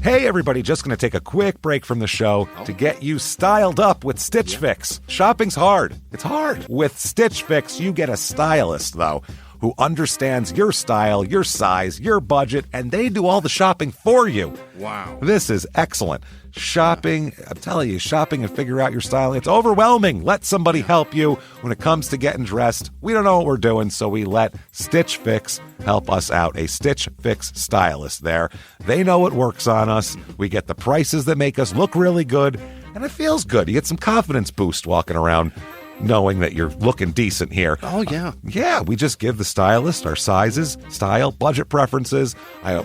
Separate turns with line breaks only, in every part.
Hey everybody, just going to take a quick break from the show to get you styled up with Stitch Fix. Shopping's hard. It's hard. With Stitch Fix, you get a stylist, though, who understands your style, your size, your budget, and they do all the shopping for you.
Wow.
This is excellent. Shopping, I'm telling you, shopping and figure out your style, it's overwhelming. Let somebody help you when it comes to getting dressed. We don't know what we're doing, so we let Stitch Fix help us out. A Stitch Fix stylist there. They know what works on us. We get the prices that make us look really good, and it feels good. You get some confidence boost walking around knowing that you're looking decent here.
Oh, yeah.
Yeah, we just give the stylist our sizes, style, budget preferences.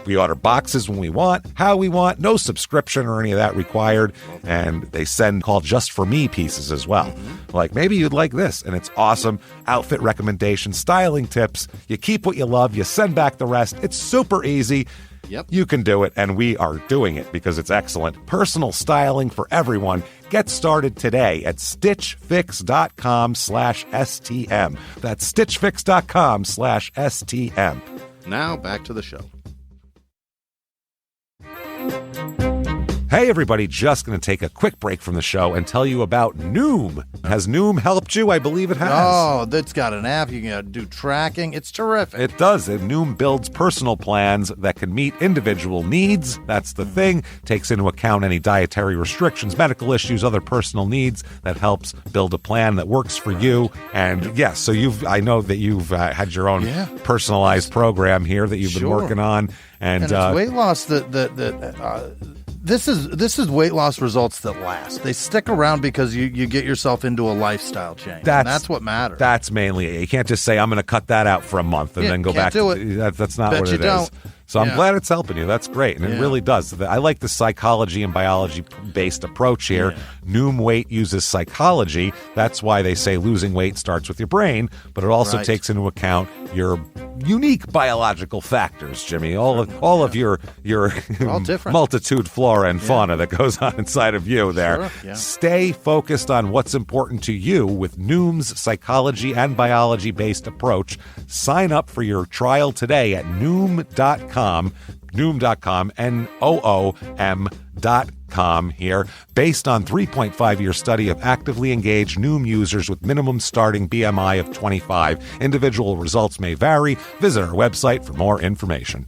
We order boxes when we want, how we want, no subscription or any of that required. And they send called Just For Me pieces as well. Like, maybe you'd like this, and it's awesome. Outfit recommendations, styling tips. You keep what you love, you send back the rest. It's super easy.
Yep.
You can do it, and we are doing it because it's excellent. Personal styling for everyone. Get started today at stitchfix.com/STM. That's stitchfix.com/STM.
Now back to the show.
Hey everybody, just going to take a quick break from the show and tell you about Noom. Has Noom helped you? I believe it has.
Oh, that's got an app. You can do tracking. It's terrific.
It does. And Noom builds personal plans that can meet individual needs. That's the thing. Takes into account any dietary restrictions, medical issues, other personal needs. That helps build a plan that works for you. And yes, so I know that you've had your own personalized program here that you've been working on. And
it's weight loss This is weight loss results that last. They stick around because you get yourself into a lifestyle change. That's what matters.
That's mainly it. You can't just say, I'm going to cut that out for a month and then go back to it. That's not what it is. So I'm glad it's helping you. That's great. And it really does. I like the psychology and biology-based approach here. Yeah. Noom Weight uses psychology. That's why they say losing weight starts with your brain, but it also takes into account your unique biological factors, Jimmy. All of your multitude flora and fauna that goes on inside of you there.
Sure. Yeah.
Stay focused on what's important to you with Noom's psychology and biology-based approach. Sign up for your trial today at Noom.com, Noom.com here. Based on 3.5-year study of actively engaged Noom users with minimum starting BMI of 25. Individual results may vary. Visit our website for more information.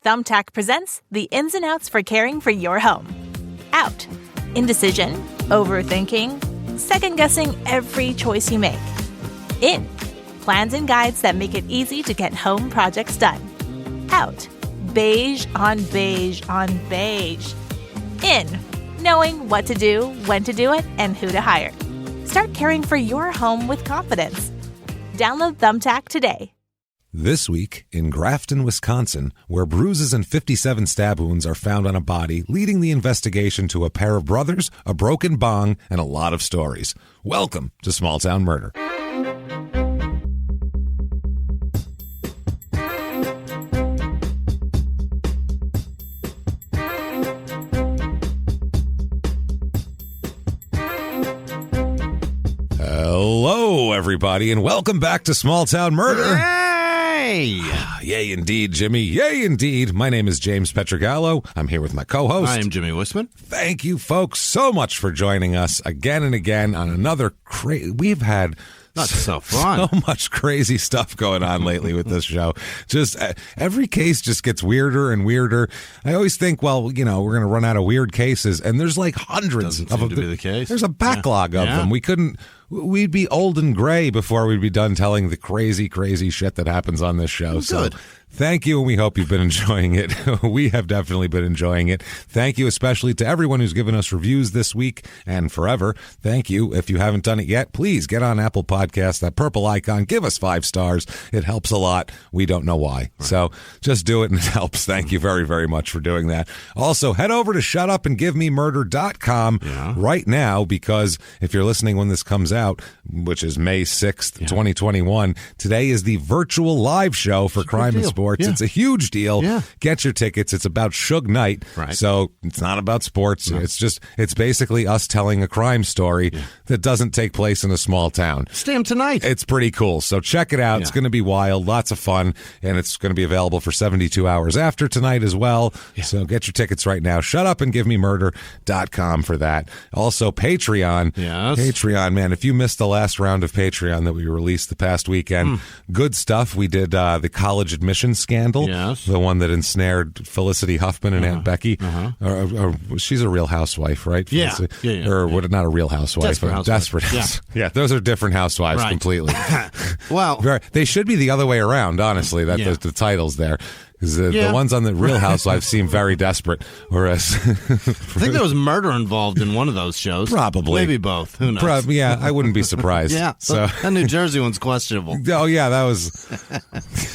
Thumbtack presents the ins and outs for caring for your home. Out. Indecision, overthinking, second-guessing every choice you make. In. Plans and guides that make it easy to get home projects done. Out. Beige on beige on beige. In. Knowing what to do, when to do it, and who to hire. Start caring for your home with confidence. Download Thumbtack today.
This week in Grafton, Wisconsin, where bruises and 57 stab wounds are found on a body, leading the investigation to a pair of brothers, a broken bong, and a lot of stories. Welcome to Small Town Murder. Hello, everybody, and welcome back to Small Town Murder.
Yay!
Yay, indeed, Jimmy. Yay, indeed. My name is James Pietragallo. I'm here with my co-host.
I am Jimmy Whisman.
Thank you, folks, so much for joining us again and again on another We've had...
That's so fun.
So much crazy stuff going on lately with this show. Just every case just gets weirder and weirder. I always think, well, you know, we're going to run out of weird cases, and there's like hundreds of them.
To be the case.
There's a backlog of them. We'd be old and gray before we'd be done telling the crazy, crazy shit that happens on this show. So thank you, and we hope you've been enjoying it. We have definitely been enjoying it. Thank you especially to everyone who's given us reviews this week and forever. Thank you. If you haven't done it yet, please get on Apple Podcasts, that purple icon, give us 5 stars. It helps a lot. We don't know why. Right. So just do it, and it helps. Thank you very, very much for doing that. Also, head over to shutupandgivememurder.com right now, because if you're listening when this comes out, which is May 6th, 2021, today is the virtual live show for Crime and Sport. Sports.
Yeah.
It's a huge deal.
Yeah.
Get your tickets. It's about Suge Knight.
Right.
So it's not about sports. No. It's basically us telling a crime story that doesn't take place in a small town.
Stay 'em tonight.
It's pretty cool. So check it out. It's going to be wild, lots of fun, and it's going to be available for 72 hours after tonight as well. Yeah. So get your tickets right now. Shutupandgivememurder.com for that. Also, Patreon.
Yes.
Patreon, man. If you missed the last round of Patreon that we released the past weekend, good stuff. We did the college admissions scandal.
Yes.
The one that ensnared Felicity Huffman and Aunt Becky. She's a real housewife, right?
Yeah.
Felicity? Or what? Not a real housewife.
Desperate housewife.
Yeah. Yeah, those are different housewives completely.
Well,
they should be the other way around, honestly, the titles there. Because the ones on the Real Housewives seem very desperate, whereas
I think there was murder involved in one of those shows.
Probably.
Maybe both. Who knows?
Yeah, I wouldn't be surprised.
Yeah,
so
that New Jersey one's questionable.
Oh, yeah, that was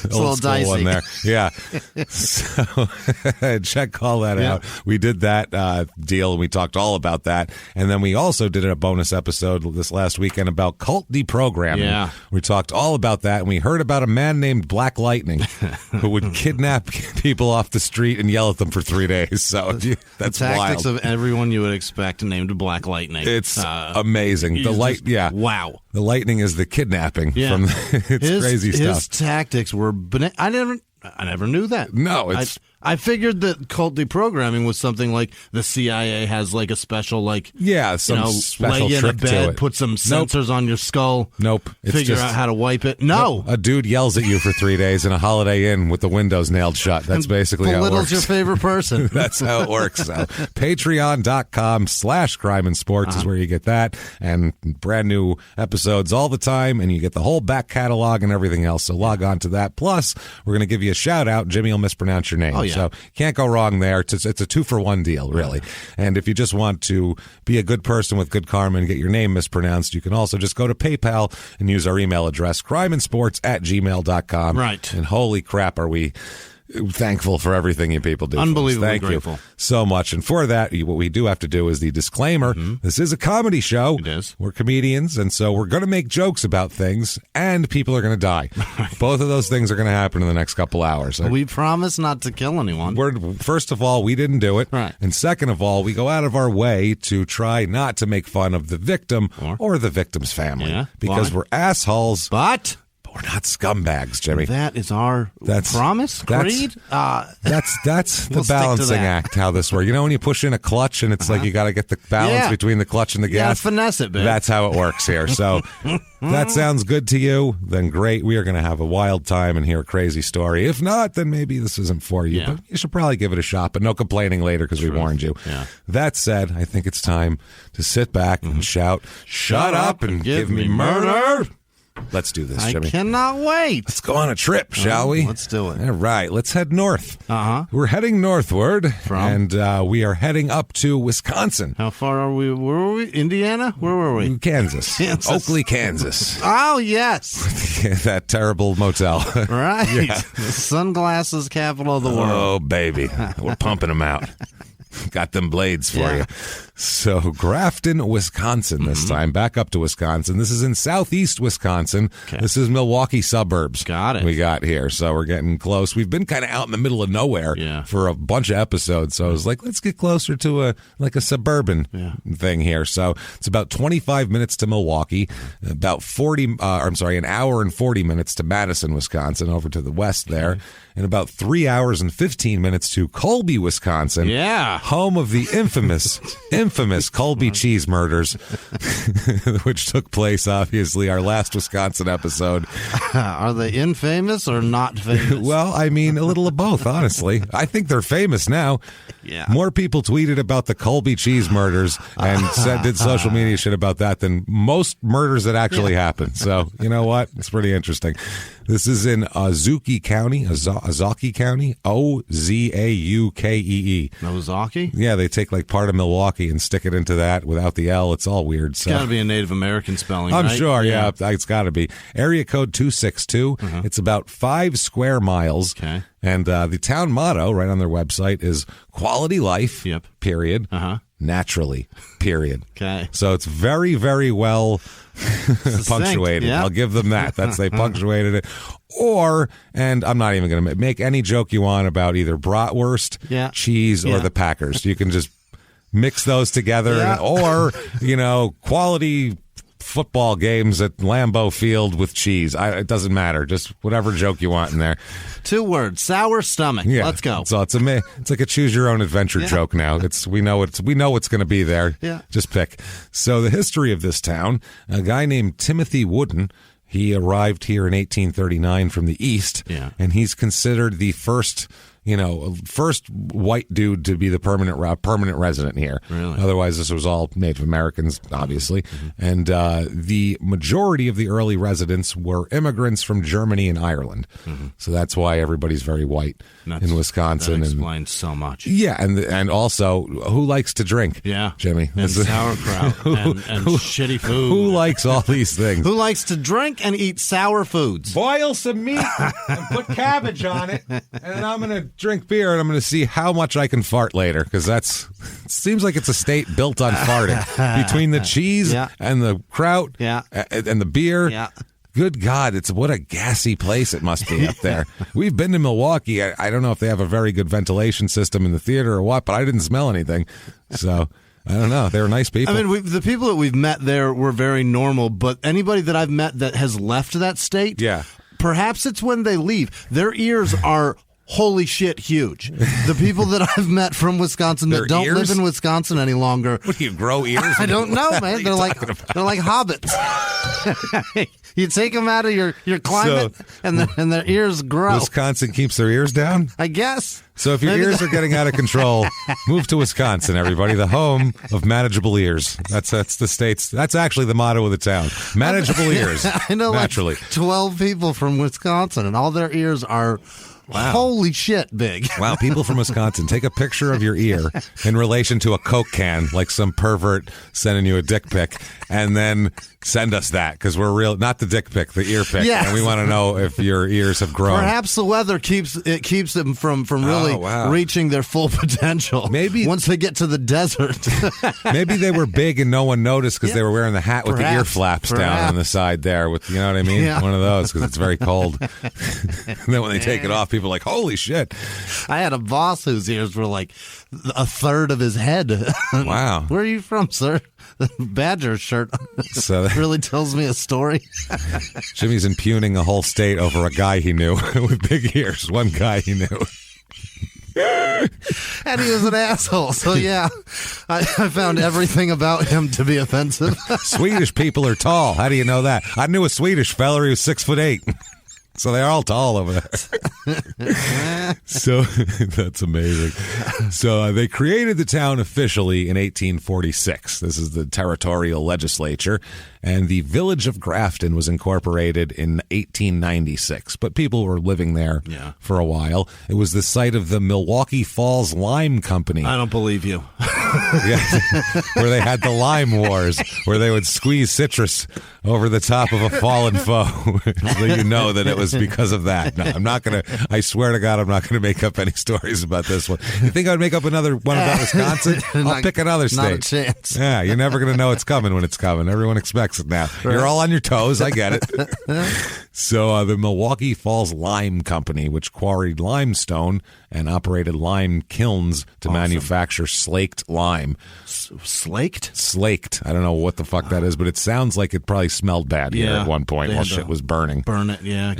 a little dicey
one there. Yeah. So check all that out. We did that deal, and we talked all about that. And then we also did a bonus episode this last weekend about cult deprogramming.
Yeah.
We talked all about that, and we heard about a man named Black Lightning who would kidnap people off the street and yell at them for 3 days. So that's
the tactics
wild.
of everyone you would expect named Black Lightning.
It's amazing. The
wow.
The lightning is the kidnapping from crazy stuff.
His tactics were I never knew that.
No,
I figured that cult deprogramming was something like the CIA has like a special
some special
lay you in a
trick to
bed,
it.
put some sensors on your skull.
Nope. It's
figure
just
out how to wipe it. No.
A dude yells at you for 3 days in a Holiday Inn with the windows nailed shut. That's basically how it works.
Belittles your favorite person.
That's how it works. So Patreon.com/crime and sports is where you get that, and brand new episodes all the time, and you get the whole back catalog and everything else. So log on to that. Plus, we're going to give you a shout out. Jimmy will mispronounce your name.
Oh, yeah.
So can't go wrong there. It's a 2-for-1 deal, really. And if you just want to be a good person with good karma and get your name mispronounced, you can also just go to PayPal and use our email address, crimeandsports@gmail.com.
Right.
And holy crap, are we thankful for everything you people do.
Unbelievably
Thank
grateful.
you so much. And for that, what we do have to do is the disclaimer. This is a comedy show.
It is.
We're comedians, and so we're going to make jokes about things, and people are going to die. Both of those things are going to happen in the next couple hours.
We promise not to kill anyone.
First of all, we didn't do it.
Right.
And second of all, we go out of our way to try not to make fun of the victim or the victim's family.
Yeah.
Because we're assholes.
But
we're not scumbags, Jimmy.
that is our promise, creed.
That's the
We'll
balancing act, how this works. You know when you push in a clutch and it's like you got to get the balance between the clutch and the gas?
Finesse it, babe.
That's how it works here. So that sounds good to you, then great. We are going to have a wild time and hear a crazy story. If not, then maybe this isn't for you.
Yeah.
But you should probably give it a shot, but no complaining later because we warned you.
Yeah.
That said, I think it's time to sit back and shout, "Shut up and give me murder." Let's do this, Jimmy.
I cannot wait.
Let's go on a trip, shall we?
Let's do it.
All right, let's head north.
We're
heading northward,
From?
and we are heading up to Wisconsin.
How far are we? Where were we? Indiana? Where were we?
Kansas.
Kansas.
Oakley, Kansas.
Oh, yes.
That terrible motel.
Right. The sunglasses capital of the world.
Oh, baby. We're pumping them out. Got them blades for you. So Grafton, Wisconsin this time. Back up to Wisconsin. This is in southeast Wisconsin. Okay. This is Milwaukee suburbs.
Got it.
We got here. So we're getting close. We've been kind of out in the middle of nowhere for a bunch of episodes. So I was like, let's get closer to a suburban thing here. So it's about 25 minutes to Milwaukee, about an hour and 40 minutes to Madison, Wisconsin, over to the west there, and about 3 hours and 15 minutes to Colby, Wisconsin.
Yeah.
Home of the infamous Colby cheese murders, which took place, obviously, our last Wisconsin episode.
Are they infamous or not famous?
Well, I mean, a little of both, honestly. I think they're famous now.
Yeah.
More people tweeted about the Colby cheese murders and did social media shit about that than most murders that actually happened. So, you know what? It's pretty interesting. This is in Ozaukee County, Ozaukee County, Ozaukee.
Ozaukee?
Yeah, they take like part of Milwaukee and stick it into that without the L. It's all weird. So.
It's got to be a Native American spelling,
I'm
right?
sure, yeah, it's got to be. Area code 262. It's about 5 square miles.
Okay.
And the town motto right on their website is quality life, period, naturally, period.
Okay.
So it's very, very well punctuated.
Yeah.
I'll give them that. They punctuated it. Or, and I'm not even going to make any joke you want about either bratwurst, cheese, or the Packers. You can just mix those together, or, quality football games at Lambeau Field with cheese. It doesn't matter. Just whatever joke you want in there.
2 words: sour stomach.
Yeah.
Let's go.
So it's like a choose your own adventure joke now. We know what's going to be there.
Yeah.
Just pick. So the history of this town: a guy named Timothy Wooden. He arrived here in 1839 from the east, and he's considered the first white dude to be the permanent resident here.
Really?
Otherwise, this was all Native Americans, obviously. And the majority of the early residents were immigrants from Germany and Ireland. So that's why everybody's very white in Wisconsin.
That explains so much.
Yeah, and also, who likes to drink?
Yeah.
Jimmy.
And sauerkraut and shitty food.
Who likes all these things?
Who likes to drink and eat sour foods?
Boil some meat and put cabbage on it, and then I'm going to drink beer, and I'm going to see how much I can fart later, because it seems like it's a state built on farting. Between the cheese and the kraut and the beer. Good God, what a gassy place it must be up there. We've been to Milwaukee. I don't know if they have a very good ventilation system in the theater or what, but I didn't smell anything. So I don't know. They were nice people.
I mean, the people that we've met there were very normal, but anybody that I've met that has left that state, perhaps it's when they leave. Their ears are holy shit huge. The people that I've met from Wisconsin that don't live in Wisconsin any longer.
What do you grow ears?
I don't know, man. They're like hobbits. You take them out of your climate, and their ears grow.
Wisconsin keeps their ears down?
I guess.
So if your ears are getting out of control, move to Wisconsin, everybody. The home of manageable ears. That's the state's. That's actually the motto of the town. Manageable ears.
I know,
naturally.
Like 12 people from Wisconsin, and all their ears are. Wow. Holy shit, big.
Wow, people from Wisconsin, take a picture of your ear in relation to a Coke can, like some pervert sending you a dick pic, and then send us that, because we're real, not the dick pic, the ear pic.
Yes.
And we want to know if your ears have grown.
Perhaps the weather keeps them from really reaching their full potential.
Maybe
once they get to the desert.
Maybe they were big and no one noticed because they were wearing the hat with the ear flaps down on the side there. With, you know what I mean? One of those, because it's very cold. And then when they take it off, people are like, holy shit.
I had a boss whose ears were like a third of his head.
Wow.
Where are you from, sir? The Badger shirt. So that really tells me a story.
Jimmy's impugning a whole state over a guy he knew with big ears. One guy he knew.
And he was an asshole. So yeah, I found everything about him to be offensive.
Swedish people are tall. How do you know that? I knew a Swedish fella. He was 6'8". So they're all tall over there. So that's amazing. So they created the town officially in 1846. This is the territorial legislature. And the village of Grafton was incorporated in 1896. But people were living there for a while. It was the site of the Milwaukee Falls Lime Company.
I don't believe you.
Where they had the lime wars, where they would squeeze citrus over the top of a fallen foe. So you know that it was because of that. No, I'm not going to, I swear to God, I'm not going to make up any stories about this one. You think I would make up another one about Wisconsin? I'll pick another state.
Not a chance.
Yeah, you're never going to know it's coming when it's coming. Everyone expects it now. Right. You're all on your toes. I get it. So the Milwaukee Falls Lime Company, which quarried limestone and operated lime kilns to manufacture slaked lime.
Slaked?
Slaked. I don't know what the fuck that is, but it sounds like it probably smelled bad here at one point while shit was burning.
Burn it, yeah.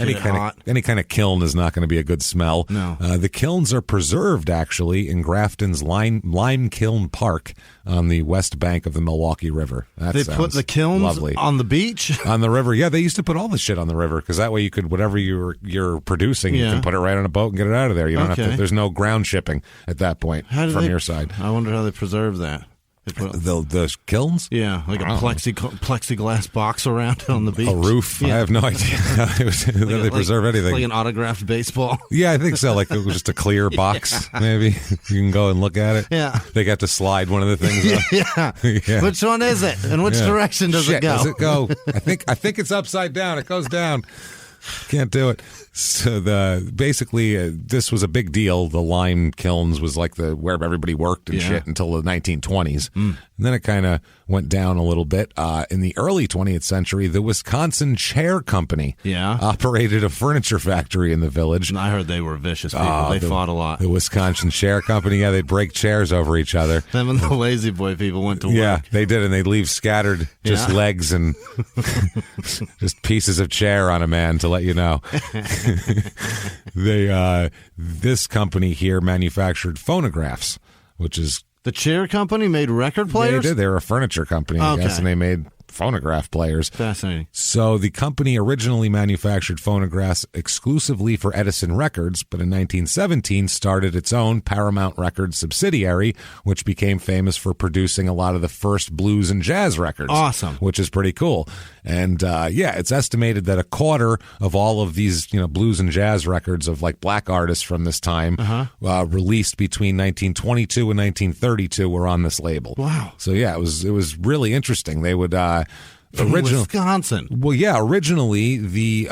Any kind of kiln is not going to be a good smell.
No.
The kilns are preserved, actually, in Grafton's Lime Kiln Park on the west bank of the Milwaukee River.
They put the kilns
lovely.
On the beach?
On the river. Yeah, they used to put all the shit on the river, because that way you could, whatever you're producing, you can put it right on a boat and get it out of there. You don't have to. There's no ground shipping at that point from your side.
I wonder how they preserve that.
The kilns?
Yeah, like a plexiglass box around it on the beach.
A roof? Yeah. I have no idea how they preserve anything.
Like an autographed baseball?
Yeah, I think so. Like it was just a clear box, maybe. You can go and look at it.
Yeah.
They got to slide one of the things
Yeah. Which one is it? And which direction does it go?
Does it go? I think it's upside down. It goes down. Can't do it. So basically this was a big deal. The lime kilns was like where everybody worked and shit until the 1920s. And then it kind of went down a little bit. In the early 20th century, the Wisconsin Chair Company operated a furniture factory in the village.
And I heard they were vicious people. They fought a lot.
The Wisconsin Chair Company, they'd break chairs over each other.
Them and the lazy boy people went to work.
Yeah, they did, and they'd leave scattered just legs and just pieces of chair on a man to let you know. This company here manufactured phonographs, which is...
The Chair Company made record players?
They did. They were a furniture company, I guess, and they made phonograph players.
Fascinating.
So the company originally manufactured phonographs exclusively for Edison Records, but in 1917 started its own Paramount Records subsidiary, which became famous for producing a lot of the first blues and jazz records.
Awesome.
Which is pretty cool. And it's estimated that a quarter of all of these, blues and jazz records of like black artists from this time released between 1922 and 1932 were on this label.
Wow.
So yeah, it was really interesting. They would
Wisconsin.
Well, yeah, originally the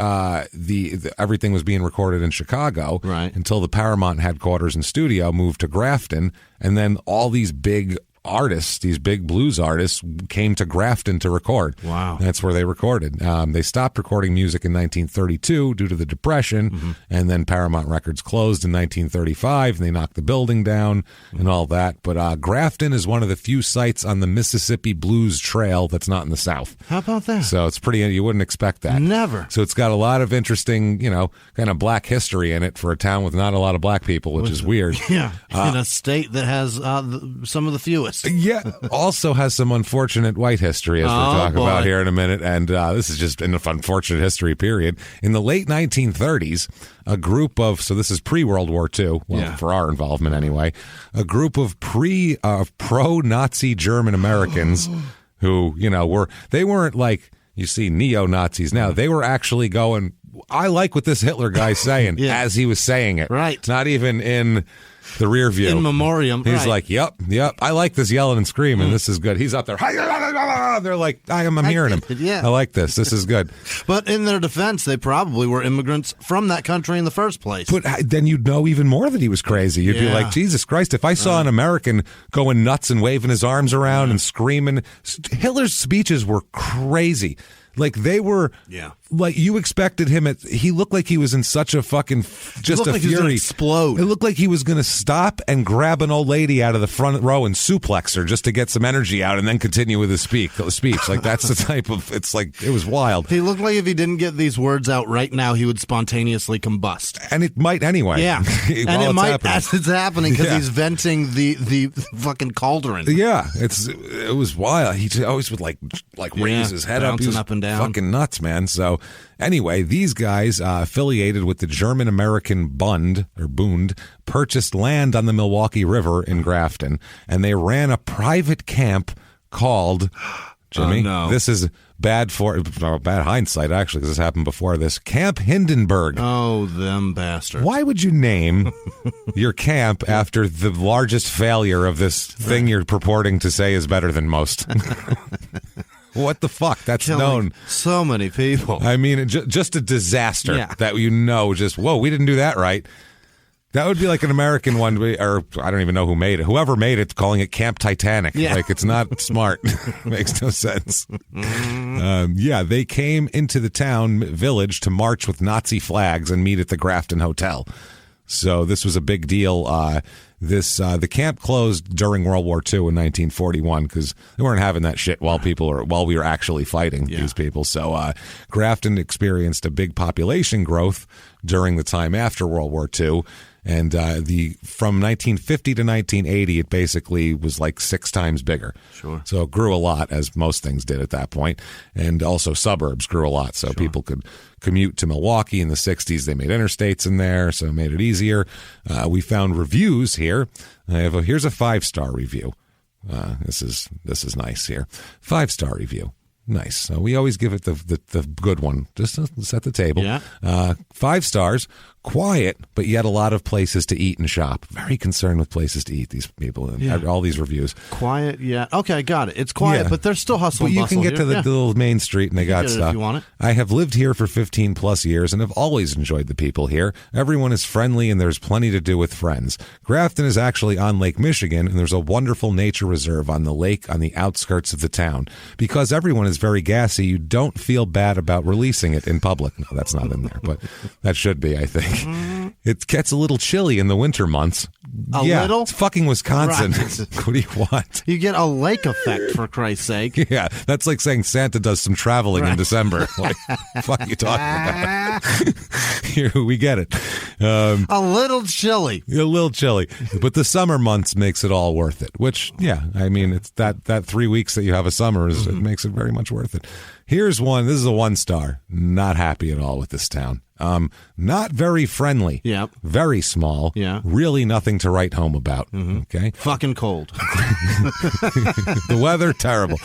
everything was being recorded in Chicago,
right?
Until the Paramount headquarters and studio moved to Grafton, and then all these big artists, these big blues artists, came to Grafton to record.
Wow.
That's where they recorded. They stopped recording music in 1932 due to the Depression, and then Paramount Records closed in 1935, and they knocked the building down and all that. But Grafton is one of the few sites on the Mississippi Blues Trail that's not in the South.
How about that?
So it's pretty, you wouldn't expect that.
Never.
So it's got a lot of interesting, kind of black history in it for a town with not a lot of black people, which is weird.
Yeah, in a state that has some of the fewest.
Yeah, also has some unfortunate white history, as we'll talk about here in a minute. And this is just an unfortunate history, period. In the late 1930s, a group of, so this is pre-World War II, for our involvement anyway, a group of pro-Nazi German Americans who, they weren't like, you see neo-Nazis now. They were actually going, I like what this Hitler guy's saying as he was saying it.
Right.
Not even in the rear view.
In memoriam.
He's like, yep. I like this yelling and screaming. This is good. He's up there. They're like, I'm hearing him.
Yeah.
I like this. This is good.
But in their defense, they probably were immigrants from that country in the first place.
But then you'd know even more that he was crazy. You'd be like, Jesus Christ, if I saw an American going nuts and waving his arms around and screaming. Hitler's speeches were crazy. Like they were, like you expected him he looked like he was in such a fucking, just a fury.
He was gonna explode.
It looked like he was going to stop and grab an old lady out of the front row and suplex her just to get some energy out and then continue with his speech. Like that's the type of, it's like, it was wild.
He looked like if he didn't get these words out right now, he would spontaneously combust.
And it might ananyway.
Yeah. And it might
happening.
as it's happening because he's venting the fucking cauldron.
Yeah. It was wild. He always would like raise his head up. He was
up and down.
Fucking nuts, man. So anyway, these guys affiliated with the German American Bund purchased land on the Milwaukee River in Grafton, and they ran a private camp called Jimmy. This is bad hindsight, actually, because this happened before this. Camp Hindenburg.
Oh, them bastards.
Why would you name your camp after the largest failure of this thing you're purporting to say is better than most? What the fuck? That's
Killing
known.
So many people.
I mean, just a disaster that whoa, we didn't do that right. That would be like an American one, or I don't even know who made it. Whoever made it, calling it Camp Titanic.
Yeah.
Like, it's not smart. Makes no sense. They came into the village to march with Nazi flags and meet at the Grafton Hotel. So this was a big deal. The camp closed during World War II in 1941 because they weren't having that shit while we were actually fighting these people. So Grafton experienced a big population growth during the time after World War II. And from 1950 to 1980, it basically was like 6 times bigger.
Sure.
So it grew a lot, as most things did at that point. And also suburbs grew a lot, so people could commute to Milwaukee in the 60s. They made interstates in there, so it made it easier. We found reviews here. Here's a 5-star review. This is nice here. 5-star review. Nice. So we always give it the good one, just to set the table.
Yeah.
5 stars. Quiet, but yet a lot of places to eat and shop. Very concerned with places to eat, these people, and all these reviews.
Quiet, yeah. Okay, got it. It's quiet, but there's still hustle and
bustle.
bustle.
But you can get
here.
to the little main street, and they got stuff.
If you want it.
I have lived here for 15 plus years and have always enjoyed the people here. Everyone is friendly, and there's plenty to do with friends. Grafton is actually on Lake Michigan, and there's a wonderful nature reserve on the lake on the outskirts of the town. Because everyone is very gassy, you don't feel bad about releasing it in public. No, that's not in there, but that should be, I think. It gets a little chilly in the winter months.
A little?
It's fucking Wisconsin.
Right.
What do you want?
You get a lake effect, for Christ's sake.
Yeah, that's like saying Santa does some traveling in December. Like, fuck you talking about? Here, we get it.
A little chilly.
A little chilly. But the summer months makes it all worth it, which, yeah, I mean, it's that 3 weeks that you have a summer, it makes it very much worth it. Here's one. This is a 1 star. Not happy at all with this town. Not very friendly.
Yep.
Very small.
Yeah.
Really nothing to write home about. Okay.
Fucking cold.
The weather, terrible.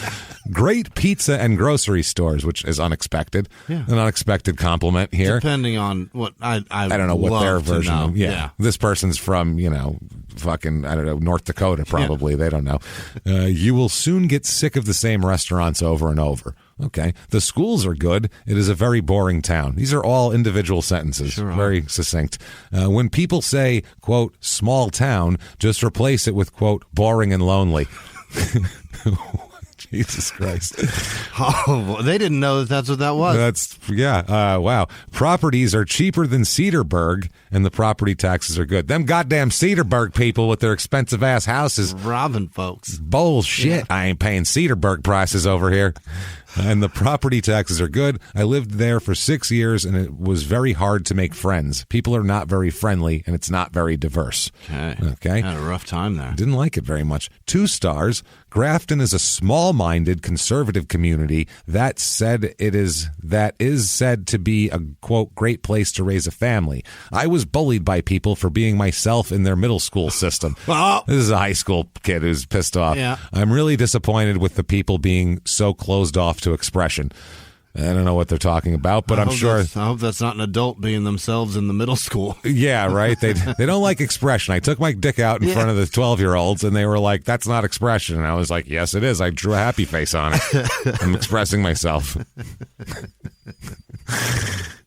Great pizza and grocery stores, which is unexpected.
Yeah.
An unexpected compliment here.
Depending on what I
don't know what their version
of.
Yeah. This person's from, fucking, I don't know, North Dakota, probably. Yeah. They don't know. You will soon get sick of the same restaurants over and over. Okay. The schools are good. It is a very boring town. These are all individual sentences.
Sure
very succinct. When people say, quote, small town, just replace it with, quote, boring and lonely. Jesus Christ.
Oh, they didn't know that's what that was.
Wow. Properties are cheaper than Cedarburg, and the property taxes are good. Them goddamn Cedarburg people with their expensive-ass houses.
Robbing folks.
Bullshit. Yeah. I ain't paying Cedarburg prices over here. And the property taxes are good. I lived there for 6 years, and it was very hard to make friends. People are not very friendly, and it's not very diverse. Okay.
Had a rough time there.
Didn't like it very much. 2 stars. Grafton is a small-minded conservative community that is said to be a, quote, great place to raise a family. I was bullied by people for being myself in their middle school system. This is a high school kid who's pissed off.
Yeah.
I'm really disappointed with the people being so closed off to expression. I don't know what they're talking about, but I'm sure.
I hope that's not an adult being themselves in the middle school.
Yeah, right. They don't like expression. I took my dick out in front of the 12-year-olds, and they were like, "That's not expression." And I was like, "Yes, it is." I drew a happy face on it. I'm expressing myself.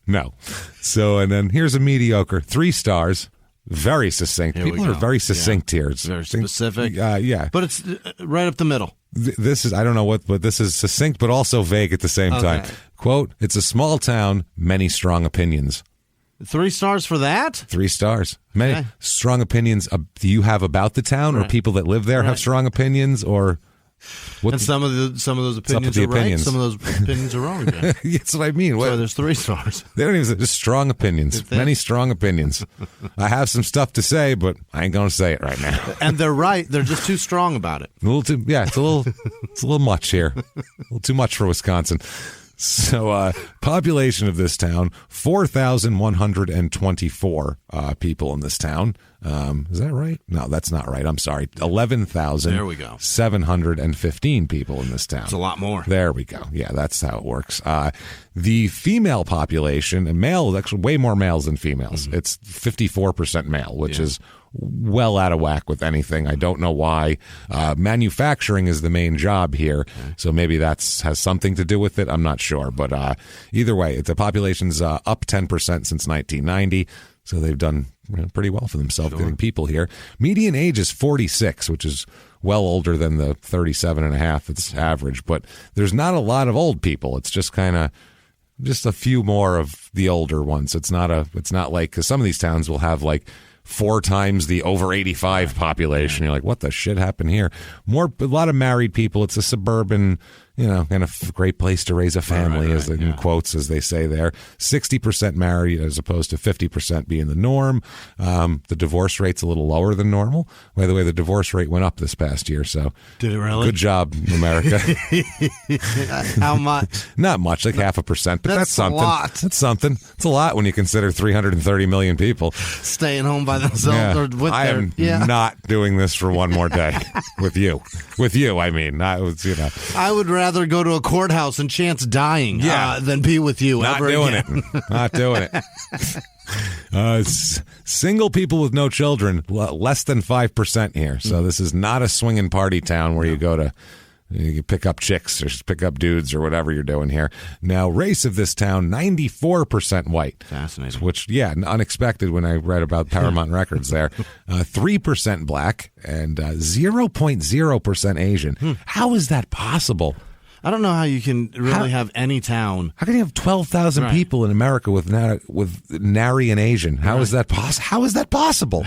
No. So, and then here's a mediocre 3 stars. Very succinct. People are very succinct here. It's
very specific.
Yeah.
But it's right up the middle.
This is, I don't know what, but this is succinct but also vague at the same time. Quote, it's a small town, many strong opinions.
3 stars for that?
3 stars. Many strong opinions do you have about the town, or people that live there have strong opinions, or...
And some of those opinions are right. Some of those opinions are wrong.
That's what I mean.
So there's 3 stars.
They don't even say, just strong opinions. Many strong opinions. I have some stuff to say, but I ain't going to say it right now.
And they're right. They're just too strong about it.
A little too. Yeah, it's a little much here. A little too much for Wisconsin. So, population of this town, 4,124 people in this town. Is that right? No, that's not right. I'm sorry. 11,715 people in this town.
It's a lot more.
There we go. Yeah, that's how it works. The female population, and male, actually way more males than females. Mm-hmm. It's 54% male, which is well out of whack with anything. I don't know why. Manufacturing is the main job here, so maybe that has something to do with it. I'm not sure, but either way, the population's up 10% since 1990, so they've done pretty well for themselves getting people here. Median age is 46, which is well older than the 37 and a half that's average, but there's not a lot of old people. It's just kind of just a few more of the older ones. It's not like, because some of these towns will have like 4 times the over 85 population. You're like, what the shit happened here? A lot of married people. It's a suburban, kind of great place to raise a family, in quotes, as they say there. 60% married as opposed to 50% being the norm. The divorce rate's a little lower than normal. By the way, the divorce rate went up this past year, so
did it really?
Good job, America.
How much?
Not much, like 0.5%, but that's something.
A lot.
That's something. It's a lot when you consider 330 million people
staying home by themselves or with
I am not doing this for one more day with you. With you, I mean. I would rather
rather go to a courthouse and chance dying than be with you.
Not
ever
doing
again.
it. Not doing it. Single people with no children, less than 5% here. So this is not a swinging party town where you go to you pick up chicks or pick up dudes or whatever you're doing here. Now, race of this town, 94% white.
Fascinating.
Which, unexpected when I read about Paramount Records there. 3% black and 0.0% Asian. How is that possible?
I don't know how you can really have any town.
How can you have 12,000 people in America with nary an Asian? How is that How is that possible?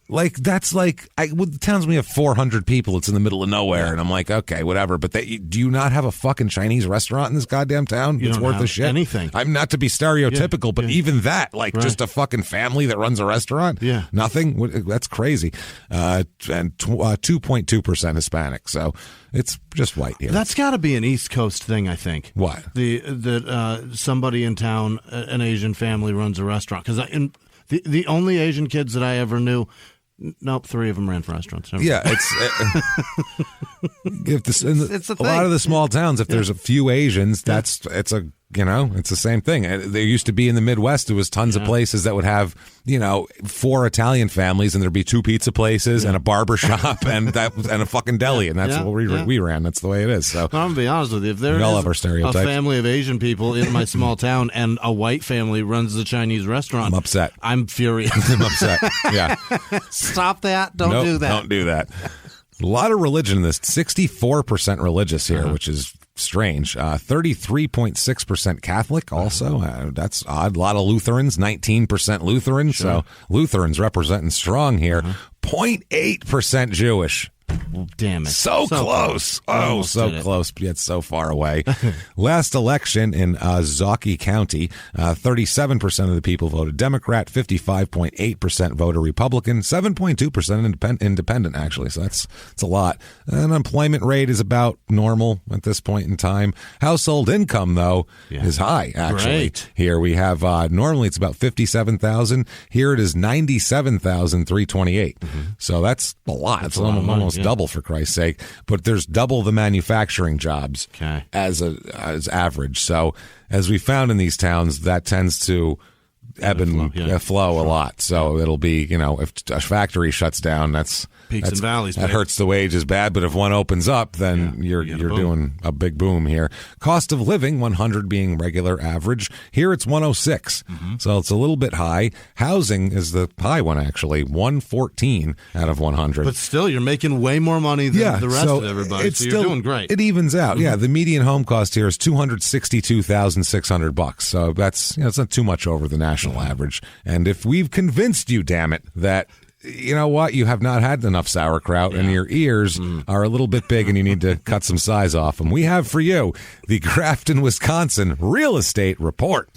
Like, that's like, with towns we have 400 people, it's in the middle of nowhere, and I'm like, okay, whatever. But do you not have a fucking Chinese restaurant in this goddamn town?
It's
worth a shit.
Anything.
I'm not to be stereotypical, but even that, just a fucking family that runs a restaurant?
Yeah.
Nothing? That's crazy. And 2.2% Hispanic. So it's just white here.
That's got to be an East Coast thing, I think.
What?
That somebody in town, an Asian family, runs a restaurant. Because the only Asian kids that I ever knew, nope, 3 of them ran for restaurants.
Yeah, it's a lot of the small towns. If there's a few Asians, it's the same thing. There used to be in the Midwest, there was tons of places that would have 4 Italian families, and there'd be 2 pizza places and a barber shop and a fucking deli, and that's what we ran. That's the way it is. So
I'm gonna be honest with you. If there is a family of Asian people in my small town and a white family runs the Chinese restaurant,
I'm upset.
I'm furious.
I'm upset. Yeah.
Stop that. Don't do that.
Don't do that. A lot of religion in this. 64% religious here, which is strange. 33.6% Catholic also. That's odd. A lot of Lutherans, 19% Lutheran. Sure. So Lutherans representing strong here. 0.8% Jewish.
Damn it.
So close. Oh, so close, but yet so far away. Last election in Zaki County, 37% of the people voted Democrat, 55.8% voted Republican, 7.2% independent, actually. So that's a lot. Unemployment rate is about normal at this point in time. Household income, though, is high, actually.
Great.
Here we have, normally it's about $57,000. Here it is $97,328. So that's a lot. It's almost double, for Christ's sake. But there's double the manufacturing jobs as average. So as we found in these towns, that tends to ebb and flow a lot. So it'll be, if a factory shuts down, that's
peaks and valleys.
That hurts the wages bad. But if one opens up, then you're doing a big boom here. Cost of living, 100 being regular average. Here it's 106. So it's a little bit high. Housing is the high one, actually, 114 out of 100.
But still, you're making way more money than the rest of everybody. So you're doing great.
It evens out. Yeah, the median home cost here is $262,600. So that's it's not too much over the national average. And if we've convinced you, damn it, that you know what, you have not had enough sauerkraut and your ears are a little bit big and you need to cut some size off them, we have for you the Grafton, Wisconsin Real Estate Report.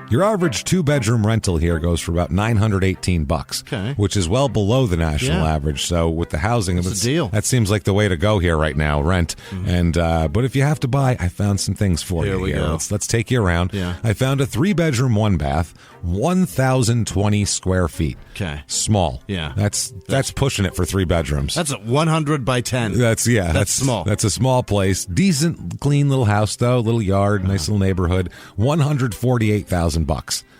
Your average 2-bedroom rental here goes for about $918, which is well below the national average. So with the housing,
it's a deal.
That seems like the way to go here right now, rent. And but if you have to buy, I found some things for you here. Let's take you around. I found a 3-bedroom, 1-bath, 1,020 square feet. Small. That's pushing it for 3 bedrooms.
That's a 100 by 10.
That's
small.
That's a small place. Decent, clean little house though. Little yard, nice little neighborhood. $148,000.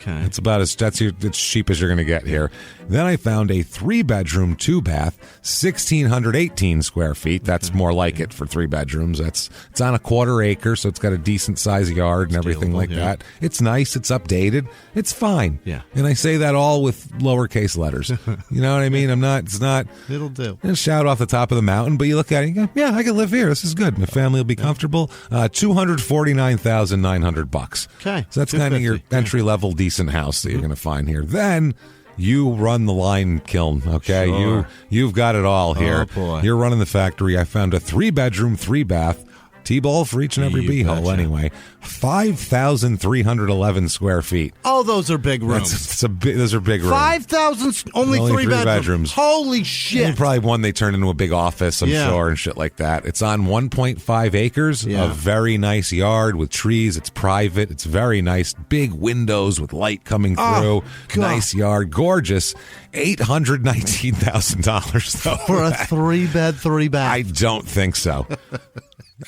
It's about as cheap as you're going to get here. Then I found a 3-bedroom, 2-bath, 1,618 square feet. That's more like it for 3 bedrooms. It's on a 1/4 acre, so it's got a decent size yard and everything like that. It's nice. It's updated. It's fine. And I say that all with lowercase letters. You know what I mean? It's not.
It'll do.
A shout off the top of the mountain, but you look at it and you go, yeah, I can live here. This is good. My family will be comfortable. $249,900.
So
that's kind of your entry level decent house that you're going to find here. Then you run the lime kiln, okay? You've got it all here.
Oh, boy.
You're running the factory. I found a 3-bedroom, 3-bath, T-ball for each and every beehole, anyway. 5,311 square feet.
Oh, those are big rooms.
Those are big rooms.
5,000, only three bedrooms. Holy shit.
And probably one they turned into a big office, I'm sure, and shit like that. It's on 1.5 acres, a very nice yard with trees. It's private. It's very nice. Big windows with light coming through. Nice yard. Gorgeous. $819,000, though.
For a 3-bed, 3-bath.
I don't think so.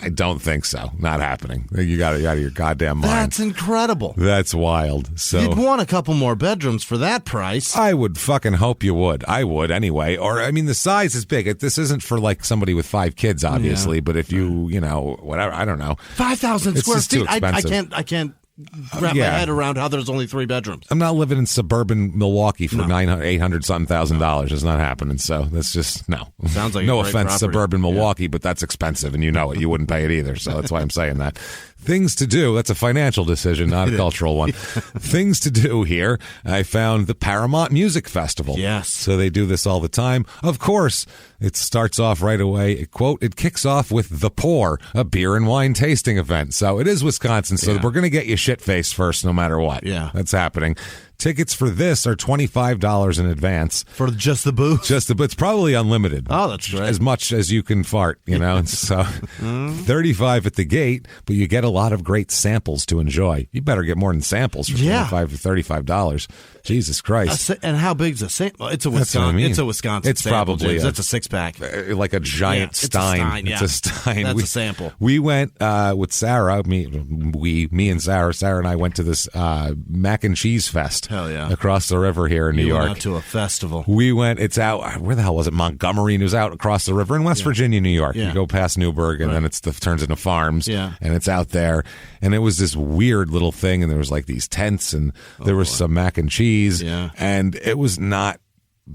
I don't think so. Not happening. You got it out of your goddamn mind.
That's incredible.
That's wild. So
you'd want a couple more bedrooms for that price.
I would fucking hope you would. I would anyway. Or, I mean, the size is big. This isn't for like somebody with 5 kids, obviously. But if you know, whatever, I don't know.
5,000 square feet.
Too expensive.
I can't wrap my head around how there's only 3 bedrooms.
I'm not living in suburban Milwaukee for $800,000. It's not happening. So that's just no.
Sounds like
no
a great
offense,
property.
suburban Milwaukee, but that's expensive, and you know it. You wouldn't pay it either. So that's why I'm saying that. Things to do. That's a financial decision, not a cultural one. Things to do here. I found the Paramount Music Festival.
Yes.
So they do this all the time. Of course, it starts off right away. Quote, it kicks off with The Pour, a beer and wine tasting event. So it is Wisconsin, so we're going to get you shit-faced first no matter what.
Yeah.
That's happening. Tickets for this are $25 in advance.
For just the booze?
But it's probably unlimited.
Oh, that's great.
As much as you can fart, you know. So $35 at the gate, but you get a lot of great samples to enjoy. You better get more than samples for $25 or $35. Jesus Christ.
And how big's a sample? It's a Wisconsin.
I mean.
It's a Wisconsin.
It's
sample,
probably
James. That's a 6-pack.
Like a giant stein.
It's a
stein.
That's a sample.
We went with Sarah. Me and Sarah. Sarah and I went to this mac and cheese fest.
Hell yeah.
Across the river here in New York.
Went out to a festival.
We went. It's out. Where the hell was it? Montgomery. And it was out across the river in West Virginia, New York. You go past Newburgh, and then it turns into farms.
Yeah.
And it's out there. And it was this weird little thing, and there was like these tents, and there was some mac and cheese.
Yeah.
And it was not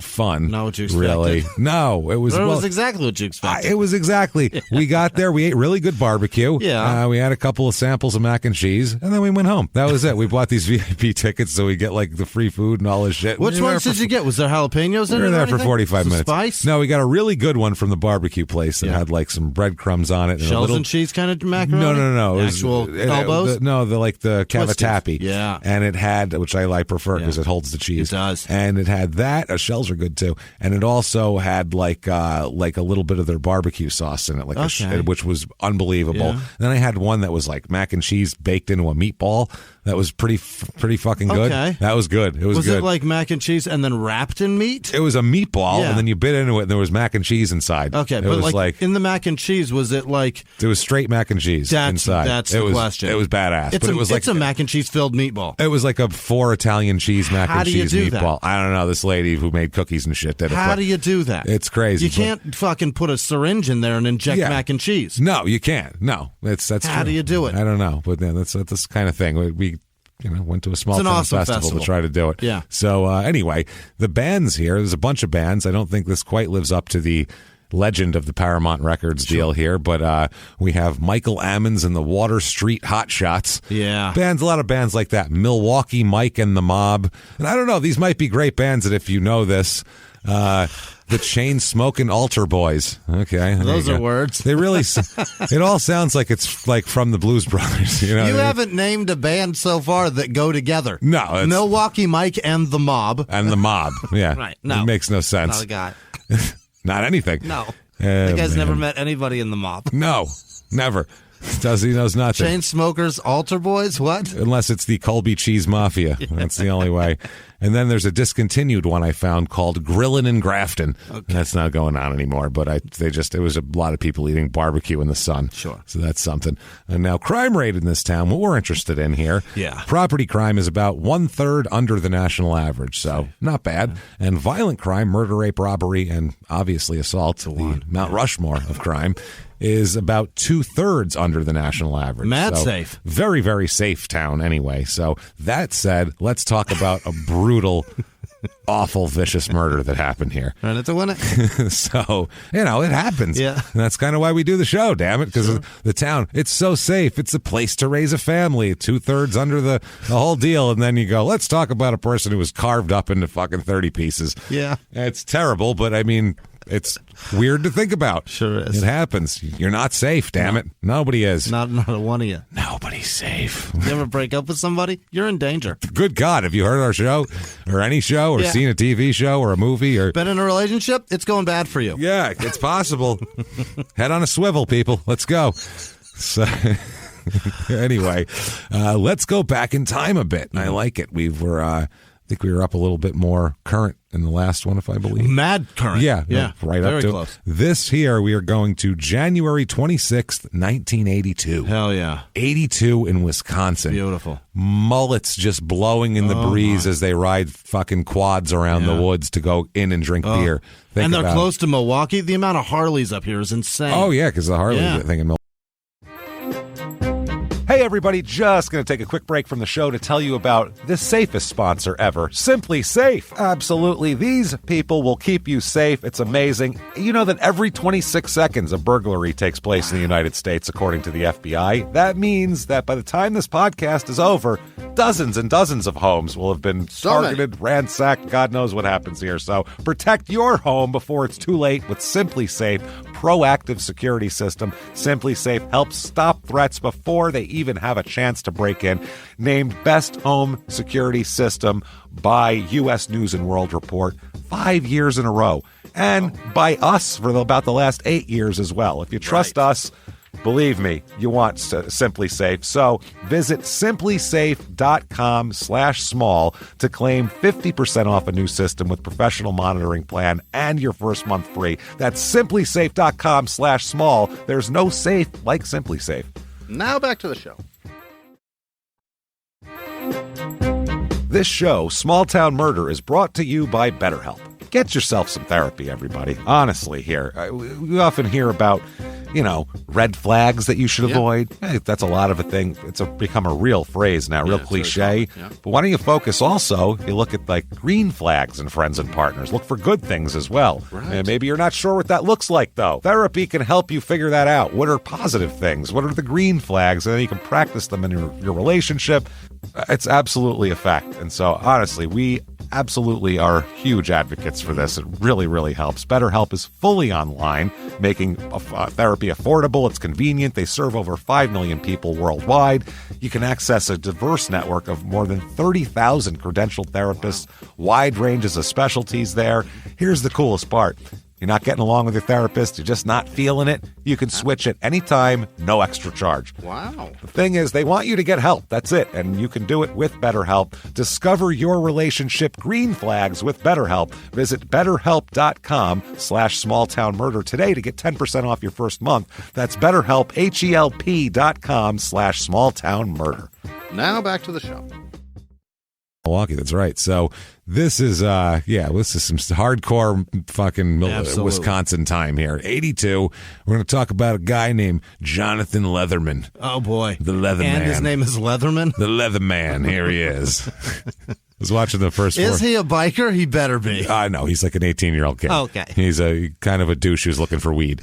fun.
Not what you expected.
Really. No, it was.
It was exactly what you expected.
It was exactly. We got there. We ate really good barbecue.
Yeah.
We had a couple of samples of mac and cheese, and then we went home. That was it. We bought these VIP tickets so we get like the free food and all this shit.
Which ones did you get? Was there jalapenos in it?
We were there for 45 minutes.
Spice?
No, we got a really good one from the barbecue place that had like some breadcrumbs on it. And
Shells and cheese kind of macaroni?
No.
Actual elbows?
The cavatappi.
Yeah.
And it had, which I prefer because it holds the cheese.
It does.
And it had that. Shells are good too. And it also had like a little bit of their barbecue sauce in it, which was unbelievable.
Yeah.
Then I had one that was like mac and cheese baked into a meatball. That was pretty fucking good.
Okay.
That was good. It was good.
Was it like mac and cheese and then wrapped in meat?
It was a meatball, and then you bit into it, and there was mac and cheese inside.
Okay,
it
but
was
like in the mac and cheese, was it like...
It was straight mac and cheese inside.
That's the question.
It was badass.
It's a mac and cheese filled meatball.
It was like a 4 Italian cheese mac and cheese meatball.
That?
I don't know. This lady who made cookies and shit did it.
How do you do that?
It's crazy.
You can't fucking put a syringe in there and inject mac and cheese.
No, you can't. No, that's
how do you do it?
I don't know, but that's the kind of thing we went to a small
awesome
festival to try to do it.
Yeah.
So anyway, the bands here, there's a bunch of bands. I don't think this quite lives up to the legend of the Paramount Records deal here, but we have Michael Ammons and the Water Street Hot Shots.
Yeah.
A lot of bands like that. Milwaukee Mike and the Mob. And I don't know, these might be great bands that if you know this, the Chain Smoking Altar Boys. Okay.
Those are words.
They really, it all sounds like it's like from the Blues Brothers. You know,
you haven't named a band so far that go together.
No.
Milwaukee Mike and the Mob.
And the Mob. Yeah.
Right. No.
It makes no sense.
Not a guy.
Not anything.
No. The guy's never met anybody in the Mob.
No. Never. He knows nothing.
Chain Smokers, Altar Boys, what?
Unless it's the Colby Cheese Mafia. Yeah. That's the only way. And then there's a discontinued one I found called Grillin' in Grafton. Okay. That's not going on anymore, but it was a lot of people eating barbecue in the sun.
Sure.
So that's something. And now crime rate in this town, what we're interested in here.
Yeah.
Property crime is about 1/3 under the national average, so not bad. And violent crime, murder, rape, robbery, and obviously assault, the Mount Rushmore of crime, is about 2/3 under the national average.
Mad safe.
Very, very safe town anyway. So that said, let's talk about a brutal, awful, vicious murder that happened here.
Trying to win it.
So, it happens.
Yeah.
And that's kind of why we do the show, damn it, because the town, it's so safe. It's a place to raise a family. 2/3 under the whole deal. And then you go, let's talk about a person who was carved up into fucking 30 pieces.
Yeah.
It's terrible, but I mean, It's weird to think about.
Sure is.
It happens. You're not safe, damn it. Nobody is.
Not a one of you.
Nobody's safe.
You ever break up with somebody? You're in danger.
Good God, have you heard our show or any show or seen a TV show or a movie or
been in a relationship? It's going bad for you.
Yeah, it's possible. Head on a swivel, people. Let's go. So anyway, let's go back in time a bit. I like it. I think we were up a little bit more current in the last one, if I believe.
Mad current.
Yeah. Right
Very
up to
close.
This here, we are going to January 26th, 1982.
Hell yeah.
82 in Wisconsin.
Beautiful.
Mullets just blowing in the breeze as they ride fucking quads around the woods to go in and drink beer.
And they're close to Milwaukee. The amount of Harleys up here is insane.
Oh, yeah, because the Harley thing in Milwaukee. Hey, everybody, just going to take a quick break from the show to tell you about the safest sponsor ever, Simply Safe. Absolutely. These people will keep you safe. It's amazing. You know that every 26 seconds a burglary takes place in the United States, according to the FBI. That means that by the time this podcast is over, dozens and dozens of homes will have been targeted, ransacked. God knows what happens here. So protect your home before it's too late with Simply Safe proactive security system. Simply Safe helps stop threats before they even have a chance to break in. Named Best Home Security System by U.S. News and World Report 5 years in a row. And by us for about the last 8 years as well. If you trust us, believe me, you want Simply Safe. So visit simplysafe.com/small to claim 50% off a new system with professional monitoring plan and your first month free. That's simplysafe.com/small. There's no safe like Simply Safe.
Now back to the show.
This show, Small Town Murder, is brought to you by BetterHelp. Get yourself some therapy, everybody. Honestly, here. We often hear about, red flags that you should avoid. Hey, that's a lot of a thing. It's become a real phrase now, real cliche. Yeah. But why don't you focus also, you look at like green flags in friends and partners. Look for good things as well. Right. And maybe you're not sure what that looks like, though. Therapy can help you figure that out. What are positive things? What are the green flags? And then you can practice them in your relationship. It's absolutely a fact. And so, honestly, we absolutely are huge advocates for this. It really, really helps. BetterHelp is fully online, making therapy affordable. It's convenient. They serve over 5 million people worldwide. You can access a diverse network of more than 30,000 credentialed therapists, wide ranges of specialties there. Here's the coolest part. You're not getting along with your therapist, you're just not feeling it, you can switch at any time, no extra charge.
Wow.
The thing is, they want you to get help. That's it. And you can do it with BetterHelp. Discover your relationship green flags with BetterHelp. Visit BetterHelp.com/smalltownmurder today to get 10% off your first month. That's BetterHelp, HELP.com/smalltownmurder.
Now back to the show.
Milwaukee, that's right. So this is this is some hardcore fucking Wisconsin time here. 82. We're going to talk about a guy named Jonathan Leatherman.
Oh boy,
the Leatherman.
And his name is Leatherman.
The Leatherman. Here he is. I was watching the first.
Is he a biker? He better be.
No, he's like an 18-year-old kid.
Okay,
he's a kind of a douche who's looking for weed,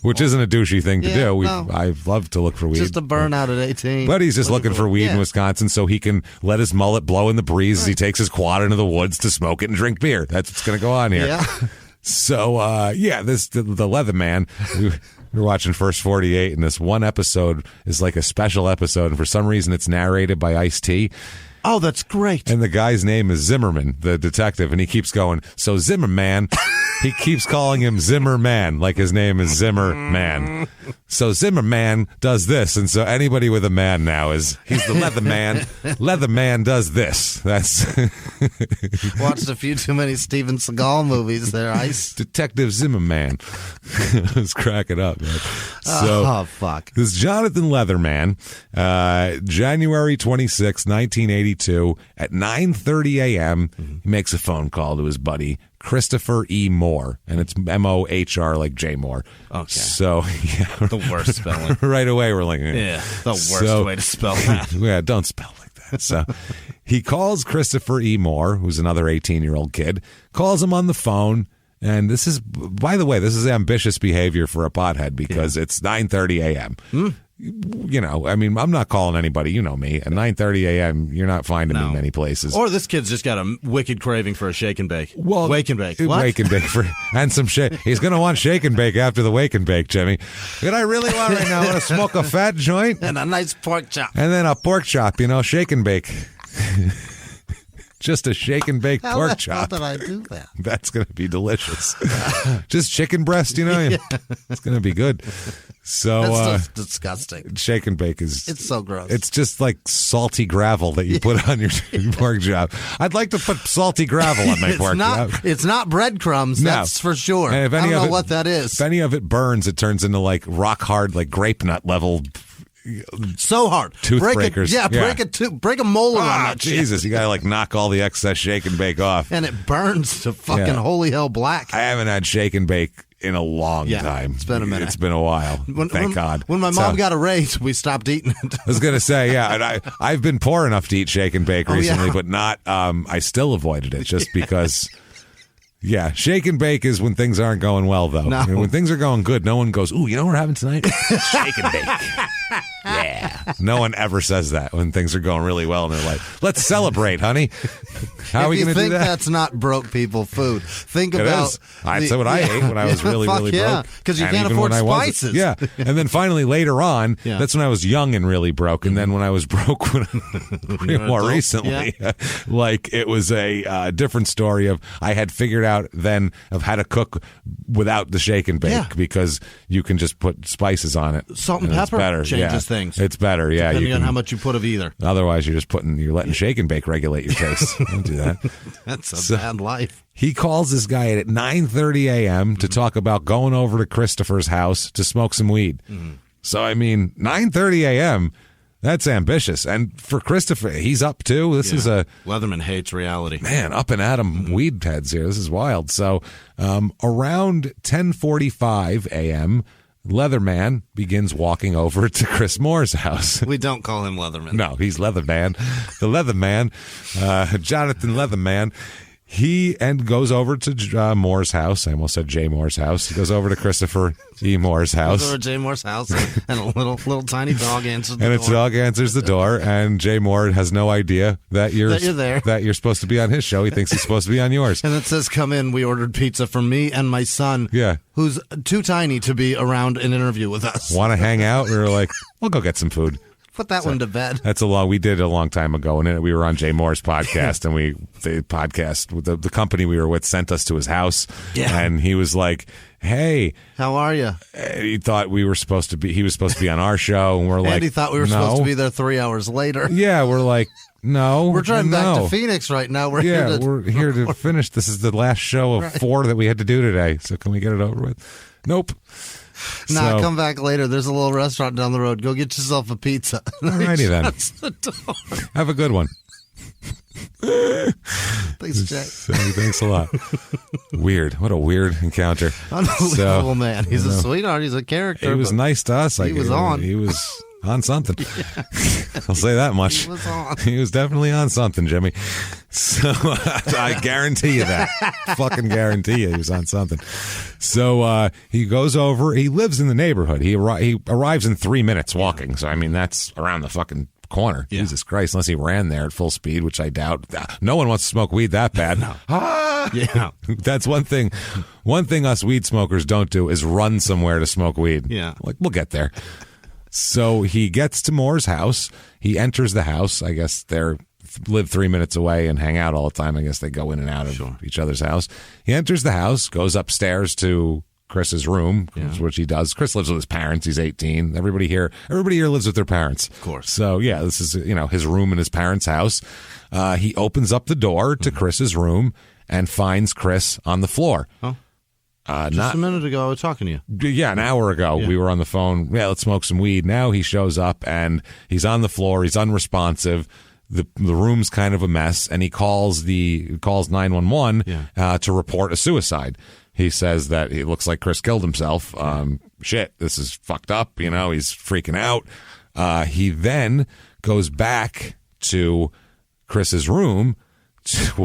which isn't a douchey thing to do. I've loved to look for weed.
Just a burnout at 18.
But he's just looking for weed in Wisconsin so he can let his mullet blow in the breeze as he takes his quad into the woods to smoke it and drink beer. That's what's going to go on here.
Yeah.
So, the Leatherman, we were watching First 48, and this one episode is like a special episode, and for some reason it's narrated by Ice-T.
Oh, that's great.
And the guy's name is Zimmerman, the detective, and he keeps going, so Zimmerman, he keeps calling him Zimmerman, like his name is Zimmerman. So Zimmerman does this, and so anybody with a man now he's the Leatherman. Leatherman does this. That's
watched a few too many Steven Seagal movies there, Ice.
Detective Zimmerman. I was cracking up, man. So,
fuck.
This Jonathan Leatherman, January 26, 1982, at 9:30 a.m., he makes a phone call to his buddy, Christopher E. Moore, and it's M-O-H-R, like J. Moore.
Okay.
So,
the worst spelling.
Right away, we're like,
the worst way to spell that.
Yeah, don't spell like that. So, he calls Christopher E. Moore, who's another 18-year-old kid, calls him on the phone, and this is, by the way, this is ambitious behavior for a pothead because it's 9:30 a.m. you know, I mean, I'm not calling anybody. You know me. At 9:30 a.m., you're not finding me many places.
Or this kid's just got a wicked craving for a shake and bake.
Well,
wake and bake. What?
Wake and bake and some shake. He's going to want shake and bake after the wake and bake, Jimmy. What I really want right now, I want to smoke a fat joint.
And a nice pork chop.
And then a pork chop, you know, shake and bake. Just a shake and bake pork chop.
How did I do that?
That's going to be delicious. Just chicken breast, you know? Yeah. It's going to be good. So
that's just disgusting.
Shake and bake it's
so gross.
It's just like salty gravel that you put on your pork chop. I'd like to put salty gravel on my pork chop.
It's not breadcrumbs, that's for sure.
And if
I don't know what that is.
If any of it burns, it turns into like rock hard, like grape nut level.
So hard.
Toothbreakers.
Break a molar on that
Jesus, you got to like knock all the excess shake and bake off.
And it burns to fucking holy hell black.
I haven't had shake and bake in a long time.
It's been a minute.
It's been a while. Thank God.
When my mom got a raise, we stopped eating it.
I was going to say, and I've been poor enough to eat shake and bake recently, but not, I still avoided it just because... Yeah, shake and bake is when things aren't going well, though.
No.
When things are going good, no one goes, ooh, you know what we're having tonight? Shake and bake. Yeah. No one ever says that when things are going really well in their life. Let's celebrate, honey. How are we going to do that?
That's not broke people food. Think
it
about...
Is. That's what I ate when I was really broke.
Because you can't afford spices.
Yeah. And then finally later on, that's when I was young and really broke. And then when I was broke more recently, like it was a different story of I had figured out then of how to cook without the shake and bake because you can just put spices on it.
Salt and pepper changes things.
It's better, yeah.
Depending on how much you put of either.
Otherwise, you're letting shake and bake regulate your taste. Don't do that.
That's a bad life.
He calls this guy at 9:30 a.m. to talk about going over to Christopher's house to smoke some weed. Mm-hmm. So, I mean, 9:30 a.m., that's ambitious. And for Christopher, he's up too. This is a...
Leatherman hates reality.
Man, up and at 'em weed heads here. This is wild. So around 10:45 a.m., Leatherman begins walking over to Chris Moore's house.
We don't call him Leatherman.
No, he's Leatherman. The Leatherman, Jonathan Leatherman. He goes over to Moore's house. I almost said Jay Moore's house. He goes over to Christopher E. Moore's house.
Goes over to Jay Moore's house, and a little tiny dog answers the door.
And a dog answers the door, and Jay Moore has no idea that you're
there.
That you're supposed to be on his show. He thinks he's supposed to be on yours.
And it says, "Come in. We ordered pizza for me and my son, who's too tiny to be around an interview with us.
Want to hang out?" We were like, "We'll go get some food."
Put that one to bed.
We did a long time ago, and we were on Jay Moore's podcast, and the company we were with sent us to his house, and he was like, "Hey,
how are you?"
He thought he was supposed to be on our show, and we're like,
and he thought we were supposed to be there 3 hours later.
Yeah, we're like, no,
we're driving back to Phoenix right now. We're
here to finish. This is the last show of 4 that we had to do today. So can we get it over with? Nope.
Come back later. There's a little restaurant down the road. Go get yourself a pizza.
Alrighty then. Have a good one.
Thanks, Jay.
Thanks a lot. Weird. What a weird encounter.
Unbelievable man. He's a sweetheart. He's a character.
He was nice to us.
He was on.
He was on something. I'll say that much.
He was on.
He was definitely on something, Jimmy. So I guarantee you that. Fucking guarantee you he was on something. So he goes over. He lives in the neighborhood. He arrives in 3 minutes walking. So, I mean, that's around the fucking corner. Yeah. Jesus Christ. Unless he ran there at full speed, which I doubt. No one wants to smoke weed that bad.
No. Yeah.
That's one thing. One thing us weed smokers don't do is run somewhere to smoke weed.
Yeah.
Like, we'll get there. So he gets to Moore's house. He enters the house. I guess they live 3 minutes away and hang out all the time. I guess they go in and out of each other's house. He enters the house, goes upstairs to Chris's room, which he does. Chris lives with his parents. He's 18. Everybody here lives with their parents.
Of course.
So, yeah, this is, his room in his parents' house. He opens up the door to Chris's room and finds Chris on the floor.
Oh. Just a minute ago, I was talking to you.
Yeah, an hour ago, we were on the phone. Yeah, let's smoke some weed. Now he shows up, and he's on the floor. He's unresponsive. The room's kind of a mess, and he calls 911 to report a suicide. He says that it looks like Chris killed himself. Shit, this is fucked up. He's freaking out. He then goes back to Chris's room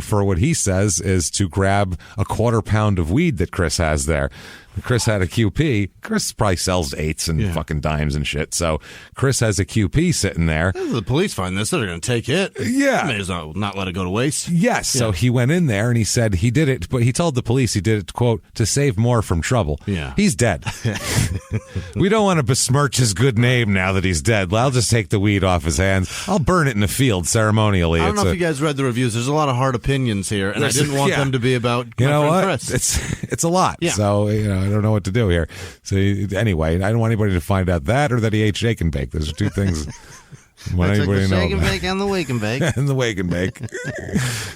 for what he says is to grab a 1/4 pound of weed that Chris has there, Chris had a QP. Chris probably sells 8s and fucking dimes and shit. So Chris has a QP sitting there.
If the police find this, they're going to take it.
Yeah.
May as well not let it go to waste.
Yes. So he went in there and he said he did it, but he told the police he did it, quote, to save more from trouble.
Yeah.
He's dead. We don't want to besmirch his good name now that he's dead. I'll just take the weed off his hands. I'll burn it in the field ceremonially.
I don't know if you guys read the reviews. There's a lot of hard opinions here, and I didn't want them to be about my friend Chris.
It's a lot. Yeah. So, I don't know what to do here. So, anyway, I don't want anybody to find out that or that he ate shake and bake. Those are two things.
It's like the shake and bake and the wake and bake.
And the wake and bake.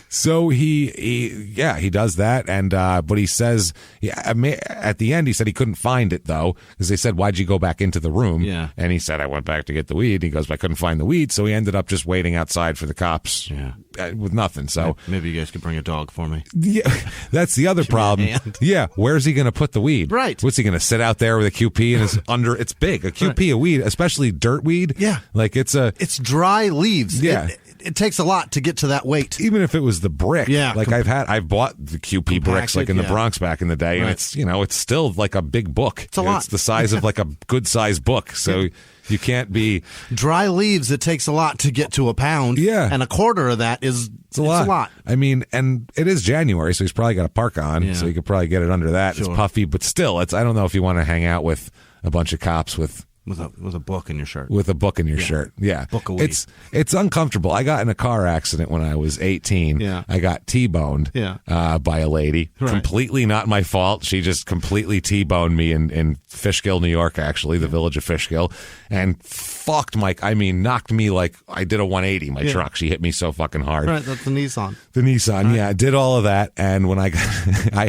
So he does that, and but he says at the end he said he couldn't find it though, because they said, "Why'd you go back into the room?"
Yeah,
and he said, "I went back to get the weed." He goes, "I couldn't find the weed," so he ended up just waiting outside for the cops.
Yeah,
with nothing. So
maybe you guys could bring a dog for me.
Yeah, that's the other problem. Yeah, where's he going to put the weed?
Right.
What's he going to sit out there with a QP and it's under? It's big. A QP of weed, especially dirt weed.
Yeah,
like it's
dry leaves.
Yeah.
It takes a lot to get to that weight.
Even if it was the brick.
Yeah.
Like I've bought the QP bricks like in the Bronx back in the day, and it's still like a big book.
It's a lot.
It's the size of like a good sized book. So you can't be
dry leaves. It takes a lot to get to a pound.
Yeah.
And a quarter of that is it's a lot.
I mean, and it is January, so he's probably got a parka on, so you could probably get it under that. Sure. It's puffy, but still, I don't know if you want to hang out with a bunch of cops with
a book in your shirt.
With a book in your shirt. Yeah.
Book of weed.
It's uncomfortable. I got in a car accident when I was 18.
Yeah.
I got T-boned by a lady. Right. Completely not my fault. She just completely T-boned me in Fishkill, New York, actually, the village of Fishkill. And fucked knocked me like I did a 180, my truck. She hit me so fucking hard.
Right, that's the Nissan.
The Nissan, right. Did all of that. And when I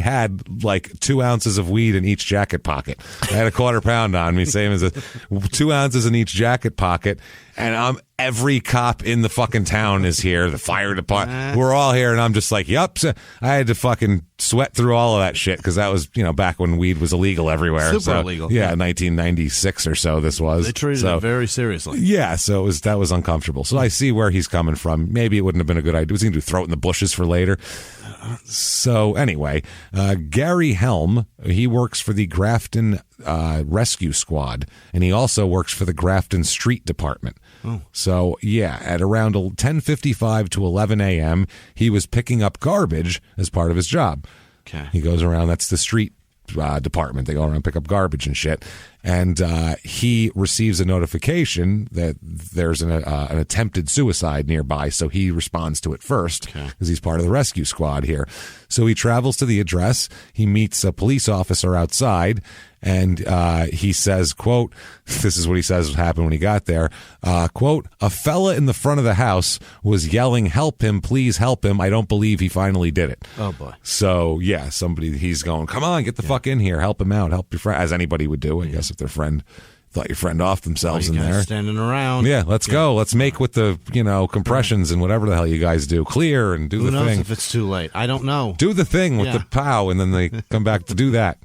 had like 2 ounces of weed in each jacket pocket. I had a quarter pound on me, same as 2 ounces in each jacket pocket, and every cop in the fucking town is here. The fire department, we're all here, and I'm just like, yup. So I had to fucking sweat through all of that shit because that was back when weed was illegal everywhere.
Super illegal.
Yeah, 1996 or so. This was.
They treated it very seriously.
Yeah, so that was uncomfortable. So I see where he's coming from. Maybe it wouldn't have been a good idea. Was he going to throw it in the bushes for later? So anyway, Gary Helm, he works for the Grafton Rescue Squad, and he also works for the Grafton Street Department.
Oh.
So, at around 10:55 to 11 a.m., he was picking up garbage as part of his job.
Okay.
He goes around, that's the street department. They go around and pick up garbage and shit. And he receives a notification that there's an attempted suicide nearby, so he responds to it first because he's part of the rescue squad here. So he travels to the address. He meets a police officer outside, and he says, quote, this is what he says happened when he got there, quote, "A fella in the front of the house was yelling, 'Help him, please help him. I don't believe he finally did it.'"
Oh, boy.
So, he's going, "Come on, get the fuck in here. Help him out. Help your friend," as anybody would do, I guess, if their friend thought your friend off themselves in there.
Standing around.
Yeah, let's go. Let's make with the, compressions and whatever the hell you guys do. Clear and do the thing.
Who knows if it's too late? I don't know.
Do the thing with the pow, and then they come back to do that.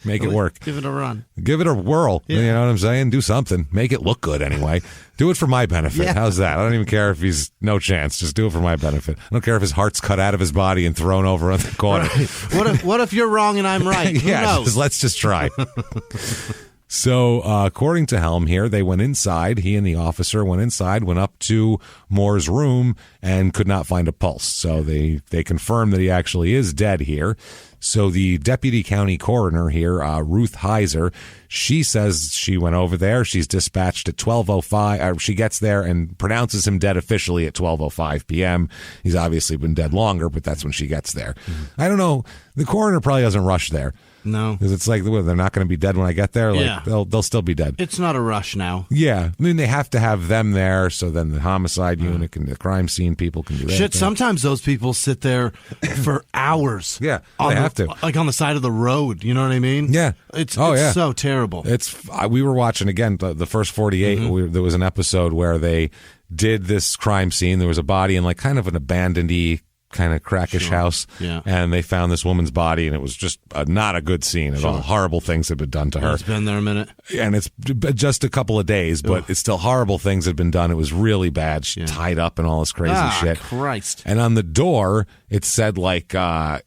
Make it work.
Give it a run.
Give it a whirl. Yeah. You know what I'm saying? Do something. Make it look good anyway. Do it for my benefit.
Yeah.
How's that? I don't even care if he's no chance. Just do it for my benefit. I don't care if his heart's cut out of his body and thrown over on the corner.
Right. What if you're wrong and I'm right? Who knows?
Let's just try. So, according to Helm here, they went inside. He and the officer went inside, went up to Moore's room, and could not find a pulse. So they confirmed that he actually is dead here. So the deputy county coroner here, Ruth Heiser, she says she went over there. She's dispatched at 12:05. She gets there and pronounces him dead officially at 12:05 p.m. He's obviously been dead longer, but that's when she gets there. Mm-hmm. I don't know. The coroner probably doesn't rush there.
No.
Because it's like, they're not going to be dead when I get there. Like, they'll still be dead.
It's not a rush now.
Yeah. I mean, they have to have them there, so then the homicide unit and the crime scene people can do that.
Shit, sometimes those people sit there for hours.
Yeah, they have to.
Like on the side of the road, you know what I mean?
Yeah.
It's so terrible.
We were watching, again, the first 48. Mm-hmm. There was an episode where they did this crime scene. There was a body in like kind of an abandoned-y kind of crackish house, and they found this woman's body, and it was just not a good scene at all. Horrible things had been done to her.
It's been there a minute,
and it's just a couple of days, but it's still horrible things had been done. It was really bad. She tied up and all this crazy shit.
Christ!
And on the door, it said like, "Bitch,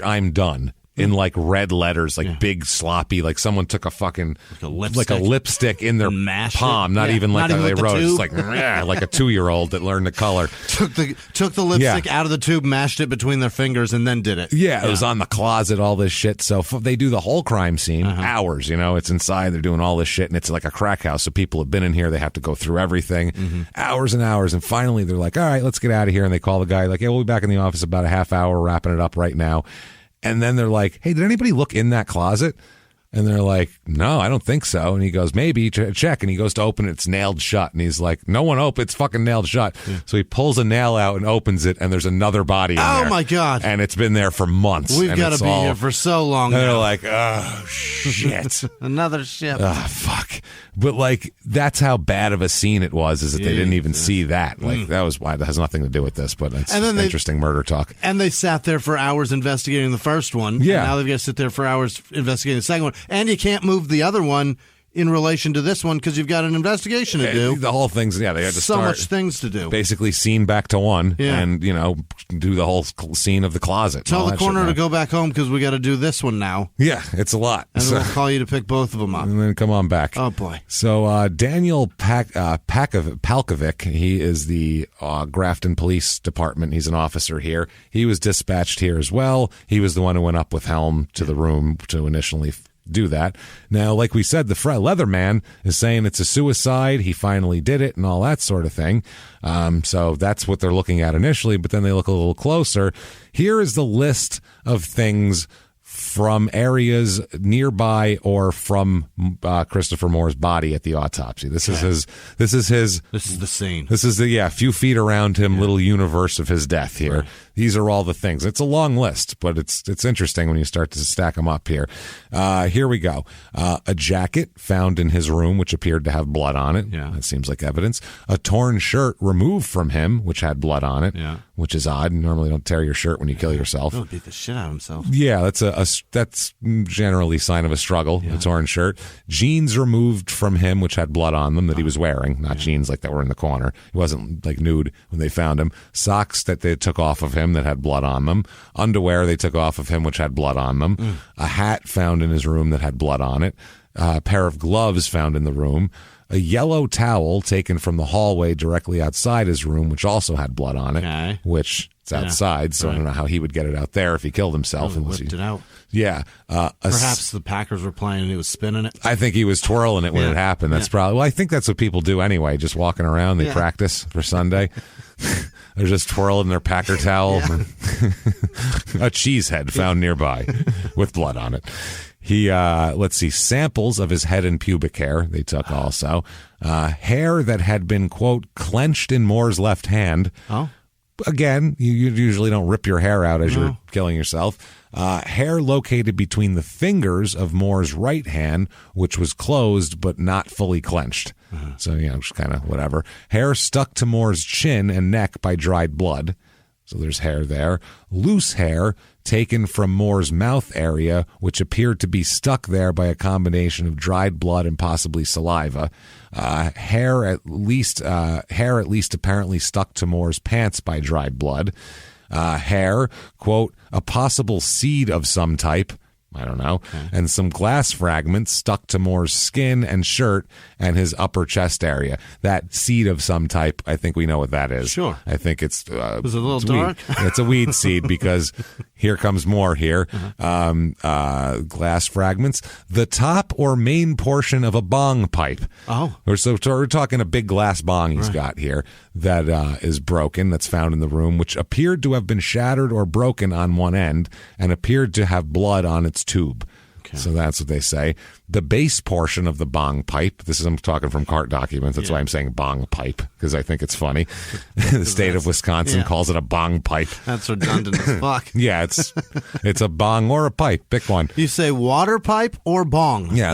I'm done." in like red letters, like big sloppy, like someone took a fucking like a lipstick in their palm, not even like they wrote it. It's like like a 2-year-old that learned to color.
Took the lipstick out of the tube, mashed it between their fingers, and then did it.
Yeah, it was on the closet, all this shit. So they do the whole crime scene, hours, it's inside, they're doing all this shit, and it's like a crack house, so people have been in here, they have to go through everything, hours and hours, and finally they're like, all right, let's get out of here, and they call the guy, like, yeah, we'll be back in the office about a half hour, wrapping it up right now. And then they're like, hey, did anybody look in that closet? And they're like, no, I don't think so. And he goes, maybe, check. And he goes to open it. It's nailed shut. And he's like, no one open. It's fucking nailed shut. Yeah. So he pulls a nail out and opens it, and there's another body in there.
Oh, my God.
And it's been there for months.
We've got to be here for so long
and
now.
They're like, oh, shit.
Another ship.
Oh, fuck. But, like, that's how bad of a scene it was, is that they didn't even see that. Like, that was why. That has nothing to do with this, but it's interesting murder talk.
And they sat there for hours investigating the first one.
Yeah.
And now they've got to sit there for hours investigating the second one. And you can't move the other one in relation to this one because you've got an investigation to do.
The whole thing's, they had to start.
So much things to do.
Basically, scene back to one and, do the whole scene of the closet.
Tell the coroner to go back home because we got to do this one now.
Yeah, it's a lot.
And then we'll call you to pick both of them up.
And then come on back.
Oh, boy.
So Daniel Palkovic, he is the Grafton Police Department. He's an officer here. He was dispatched here as well. He was the one who went up with Helm to the room to initially do that. Now, like we said, the Leatherman is saying it's a suicide. He finally did it and all that sort of thing. So that's what they're looking at initially, but then they look a little closer. Here is the list of things from areas nearby or from Christopher Moore's body at the autopsy. This is the scene. This is the few feet around him, little universe of his death here. Right. These are all the things. It's a long list, but it's interesting when you start to stack them up here. Here we go. A jacket found in his room, which appeared to have blood on it. Yeah. That seems like evidence. A torn shirt removed from him, which had blood on it, which is odd. You normally don't tear your shirt when you kill yourself.
He'll beat the shit out of himself.
Yeah, that's generally a sign of a struggle, a torn shirt. Jeans removed from him, which had blood on them that he was wearing, not jeans like that were in the corner. He wasn't like nude when they found him. Socks that they took off of him that had blood on them. Underwear they took off of him, which had blood on them. A hat found in his room that had blood on it. A pair of gloves found in the room. A yellow towel taken from the hallway directly outside his room, which also had blood on it, which it's outside, so I don't know how he would get it out there if he killed himself.
Whipped it out.
Yeah.
Perhaps the Packers were playing and he was spinning it.
I think he was twirling it when it happened. That's probably, well, I think that's what people do anyway, just walking around. They practice for Sunday. They're just twirling their Packer towel. A cheese head found nearby with blood on it. He, let's see, samples of his head and pubic hair they took also. Hair that had been, quote, clenched in Moore's left hand.
Oh.
Again, you usually don't rip your hair out as you're killing yourself. Hair located between the fingers of Moore's right hand, which was closed but not fully clenched. So, just kind of whatever. Hair stuck to Moore's chin and neck by dried blood. So there's hair there. Loose hair taken from Moore's mouth area, which appeared to be stuck there by a combination of dried blood and possibly saliva. Hair at least apparently stuck to Moore's pants by dried blood. Hair, quote, a possible seed of some type. I don't know. Okay. And some glass fragments stuck to Moore's skin and shirt and his upper chest area. That seed of some type, I think we know what that is.
Sure.
I think it's...
was it a little dark?
It's a weed seed because here comes more here. Glass fragments. The top or main portion of a bong pipe.
Oh.
So we're talking a big glass bong he's got here that is broken, that's found in the room, which appeared to have been shattered or broken on one end and appeared to have blood on its tube. Okay. So that's what they say. The base portion of the bong pipe, I'm talking from court documents, that's why I'm saying bong pipe, because I think it's funny. The state of Wisconsin calls it a bong pipe.
That's redundant as fuck.
Yeah, it's a bong or a pipe. Pick one.
You say water pipe or bong.
Yeah,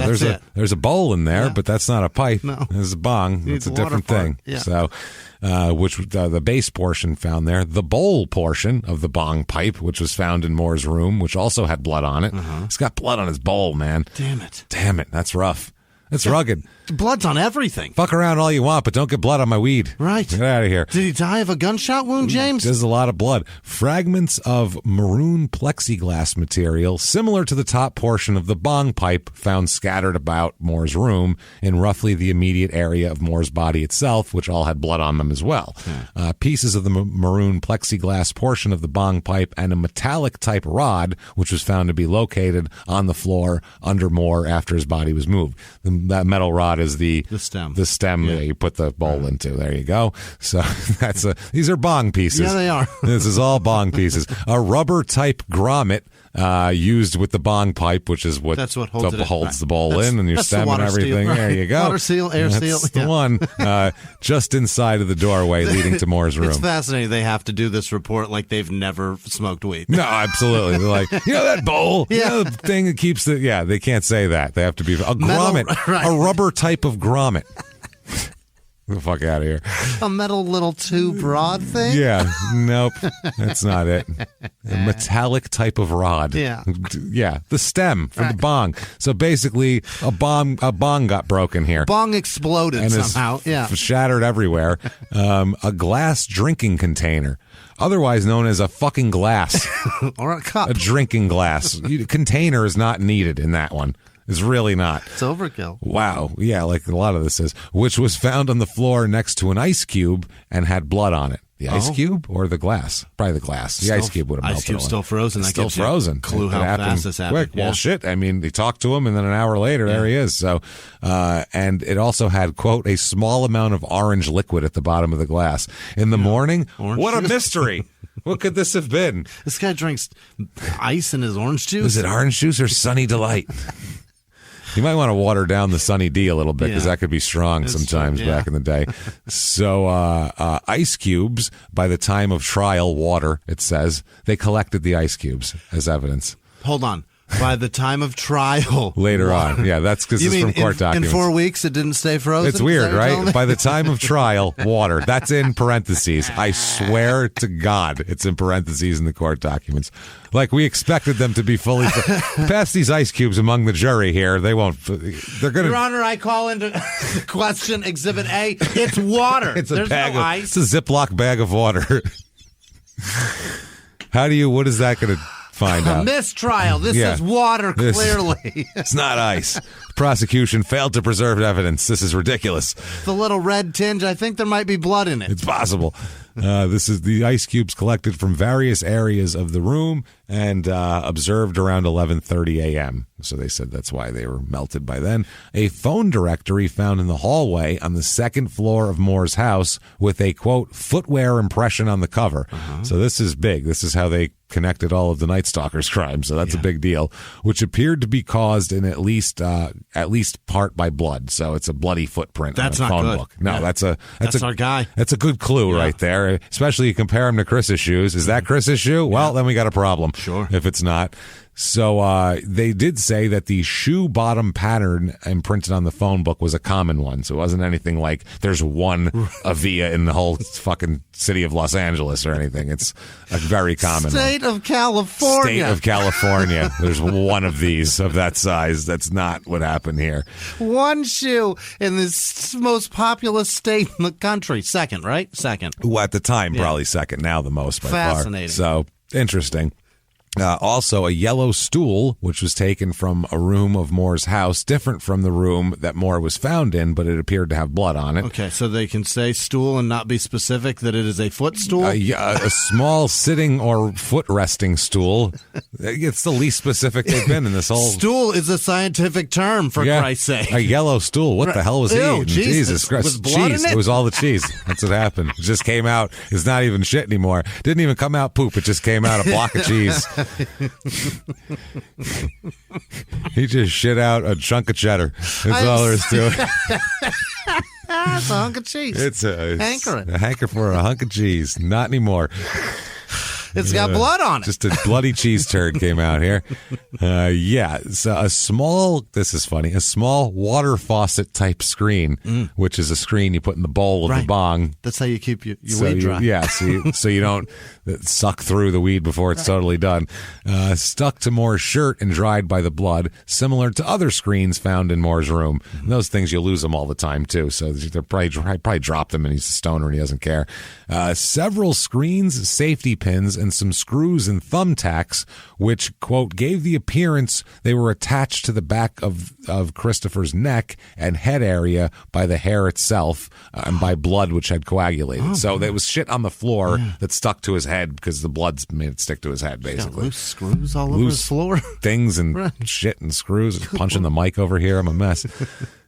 there's a bowl in there, but that's not a pipe.
No.
It's a bong. It's a different thing. Yeah. So, which the base portion found there. The bowl portion of the bong pipe, which was found in Moore's room, which also had blood on it. He's got blood on his bowl, man.
Damn it.
Damn it. That's rough. That's rugged.
Blood's on everything.
Fuck around all you want, but don't get blood on my weed.
Right.
Get out of here.
Did he die of a gunshot wound, James?
There's a lot of blood. Fragments of maroon plexiglass material, similar to the top portion of the bong pipe, found scattered about Moore's room in roughly the immediate area of Moore's body itself, which all had blood on them as well. Pieces of the maroon plexiglass portion of the bong pipe and a metallic-type rod, which was found to be located on the floor under Moore after his body was moved. That metal rod is the stem that you put the bowl into. There you go. So these are bong pieces.
Yeah, they are.
This is all bong pieces. A rubber type grommet used with the bong pipe, which is what holds the bowl in and your stem and everything. There you go.
Water seal, air seal.
That's the one. Just inside of the doorway leading to Moore's room.
It's fascinating. They have to do this report like they've never smoked weed.
No, absolutely. They're like, that bowl, the thing that keeps they can't say that. They have to be a grommet, a rubber type of grommet. Get the fuck out of here.
A metal little tube rod thing?
Yeah. Nope. That's not it. A metallic type of rod.
Yeah.
Yeah. The stem for the bong. So basically, a bong got broken here.
Bong exploded
and
somehow.
Shattered everywhere. A glass drinking container. Otherwise known as a fucking glass.
Or a cup.
A drinking glass. Container is not needed in that one. It's really not.
It's overkill.
Wow. Yeah, like a lot of this is. Which was found on the floor next to an ice cube and had blood on it. The ice cube or the glass? Probably the glass. The ice cube would have melted.
Ice cube's still frozen.
It's still frozen.
Clue how fast this happened.
Quick. Well, shit. I mean, they talked to him, and then an hour later, there he is. So, and it also had, quote, a small amount of orange liquid at the bottom of the glass. In the morning, what a mystery. What could this have been?
This guy drinks ice in his orange juice?
Is it orange juice or Sunny Delight? You might want to water down the Sunny D a little bit because that could be strong sometimes back in the day. So ice cubes, by the time of trial, water, it says, they collected the ice cubes as evidence.
Hold on. By the time of trial.
Later on. Yeah, that's because it's from court documents.
In 4 weeks, it didn't stay frozen?
It's weird, right? By the time of trial, water. That's in parentheses. I swear to God, it's in parentheses in the court documents. Like, we expected them to be fully... Pass these ice cubes among the jury here. They won't... They're going to...
Your Honor, I call into question Exhibit A. It's water. There's no ice.
It's a Ziploc bag of water. What is that going to... find out.
Mistrial. This is water, clearly.
It's not ice. Prosecution failed to preserve evidence. This is ridiculous.
The little red tinge, I think there might be blood in it.
It's possible. This is the ice cubes collected from various areas of the room and observed around 11:30 a.m. So they said that's why they were melted by then. A phone directory found in the hallway on the second floor of Moore's house with a, quote, footwear impression on the cover. So this is big. This is how they connected all of the Night Stalker's crimes. So that's a big deal, which appeared to be caused in at least part by blood. So it's a bloody footprint
that's
on a
not
phone
good.
book. No, that's
our guy.
That's a good clue right there. Especially you compare him to Chris's shoes. Is that Chris's shoe? Well, then we got a problem.
Sure.
If it's not. So they did say that the shoe bottom pattern imprinted on the phone book was a common one. So it wasn't anything like there's one Avia in the whole fucking city of Los Angeles or anything. It's a very common
State of California.
State of California. There's one of these of that size. That's not what happened here.
One shoe in this most populous state in the country. Second, right? Second.
Well, at the time, probably second. Now the most by
Fascinating.
far. So interesting. Also, a yellow stool, which was taken from a room of Moore's house, different from the room that Moore was found in, but it appeared to have blood on it.
Okay, so they can say stool and not be specific that it is a footstool?
A small sitting or foot resting stool. It's the least specific they've been in this whole...
Stool is a scientific term, for Christ's sake.
A yellow stool. What the hell was he eating?
Jesus Christ. Was blood
cheese.
In it?
It was all the cheese. That's what happened. It just came out. It's not even shit anymore. Didn't even come out poop. It just came out a block of cheese. He just shit out a chunk of cheddar. That's all there is to it.
It's a hunk of cheese.
It's
hankering.
A hanker for a hunk of cheese. Not anymore.
It's got blood on it.
Just a bloody cheese turd came out here. So a small water faucet type screen, which is a screen you put in the bowl of the bong.
That's how you keep your weed dry.
So you don't suck through the weed before it's totally done. Stuck to Moore's shirt and dried by the blood, similar to other screens found in Moore's room. And those things, you lose them all the time, too. So they're probably dropped them, and he's a stoner and he doesn't care. Several screens, safety pins, and some screws and thumbtacks, which, quote, gave the appearance they were attached to the back of Christopher's neck and head area by the hair itself and by blood, which had coagulated. So there was shit on the floor that stuck to his head because the blood's made it stick to his head, basically.
Loose screws all over his floor.
Things and shit and screws. Punching the mic over here. I'm a mess.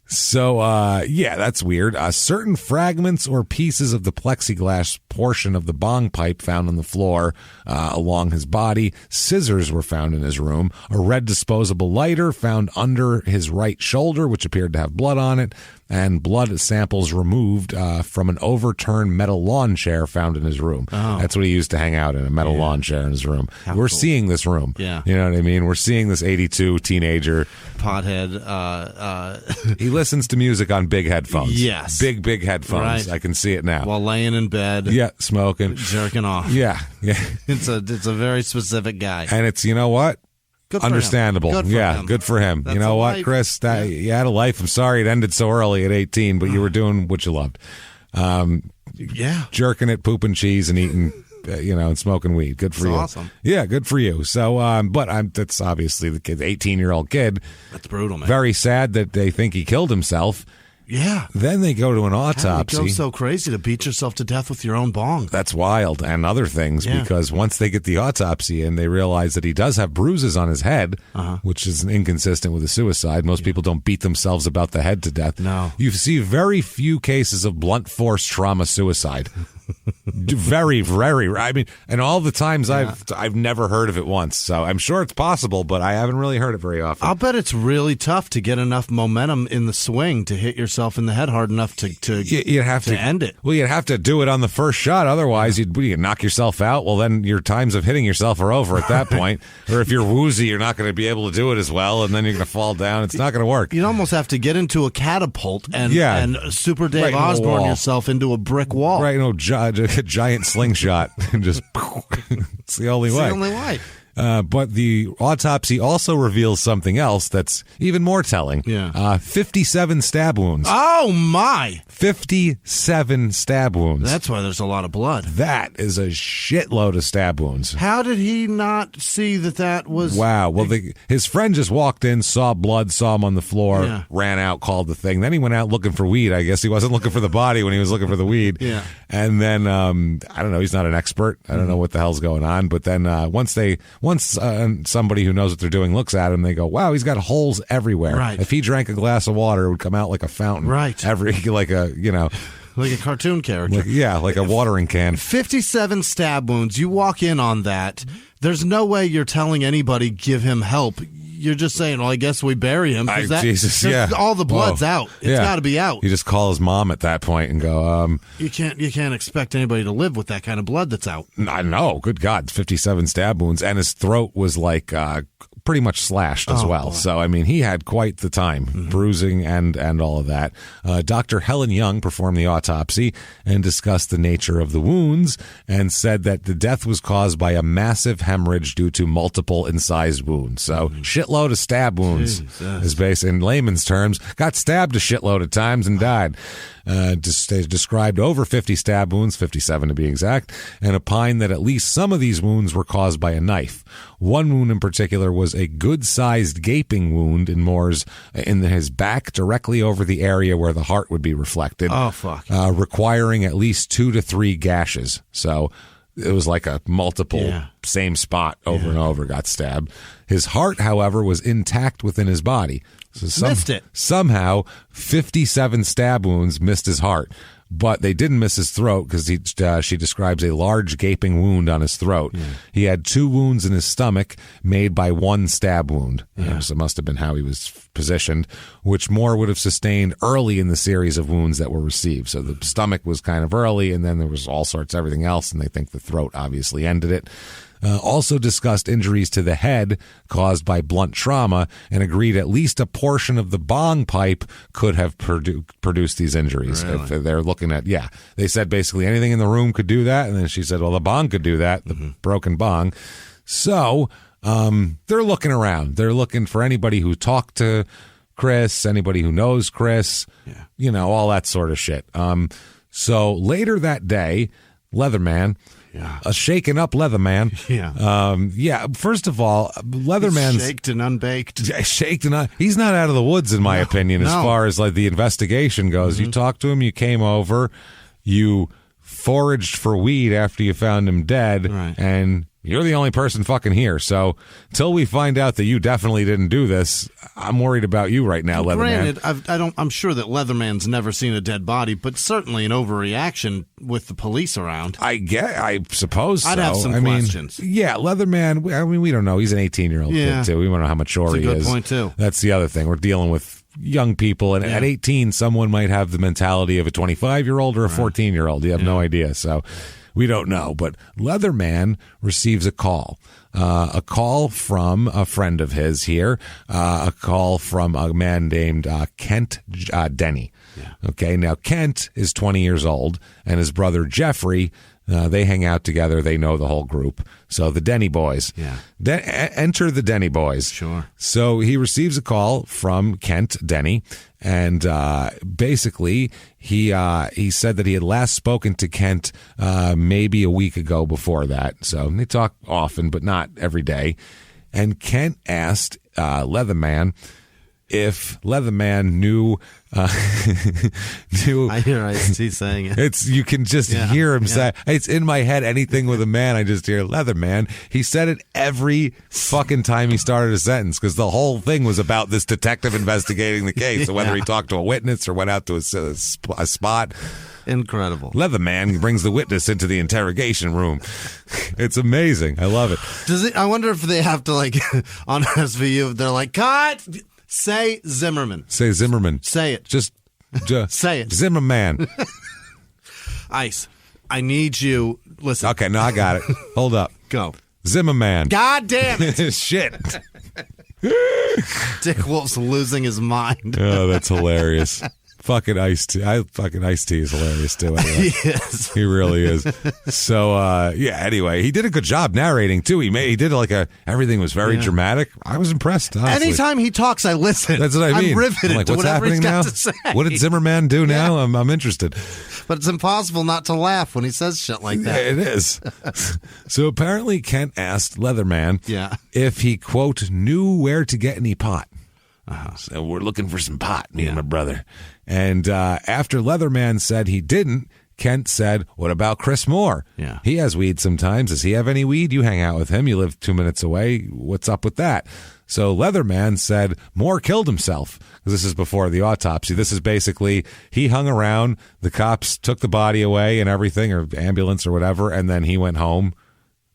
So, that's weird. Certain fragments or pieces of the plexiglass portion of the bong pipe found on the floor along his body. Scissors were found in his room. A red disposable lighter found under his right shoulder, which appeared to have blood on it. And blood samples removed from an overturned metal lawn chair found in his room. Oh. That's what he used to hang out in, a metal lawn chair in his room. We're seeing this room.
Yeah.
You know what I mean? We're seeing this 82 teenager.
Pothead.
He listens to music on big headphones.
Yes.
Big headphones. Right. I can see it now.
While laying in bed.
Yeah, smoking.
Jerking off.
Yeah.
It's a very specific guy.
And it's, you know what?
Good for
Understandable.
Him.
Good for him.
That's
you know what, Chris? You had a life. I'm sorry it ended so early at 18, but you were doing what you loved. Jerking it, pooping cheese, and eating, and smoking weed. Good for you.
Awesome.
Yeah, good for you. So, that's obviously the kid, 18-year-old kid.
That's brutal, man.
Very sad that they think he killed himself.
Yeah.
Then they go to an autopsy.
It goes so crazy to beat yourself to death with your own bong.
That's wild. And other things, because once they get the autopsy and they realize that he does have bruises on his head, which is inconsistent with a suicide. Most people don't beat themselves about the head to death.
No.
You see very few cases of blunt force trauma suicide. Very, very. I mean, and all the times I've never heard of it once. So I'm sure it's possible, but I haven't really heard it very often.
I'll bet it's really tough to get enough momentum in the swing to hit yourself in the head hard enough to end it.
Well, you'd have to do it on the first shot. Otherwise, you'd knock yourself out. Well, then your times of hitting yourself are over at that point. Or if you're woozy, you're not going to be able to do it as well, and then you're going to fall down. It's not going to work.
You'd almost have to get into a catapult and Super Dave Osborne yourself into a brick wall.
Right, a giant slingshot and just it's the only way. But the autopsy also reveals something else that's even more telling. 57 stab wounds.
Oh, my.
57 stab wounds.
That's why there's a lot of blood.
That is a shitload of stab wounds.
How did he not see that was...
Wow. Well, his friend just walked in, saw blood, saw him on the floor, ran out, called the thing. Then he went out looking for weed. I guess he wasn't looking for the body when he was looking for the weed.
Yeah.
And then, I don't know, he's not an expert. I don't know what the hell's going on. But then once somebody who knows what they're doing looks at him, they go, wow, he's got holes everywhere.
Right.
If he drank a glass of water, it would come out like a fountain.
Right.
Like
a cartoon character.
Like a watering can.
57 stab wounds. You walk in on that. There's no way you're telling anybody, give him help. You're just saying, well, I guess we bury him.
Jesus,
all the blood's out. It's got to be out.
You just call his mom at that point and go,
You can't expect anybody to live with that kind of blood that's out.
I know. Good God. 57 stab wounds. And his throat was like pretty much slashed as well. Boy. So, I mean, he had quite the time, bruising and all of that. Dr. Helen Young performed the autopsy and discussed the nature of the wounds and said that the death was caused by a massive hemorrhage due to multiple incised wounds. So, shitload of stab wounds is based in layman's terms. Got stabbed a shitload of times and died. Described over 50 stab wounds, 57 to be exact, and opined that at least some of these wounds were caused by a knife. One wound in particular was a good-sized gaping wound in his back, directly over the area where the heart would be reflected.
Oh, fuck.
Requiring at least 2 to 3 gashes. So it was like a multiple same spot over and over got stabbed. His heart, however, was intact within his body. So
missed it.
Somehow, 57 stab wounds missed his heart. but they didn't miss his throat because she describes a large gaping wound on his throat. Yeah. He had 2 wounds in his stomach made by 1 stab wound. Yeah. So it must have been how he was positioned, which Moore would have sustained early in the series of wounds that were received. So the stomach was kind of early, and then there was all sorts of everything else, and they think the throat obviously ended it. Also discussed injuries to the head caused by blunt trauma and agreed at least a portion of the bong pipe could have produced these injuries.
Really?
If they're looking at, they said basically anything in the room could do that. And then she said, well, the bong could do that, the broken bong. So they're looking around. They're looking for anybody who talked to Chris, anybody who knows Chris, all that sort of shit. So later that day, Leatherman, a shaken up Leatherman. First of all, Leatherman's
shaked and unbaked.
He's not out of the woods, in my opinion, as far as like the investigation goes. You talked to him, you came over, you foraged for weed after you found him dead, and you're the only person fucking here. So till we find out that you definitely didn't do this, I'm worried about you right now, Leatherman.
Granted, I'm sure that Leatherman's never seen a dead body, but certainly an overreaction with the police around.
I suppose so.
I'd have some questions.
Leatherman, I mean, we don't know. He's an 18-year-old kid, too. We don't know how mature he is.
That's a good point, too.
That's the other thing. We're dealing with young people, and at 18, someone might have the mentality of a 25-year-old or a 14-year-old. You have no idea, so we don't know. But Leatherman receives a call from a friend of his here, a call from a man named Kent Denny. Okay, now Kent is 20 years old, and his brother Jeffrey, they hang out together. They know the whole group. So the Denny boys. Enter the Denny boys.
Sure.
So he receives a call from Kent Denny, and basically he said that he had last spoken to Kent maybe a week ago before that. So they talk often, but not every day. And Kent asked Leatherman if Leatherman knew
I hear Ice-T saying it.
You can just hear him say, it's in my head, anything with a man, I just hear Leatherman. He said it every fucking time he started a sentence, because the whole thing was about this detective investigating the case. So whether he talked to a witness or went out to a spot.
Incredible.
Leatherman brings the witness into the interrogation room. It's amazing. I love it.
I wonder if they have to, like, on SVU, they're like, cut! Say Zimmerman.
Say Zimmerman.
Say it.
Just
say it.
Zimmerman.
Ice, I need you. Listen.
Okay, no, I got it. Hold up.
Go.
Zimmerman.
God damn it.
Shit.
Dick Wolf's losing his mind.
Oh, that's hilarious. Fucking Ice-T. Fucking Ice-T is hilarious too. Anyway.
Yes.
He really is. So, anyway, he did a good job narrating too. He did everything was very dramatic. I was impressed, honestly.
Anytime he talks, I listen.
That's what I mean.
I'm riveted
like,
to
what's
whatever
happening
he's got
now?
to say.
What did Zimmerman do now? I'm interested.
But it's impossible not to laugh when he says shit like that.
Yeah, it is. So apparently Kent asked Leatherman if he, quote, knew where to get any pot. So we're looking for some pot, me and my brother. And after Leatherman said he didn't, Kent said, what about Chris Moore?
Yeah.
He has weed sometimes. Does he have any weed? You hang out with him. You live 2 minutes away. What's up with that? So Leatherman said Moore killed himself. This is before the autopsy. This is basically he hung around. The cops took the body away and everything, or ambulance or whatever, and then he went home.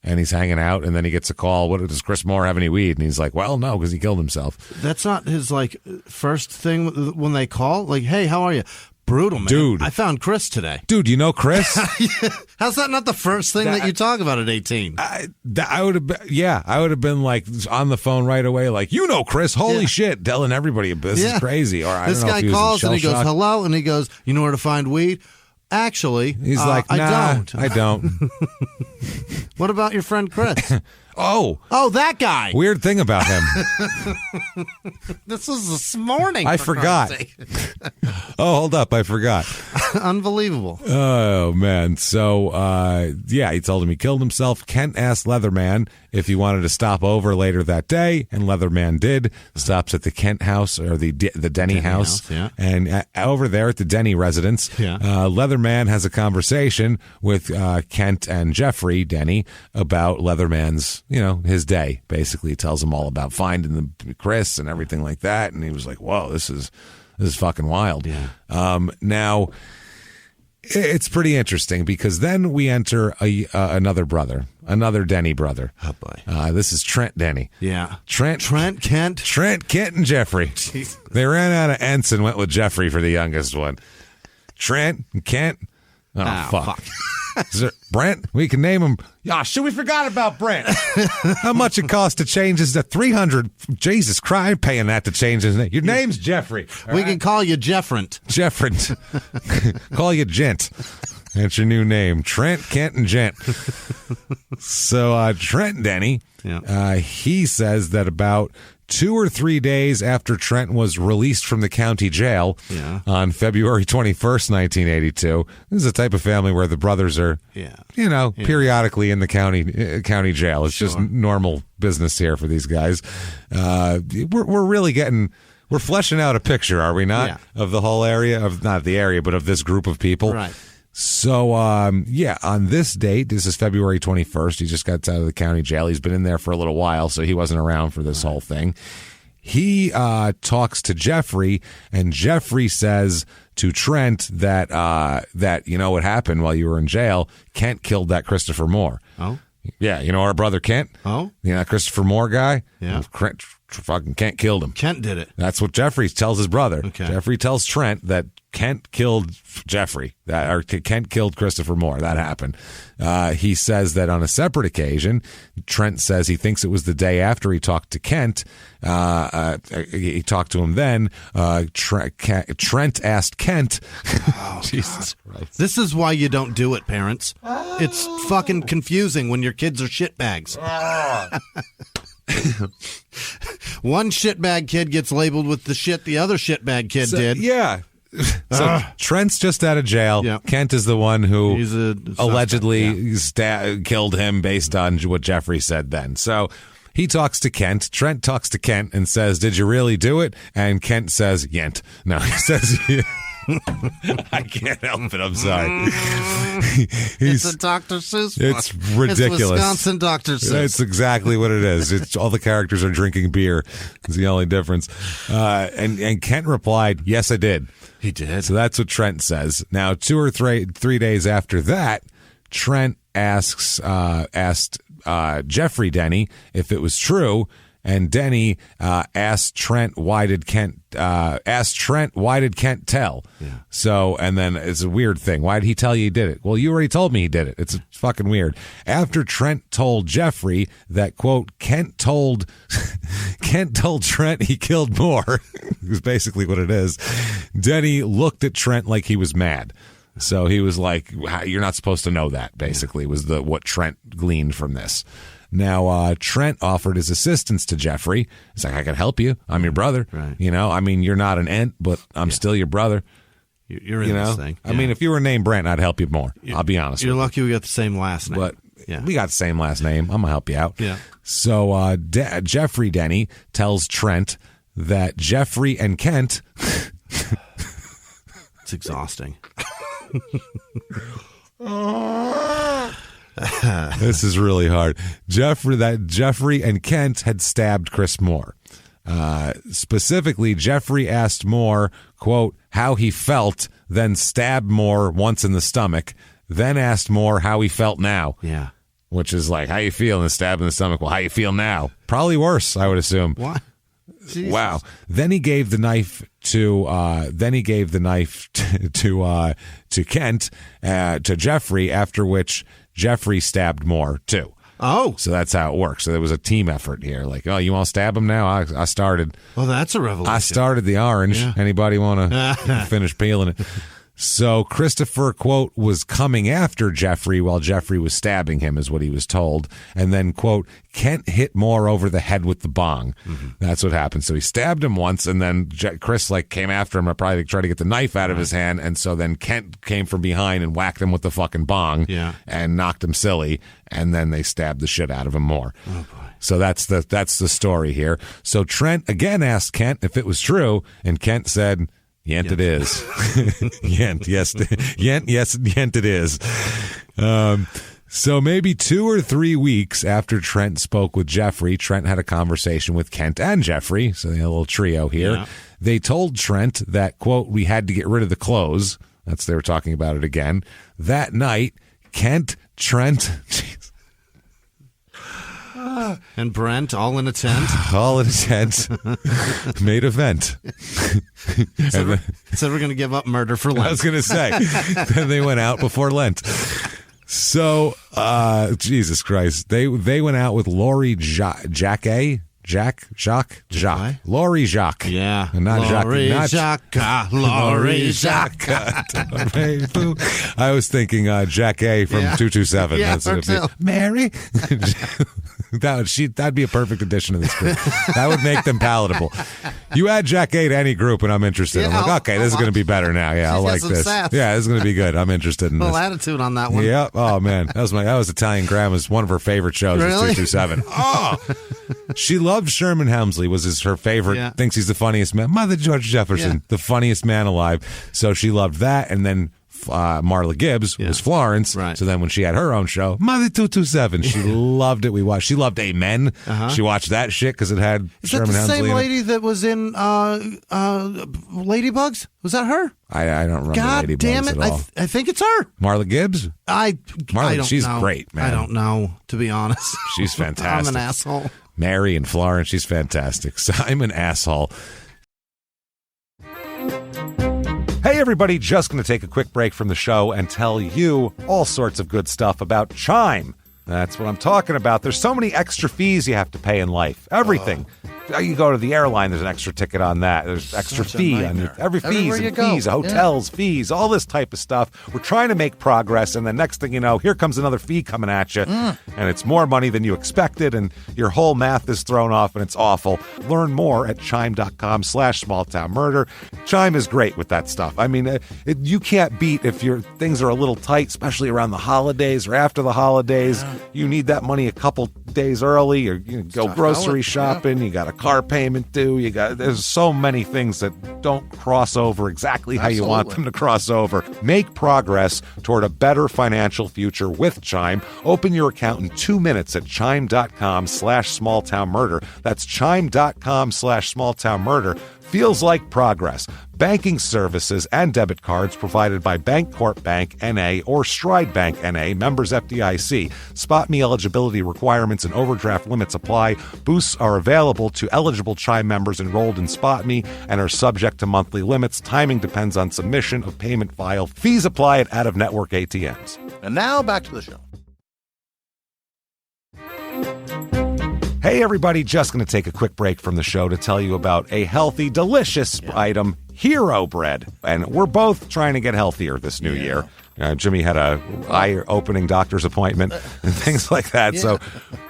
And he's hanging out, and then he gets a call. What, does Chris Moore have any weed? And he's like, well, no, because he killed himself.
That's not his, like, first thing when they call? Like, hey, how are you? Brutal, man.
Dude.
I found Chris today.
Dude, you know Chris?
How's that not the first thing that you talk about at 18?
I would have been, I would have been, like, on the phone right away, like, you know Chris, holy shit, telling everybody this is crazy. Or I
this
don't know
guy
if he was
calls, and he goes,
shell-shocked.
hello, and he goes, you know where to find weed? Actually,
he's like, nah,
I don't. What about your friend Chris?
Oh,
that guy.
Weird thing about him.
This was this morning.
I forgot. Oh, hold up. I forgot.
Unbelievable.
Oh, man. So, he told him he killed himself. Kent asked Leatherman if he wanted to stop over later that day, and Leatherman did. Stops at the Kent house, or the Denny house. And over there at the Denny residence, Leatherman has a conversation with Kent and Jeffrey Denny about Leatherman's, his day. Basically, he tells him all about finding the Chris and everything like that. And he was like, whoa, this is fucking wild.
Yeah.
Now, It's pretty interesting because then we enter another brother, another Denny brother.
Oh, boy.
This is Trent Denny.
Yeah.
Kent.
Trent,
Kent, and Jeffrey.
Jeez.
They ran out of Ents and went with Jeffrey for the youngest one. Trent and Kent. Oh, fuck. Brent, we can name him. Yeah, shit, we forgot about Brent. How much it costs to change his to $300? Jesus Christ, I'm paying that to change his name. Your name's Jeffrey.
We can call you Jeffrent.
Call you Gent. That's your new name. Trent, Kent, and Gent. So Trent Denny, he says that about 2 or 3 days after Trent was released from the county jail on February 21st, 1982. This is the type of family where the brothers are, periodically in the county jail. It's just normal business here for these guys. We're really we're fleshing out a picture, are we not, of the whole area, of not the area, but of this group of people.
Right.
So, on this date, this is February 21st. He just got out of the county jail. He's been in there for a little while, so he wasn't around for this whole thing. He talks to Jeffrey, and Jeffrey says to Trent that you know what happened while you were in jail? Kent killed that Christopher Moore.
Oh?
Yeah, you know our brother Kent?
Oh?
You know that Christopher Moore guy?
Yeah.
Fucking Kent killed him.
Kent did it.
That's what Jeffrey tells his brother.
Okay.
Jeffrey tells Trent that Kent killed Jeffrey, or Kent killed Christopher Moore. That happened. He says that on a separate occasion, Trent says he thinks it was the day after he talked to Kent. He talked to him then. Trent asked Kent.
Oh, Jesus Christ. This is why you don't do it, parents. It's fucking confusing when your kids are shitbags. One shitbag kid gets labeled with the shit the other shitbag kid did.
Yeah. So Trent's just out of jail.
Yep.
Kent is the one who allegedly
suspect,
killed him based on what Jeffrey said then. So he talks to Kent. Trent talks to Kent and says, "Did you really do it?" And Kent says, "Yent." No, he says, I can't help it. I'm sorry.
It's a Dr. Seuss book.
It's ridiculous.
It's Wisconsin Dr. Seuss.
That's exactly what it is. It's all the characters are drinking beer. It's the only difference. And Kent replied, "Yes, I did."
He did.
So that's what Trent says. Now, 2 or 3 days after that, Trent asked Jeffrey Denny if it was true. And Denny asked Trent, why did Kent tell?
Yeah.
So, and then it's a weird thing. Why did he tell you he did it? Well, you already told me he did it. It's fucking weird. After Trent told Jeffrey that, quote, Kent told Trent he killed Moore, is basically what it is, Denny looked at Trent like he was mad. So he was like, "You're not supposed to know that," basically, was what Trent gleaned from this. Now, Trent offered his assistance to Jeffrey. He's like, "I can help you. I'm your brother."
Right.
You know, I mean, you're not an Ent, but I'm still your brother.
You're in this thing.
I mean, if you were named Brent, I'd help you more. I'll be honest.
You're lucky we got the same last name.
But we got the same last name. I'm going to help you out.
Yeah.
So Jeffrey Denny tells Trent that Jeffrey and Kent...
It's exhausting.
This is really hard. Jeffrey and Kent had stabbed Chris Moore. Specifically, Jeffrey asked Moore, quote, how he felt, then stabbed Moore once in the stomach, then asked Moore how he felt now.
Yeah.
Which is like, how you feel? And stabbed in the stomach. Well, how you feel now? Probably worse, I would assume.
What? Jesus.
Wow. Then he gave the knife to Kent, to Jeffrey, after which Jeffrey stabbed Moore too.
Oh.
So that's how it works. So there was a team effort here. Like, oh, you want to stab him now? I started.
Oh, that's a revelation.
I started the orange.
Yeah.
Anybody want to finish peeling it? So Christopher, quote, was coming after Jeffrey while Jeffrey was stabbing him, is what he was told. And then, quote, Kent hit Moore over the head with the bong. Mm-hmm. That's what happened. So he stabbed him once, and then Chris came after him. I probably tried to get the knife out of his hand. And so then Kent came from behind and whacked him with the fucking bong and knocked him silly. And then they stabbed the shit out of him more.
Oh, boy.
So that's the story here. So Trent again asked Kent if it was true, and Kent said, Yent it is. Yent, yes. Yent, yes, Yent it is. So maybe 2 or 3 weeks after Trent spoke with Jeffrey, Trent had a conversation with Kent and Jeffrey. So they had a little trio here. Yeah. They told Trent that, quote, we had to get rid of the clothes. They were talking about it again. That night, Kent, Trent...
and Brent, all in a tent.
All in a tent. Made a vent.
So we're going to give up murder for Lent.
I was going to say. Then they went out before Lent. So, Jesus Christ. They went out with Laurie Jacques. Laurie Jacques.
Yeah.
Not
Laurie
Jacques.
Laurie Jacques.
I was thinking Jacques from 227.
Yeah,
That's Mary. That'd be a perfect addition to this group. That would make them palatable. You add Jacques to any group and I'm interested.
Yeah,
I'm like, okay, this is going to be better now. Yeah, I like this.
Sass.
Yeah, this is going to be good. I'm interested in this.
Attitude on that one.
Yep. Oh man, that was Italian Grandma's one of her favorite shows.
Really?
Was 227. Oh, she loved Sherman Hemsley. Was her favorite.
Yeah.
Thinks he's the funniest man. Mother George Jefferson, the funniest man alive. So she loved that, and then. Marla Gibbs was Florence.
Right.
So then when she had her own show, Mother 227, she loved it. She loved Amen. She watched that shit because it had Sherman Hemsley.
Is that the same lady that was in Ladybugs? Was that her?
I don't remember.
God
Ladybugs
damn it!
at all.
I think it's her.
Marla Gibbs. She's
know.
great, man.
I don't know, to be honest.
She's fantastic.
I'm an asshole.
Mary and Florence, she's fantastic. So I'm an asshole. Hey everybody, just going to take a quick break from the show and tell you all sorts of good stuff about Chime. That's what I'm talking about. There's so many extra fees you have to pay in life. Everything. You go to the airline, there's an extra ticket on that. There's extra fee on every fees and fees, hotels, fees, all this type of stuff. We're trying to make progress, and the next thing you know, here comes another fee coming at you, and it's more money than you expected, and your whole math is thrown off, and it's awful. Learn more at chime.com/smalltownmurder. Chime is great with that stuff. I mean, you can't beat if your things are a little tight, especially around the holidays or after the holidays. You need that money a couple days early, or you go grocery shopping. You got a car payment due. There's so many things that don't cross over exactly how you want them to cross over. Make progress toward a better financial future with Chime. Open your account in 2 minutes at chime.com/smalltownmurder. That's chime.com/smalltownmurder. Feels like progress. Banking services and debit cards provided by Bancorp Bank N.A. or Stride Bank N.A., members FDIC. Spot me eligibility requirements and overdraft limits apply. Boosts are available to eligible Chime members enrolled in Spot Me and are subject to monthly limits. Timing depends on submission of payment file. Fees apply at out-of-network ATMs.
And now back to the show.
Hey everybody, just going to take a quick break from the show to tell you about a healthy, delicious item, Hero Bread. And we're both trying to get healthier this new year. Jimmy had a eye-opening doctor's appointment and things like that. So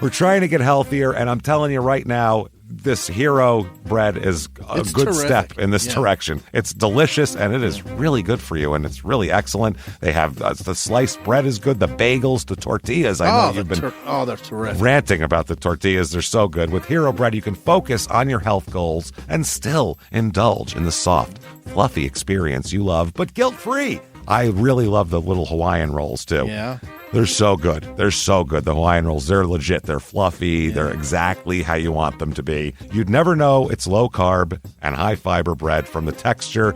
we're trying to get healthier, and I'm telling you right now, this Hero Bread is a good step in this direction. It's delicious, and it is really good for you, and it's really excellent. They have the sliced bread is good, the bagels, the tortillas. I know you've been
they're terrific.
Ranting about the tortillas. They're so good. With Hero Bread, you can focus on your health goals and still indulge in the soft, fluffy experience you love, but guilt-free. I really love the little Hawaiian rolls, too.
Yeah.
They're so good. They're so good. The Hawaiian rolls, they're legit. They're fluffy. They're exactly how you want them to be. You'd never know it's low-carb and high-fiber bread from the texture.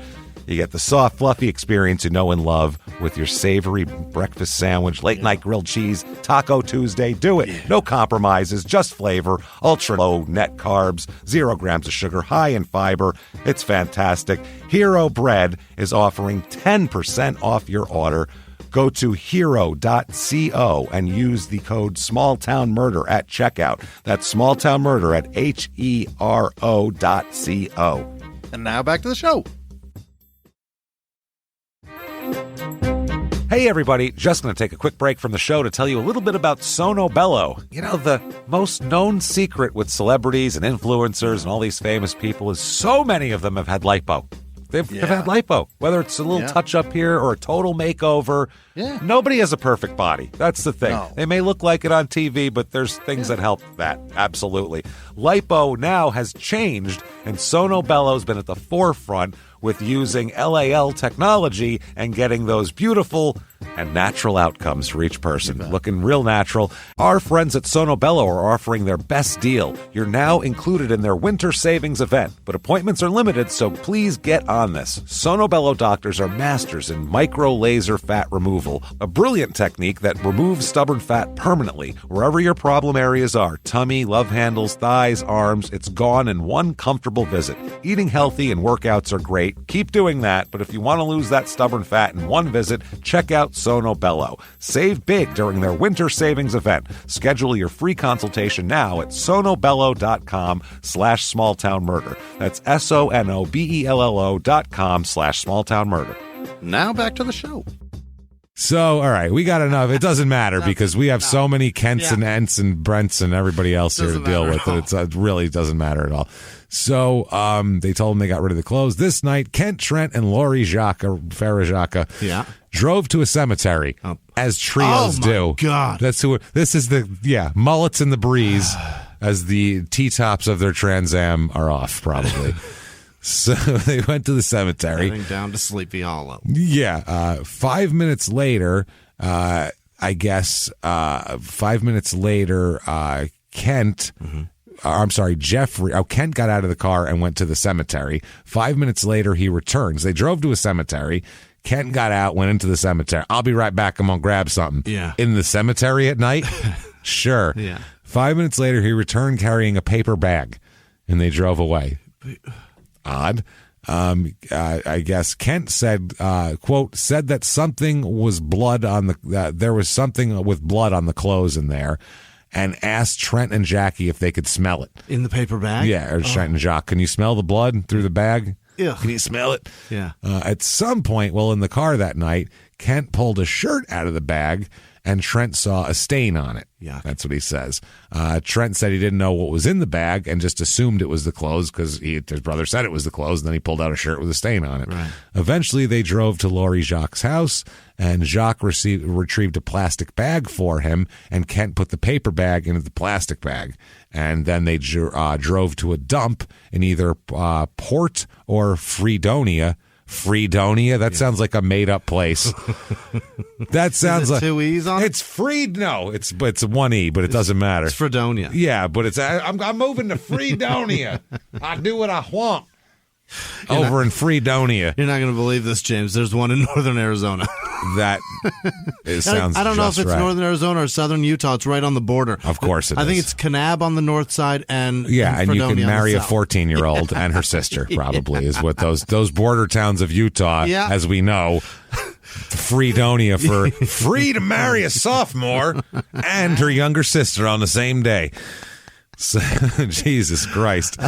You get the soft, fluffy experience you know and love with your savory breakfast sandwich, late-night grilled cheese, Taco Tuesday. Do it. No compromises, just flavor, ultra-low net carbs, 0 grams of sugar, high in fiber. It's fantastic. Hero Bread is offering 10% off your order. Go to hero.co and use the code SmallTownMurder at checkout. That's SmallTownMurder at HERO.co.
And now back to the show.
Hey everybody, just going to take a quick break from the show to tell you a little bit about Sono Bello. You know, the most known secret with celebrities and influencers and all these famous people is so many of them have had lipo. They've had lipo, whether it's a little touch up here or a total makeover.
Yeah.
Nobody has a perfect body. That's the thing.
No.
They may look like it on TV, but there's things that help that. Absolutely. Lipo now has changed, and Sono Bello's been at the forefront with using LAL technology and getting those beautiful and natural outcomes for each person. Looking real natural. Our friends at Sono Bello are offering their best deal. You're now included in their winter savings event, but appointments are limited, so please get on this. Sono Bello doctors are masters in micro-laser fat removal, a brilliant technique that removes stubborn fat permanently. Wherever your problem areas are, tummy, love handles, thighs, arms, it's gone in one comfortable visit. Eating healthy and workouts are great. Keep doing that, but if you want to lose that stubborn fat in one visit, check out Sono Bello. Save big during their winter savings event. Schedule your free consultation now at sonobello.com/smalltownmurder. That's sonobello.com/smalltownmurder.
Now back to the show.
So, all right, we got enough. It doesn't matter because we have so many Kents and Ents and Brents and everybody else here to deal with it. It really doesn't matter at all. So they told him they got rid of the clothes. This night, Kent Trent and Laurie Farajaka drove to a cemetery, as trios do. Oh, my
God.
This is the mullets in the breeze as the T-tops of their Trans Am are off, probably. So they went to the cemetery.
Heading down to Sleepy Hollow.
Yeah. 5 minutes later, Kent... Jeffrey. Kent got out of the car and went to the cemetery. 5 minutes later, he returns. They drove to a cemetery. Kent got out, went into the cemetery. I'll be right back. I'm going to grab something.
Yeah.
In the cemetery at night? Sure.
Yeah.
5 minutes later, he returned carrying a paper bag, and they drove away. Odd. I guess Kent said, quote, said that something was blood on the, there was something with blood on the clothes in there, and asked Trent and Jackie if they could smell it.
In the paper bag?
Yeah, or Trent and Jacques. Can you smell the blood through the bag?
Yeah.
Can you smell it?
Yeah.
At some point, while in the car that night, Kent pulled a shirt out of the bag, and Trent saw a stain on it.
Yeah.
That's what he says. Trent said he didn't know what was in the bag and just assumed it was the clothes because his brother said it was the clothes, and then he pulled out a shirt with a stain on it.
Right.
Eventually, they drove to Laurie Jacques' house, and Jacques retrieved a plastic bag for him, and Kent put the paper bag into the plastic bag. And then they drove to a dump in either Port or Fredonia. Fredonia? That sounds like a made-up place. That sounds like
two E's on it?
It's Freed. No, it's one E, but it doesn't matter.
It's Fredonia.
Yeah, but it's I'm moving to Fredonia. I do what I want. Over in Fredonia.
You're not going to believe this, James. There's one in northern Arizona.
That sounds.
I don't know if it's
right.
northern Arizona or southern Utah. It's right on the border.
Of course it is.
I think it's Kanab on the north side and
you can marry a
south.
14-year-old and her sister. Probably is what those border towns of Utah, as we know. Fredonia for free to marry a sophomore and her younger sister on the same day. So, Jesus Christ.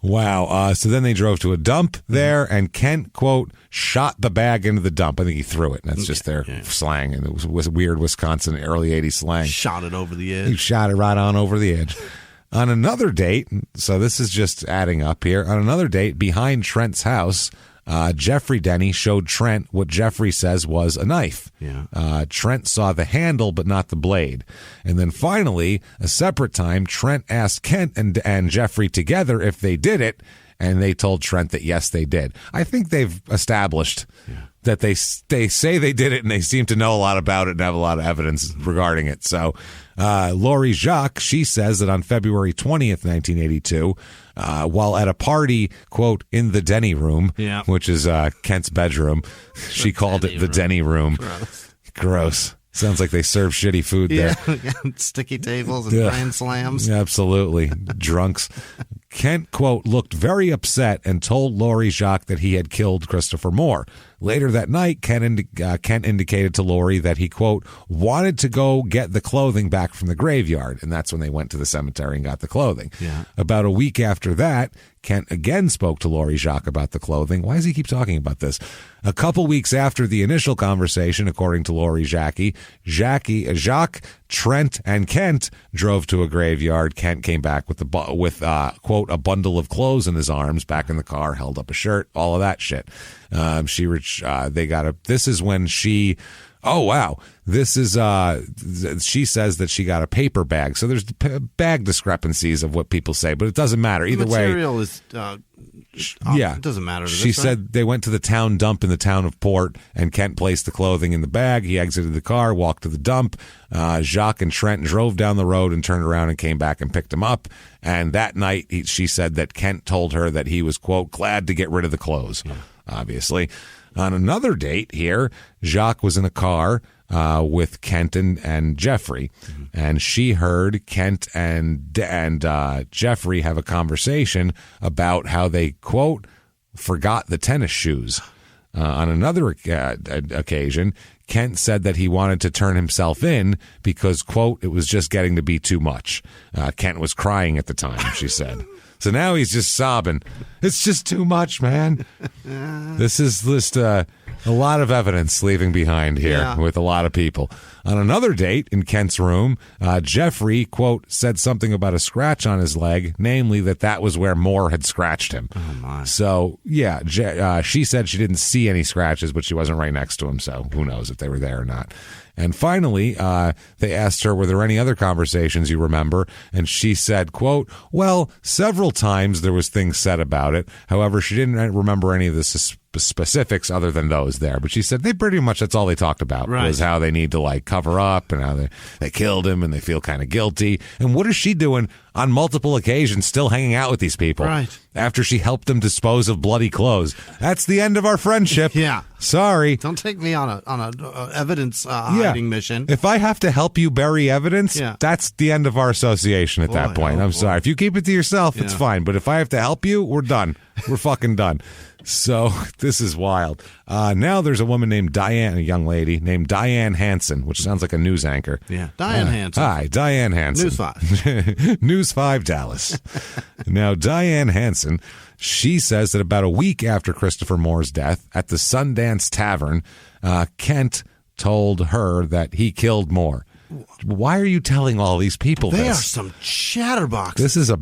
Wow. So then they drove to a dump there, and Kent, quote, shot the bag into the dump. I think he threw it. That's just their slang. And it was weird Wisconsin early 80s slang.
Shot it over the edge.
He shot it right on over the edge. On another date, so this is just adding up here. On another date, behind Trent's house, Jeffrey Denny showed Trent what Jeffrey says was a knife.
Yeah.
Trent saw the handle, but not the blade. And then finally, a separate time, Trent asked Kent and Jeffrey together if they did it, and they told Trent that yes, they did. I think they've established that they say they did it, and they seem to know a lot about it and have a lot of evidence regarding it. So Laurie Jacques, she says that on February 20th, 1982, while at a party, quote, in the Denny room, which is Kent's bedroom, she called it the Denny room. Gross. Sounds like they serve shitty food there.
Sticky tables and grand slams.
Absolutely. Drunks. Kent, quote, looked very upset and told Laurie Jacques that he had killed Christopher Moore. Later that night, Kent indicated to Laurie that he, quote, wanted to go get the clothing back from the graveyard. And that's when they went to the cemetery and got the clothing. Yeah. About a week after that, Kent again spoke to Laurie Jacques about the clothing. Why does he keep talking about this? A couple weeks after the initial conversation, according to Laurie Jacques, Trent, and Kent drove to a graveyard. Kent came back with quote, a bundle of clothes in his arms, back in the car, held up a shirt, all of that shit. This is when she Oh, wow. This is, she says that she got a paper bag. So there's bag discrepancies of what people say, but it doesn't matter. Either way.
Material is, it doesn't matter.
She said they went to the town dump in the town of Port, and Kent placed the clothing in the bag. He exited the car, walked to the dump. Jacques and Trent drove down the road and turned around and came back and picked him up. And that night, she said that Kent told her that he was, quote, glad to get rid of the clothes, obviously. On another date here, Jacques was in a car with Kent and Jeffrey, and she heard Kent and Jeffrey have a conversation about how they, quote, forgot the tennis shoes. On another occasion, Kent said that he wanted to turn himself in because, quote, it was just getting to be too much. Kent was crying at the time, she said. So now he's just sobbing. It's just too much, man. This is just a lot of evidence leaving behind here with a lot of people. On another date in Kent's room, Jeffrey, quote, said something about a scratch on his leg, namely that was where Moore had scratched him.
Oh, my.
So, yeah, she said she didn't see any scratches, but she wasn't right next to him, so who knows if they were there or not. And finally, they asked her, were there any other conversations you remember? And she said, quote, well, several times there was things said about it. However, she didn't remember any of the specifics other than those there. But she said they pretty much, that's all they talked about, was how they need to, like, cover up and how they killed him and they feel kind of guilty. And what is she doing on multiple occasions still hanging out with these people?
Right.
After she helped them dispose of bloody clothes. That's the end of our friendship.
Yeah.
Sorry.
Don't take me on a evidence hiding mission.
If I have to help you bury evidence, that's the end of our association at that point. I'm sorry. If you keep it to yourself, it's fine. But if I have to help you, we're done. We're fucking done. So this is wild. Now there's a woman named Diane, a young lady named Diane Hansen, which sounds like a news anchor.
Yeah, Diane Hansen.
Hi, Diane Hansen.
News 5.
News 5 Dallas. Now, Diane Hansen, she says that about a week after Christopher Moore's death at the Sundance Tavern, Kent told her that he killed Moore. Why are you telling all these people this?
They are some chatterboxes.
This is a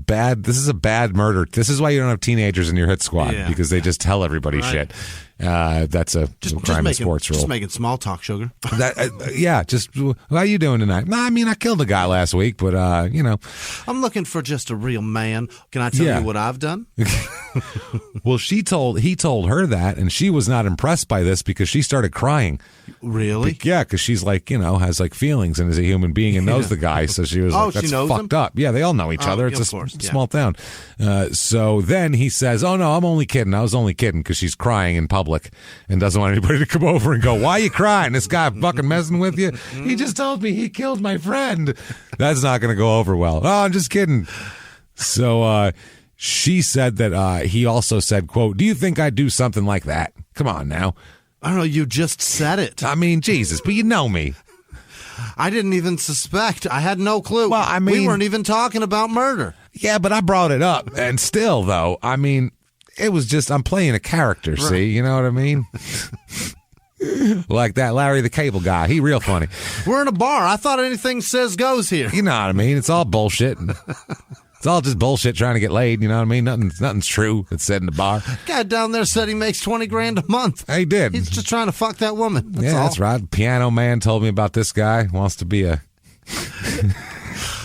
bad murder. This is why you don't have teenagers in your hit squad, because they just tell everybody shit. That's a crime and sports rule.
Just making small talk, sugar.
Just how are you doing tonight? I mean, I killed a guy last week, but
I'm looking for just a real man. Can I tell you what I've done?
Well, he told her that, and she was not impressed by this because she started crying.
Really?
Yeah, because she's like, has like feelings and is a human being and knows the guy, so she was like, that's fucked up. Yeah, they all know each other. It's a small town. So then he says, oh no, I'm only kidding. I was only kidding, because she's crying in public and doesn't want anybody to come over and go, why are you crying? This guy fucking messing with you? He just told me he killed my friend. That's not going to go over well. Oh, I'm just kidding. So she said that he also said, quote, do you think I'd do something like that? Come on now.
I don't know. You just said it.
I mean, Jesus, but you know me.
I didn't even suspect. I had no clue.
Well, I mean,
we weren't even talking about murder.
Yeah, but I brought it up. And still, though, I mean, it was just, I'm playing a character, see? You know what I mean? Like that Larry the Cable Guy. He real funny.
We're in a bar. I thought anything says goes here.
You know what I mean? It's all bullshit. It's all just bullshit trying to get laid. You know what I mean? Nothing's true that's said in the bar.
Guy down there said he makes $20,000 a month.
He did.
He's just trying to fuck that woman. That's all.
That's right. Piano Man told me about this guy. Wants to be a...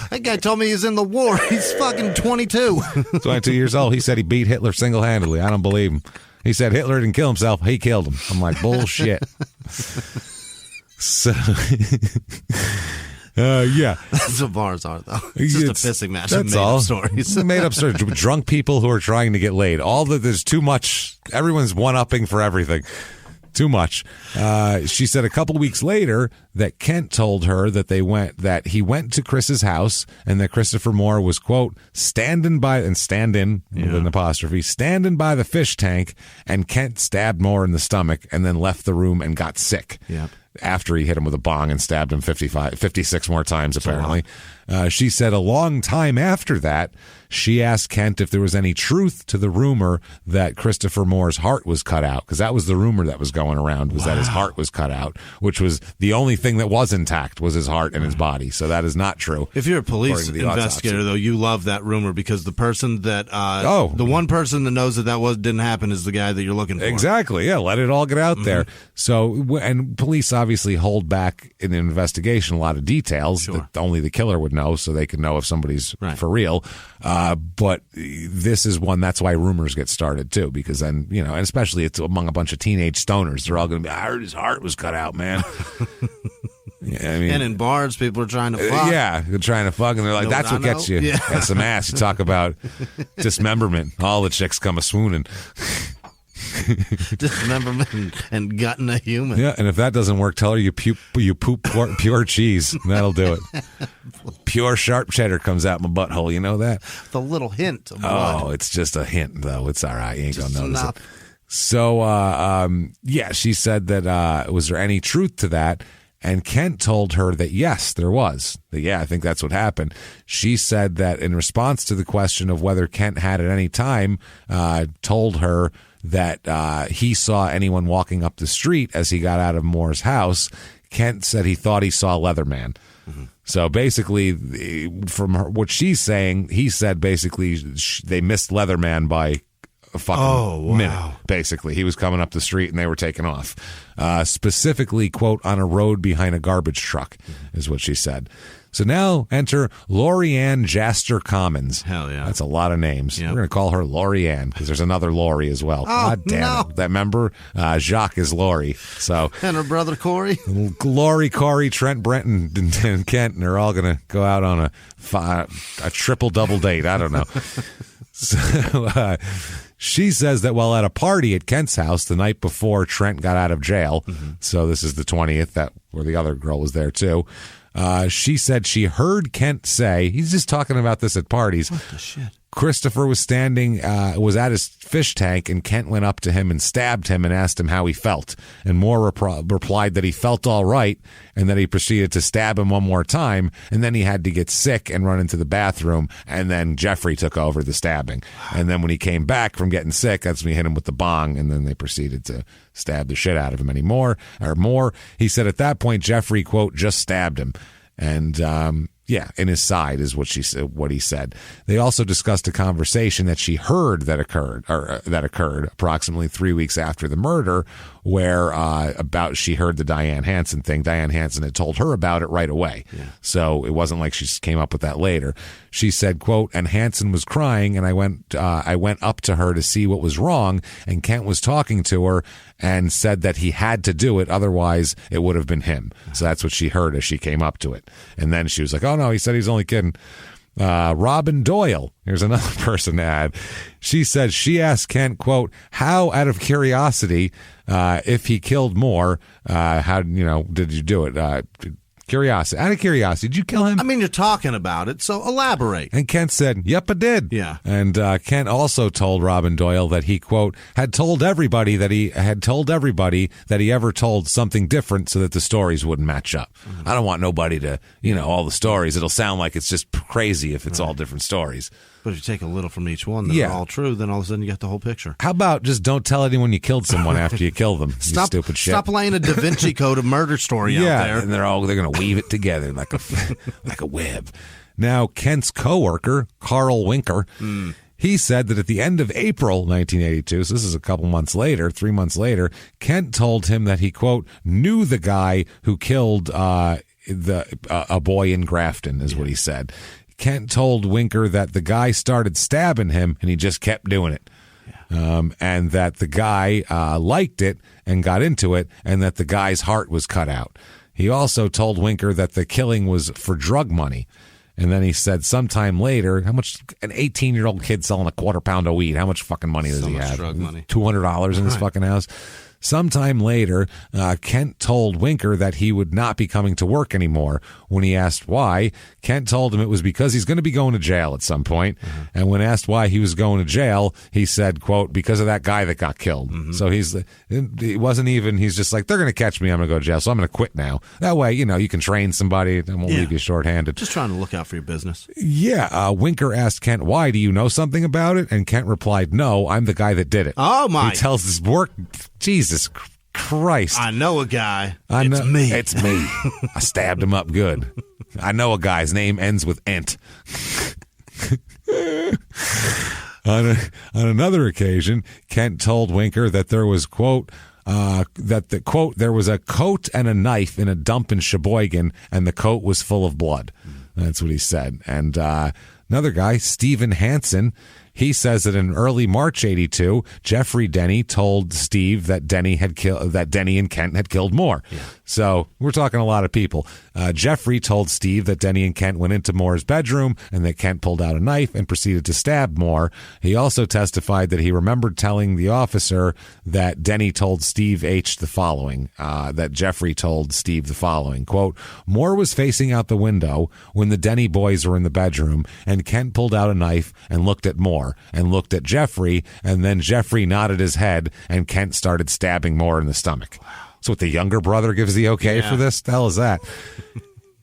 That guy told me he's in the war. He's fucking 22.
22 years old. He said he beat Hitler single-handedly. I don't believe him. He said Hitler didn't kill himself. He killed him. I'm like, bullshit. So... yeah.
That's what bars are, though. It's just a pissing match of made-up stories.
Made-up stories. Drunk people who are trying to get laid. There's too much. Everyone's one-upping for everything. Too much. She said a couple weeks later that Kent told her that he went to Chris's house and that Christopher Moore was, quote, standing by, and stand in with an apostrophe, standing by the fish tank, and Kent stabbed Moore in the stomach and then left the room and got sick.
Yeah.
After he hit him with a bong and stabbed him 56 more times, apparently. She said a long time after that, she asked Kent if there was any truth to the rumor that Christopher Moore's heart was cut out, because that was the rumor that was going around, was that his heart was cut out, which was the only thing that was intact was his heart and his body. So that is not true.
If you're a police investigator, though, you love that rumor, because the person that the one person that knows that didn't happen is the guy that you're looking for.
Exactly. Yeah, let it all get out there. So, and police obviously obviously hold back in the investigation a lot of details that only the killer would know, so they could know if somebody's for real. But this is one, that's why rumors get started too, because then, and especially it's among a bunch of teenage stoners. They're all going to be, I heard his heart was cut out, man. Yeah, I mean,
and in bars, people are trying to fuck.
Yeah, they're trying to fuck, and they're like, that's what gets you. Yeah. Got some ass. You talk about dismemberment. All the chicks come a-swooning.
Dismemberment and gutting a human.
Yeah, and if that doesn't work, tell her you poop pure cheese. That'll do it. Pure sharp cheddar comes out my butthole. You know that?
The little hint of blood.
Oh, it's just a hint, though. It's all right. You ain't going to notice it. So, she said that, was there any truth to that? And Kent told her that, yes, there was. That, I think that's what happened. She said that in response to the question of whether Kent had at any time told her that he saw anyone walking up the street as he got out of Moore's house, Kent said he thought he saw Leatherman. Mm-hmm. So basically, from what she's saying, he said basically they missed Leatherman by a fucking minute, basically. He was coming up the street and they were taking off. Specifically, quote, on a road behind a garbage truck, is what she said. So now enter Lori Ann Jaster Commons.
Hell yeah.
That's a lot of names.
Yep.
We're going to call her Lori Ann because there's another Lori as well. God damn it. That member, Jacques is Lori. So,
and her brother Corey.
Lori, Corey, Trent, Brent, and Kent, and they're all going to go out on a triple-double date. I don't know. So, she says that while at a party at Kent's house the night before Trent got out of jail, so this is the 20th, where the other girl was there too, she said she heard Kent say, he's just talking about this at parties.
What the shit?
Christopher was was at his fish tank, and Kent went up to him and stabbed him and asked him how he felt. And Moore replied that he felt all right, and that he proceeded to stab him one more time, and then he had to get sick and run into the bathroom, and then Jeffrey took over the stabbing. And then when he came back from getting sick, that's when he hit him with the bong, and then they proceeded to stab the shit out of him anymore. Or more, he said at that point, Jeffrey, quote, just stabbed him. And, in his side is what she said. What he said. They also discussed a conversation that she heard that occurred approximately 3 weeks after the murder, where she heard the Diane Hansen thing. Diane Hansen had told her about it right away, so it wasn't like she came up with that later. She said, "quote, and Hansen was crying, and I went up to her to see what was wrong, and Kent was talking to her and said that he had to do it, otherwise it would have been him." So that's what she heard as she came up to it, and then she was like, "Oh no, he said he's only kidding." Robin Doyle, here's another person to add. She said she asked Kent, quote, how, out of curiosity, if he killed Moore, how did you do it? Curiosity. Out of curiosity, did you kill him?
I mean, you're talking about it, so elaborate.
And Kent said, yep, I did.
Yeah.
And Kent also told Robin Doyle that he, quote, had told everybody that he ever told something different so that the stories wouldn't match up. Mm-hmm. I don't want nobody to, all the stories. It'll sound like it's just crazy if it's all different stories.
But if you take a little from each one that are all true, then all of a sudden you get the whole picture.
How about just don't tell anyone you killed someone after you kill them, you stupid shit.
Stop laying a Da Vinci Code of murder story out there.
And they're going to weave it together like a web. Now, Kent's coworker, Carl Winker, he said that at the end of April 1982, so this is a couple months later, 3 months later, Kent told him that he, quote, knew the guy who killed a boy in Grafton, is what he said. Kent told Winker that the guy started stabbing him and he just kept doing it. And that the guy liked it and got into it, and that the guy's heart was cut out. He also told Winker that the killing was for drug money. And then he said sometime later, how much, an 18-year-old kid selling a quarter pound of weed, how much fucking money does he have?
Drug money.
$200 in his fucking house. Sometime later, Kent told Winker that he would not be coming to work anymore. When he asked why, Kent told him it was because he's going to be going to jail at some point. Mm-hmm. And when asked why he was going to jail, he said, quote, because of that guy that got killed. Mm-hmm. So he's just like, they're going to catch me, I'm going to go to jail, so I'm going to quit now. That way, you can train somebody and won't leave you shorthanded.
Just trying to look out for your business.
Yeah. Winker asked Kent, why? Do you know something about it? And Kent replied, no, I'm the guy that did it.
Oh, my.
He tells his work, Jesus Christ.
I know a guy. It's me.
It's me. I stabbed him up good. I know a guy. His name ends with Ent. On another occasion, Kent told Winker that there was, quote, that the quote, there was a coat and a knife in a dump in Sheboygan, and the coat was full of blood. That's what he said. And another guy, Stephen Hansen, he says that in early March '82, Jeffrey Denny told Steve that Denny and Kent had killed Moore. Yeah. So we're talking a lot of people. Jeffrey told Steve that Denny and Kent went into Moore's bedroom and that Kent pulled out a knife and proceeded to stab Moore. He also testified that he remembered telling the officer that Denny told Steve H. the following, that Jeffrey told Steve the following, quote, Moore was facing out the window when the Denny boys were in the bedroom, and Kent pulled out a knife and looked at Moore and looked at Jeffrey, and then Jeffrey nodded his head and Kent started stabbing Moore in the stomach. So what, the younger brother gives the okay for this? The hell is that?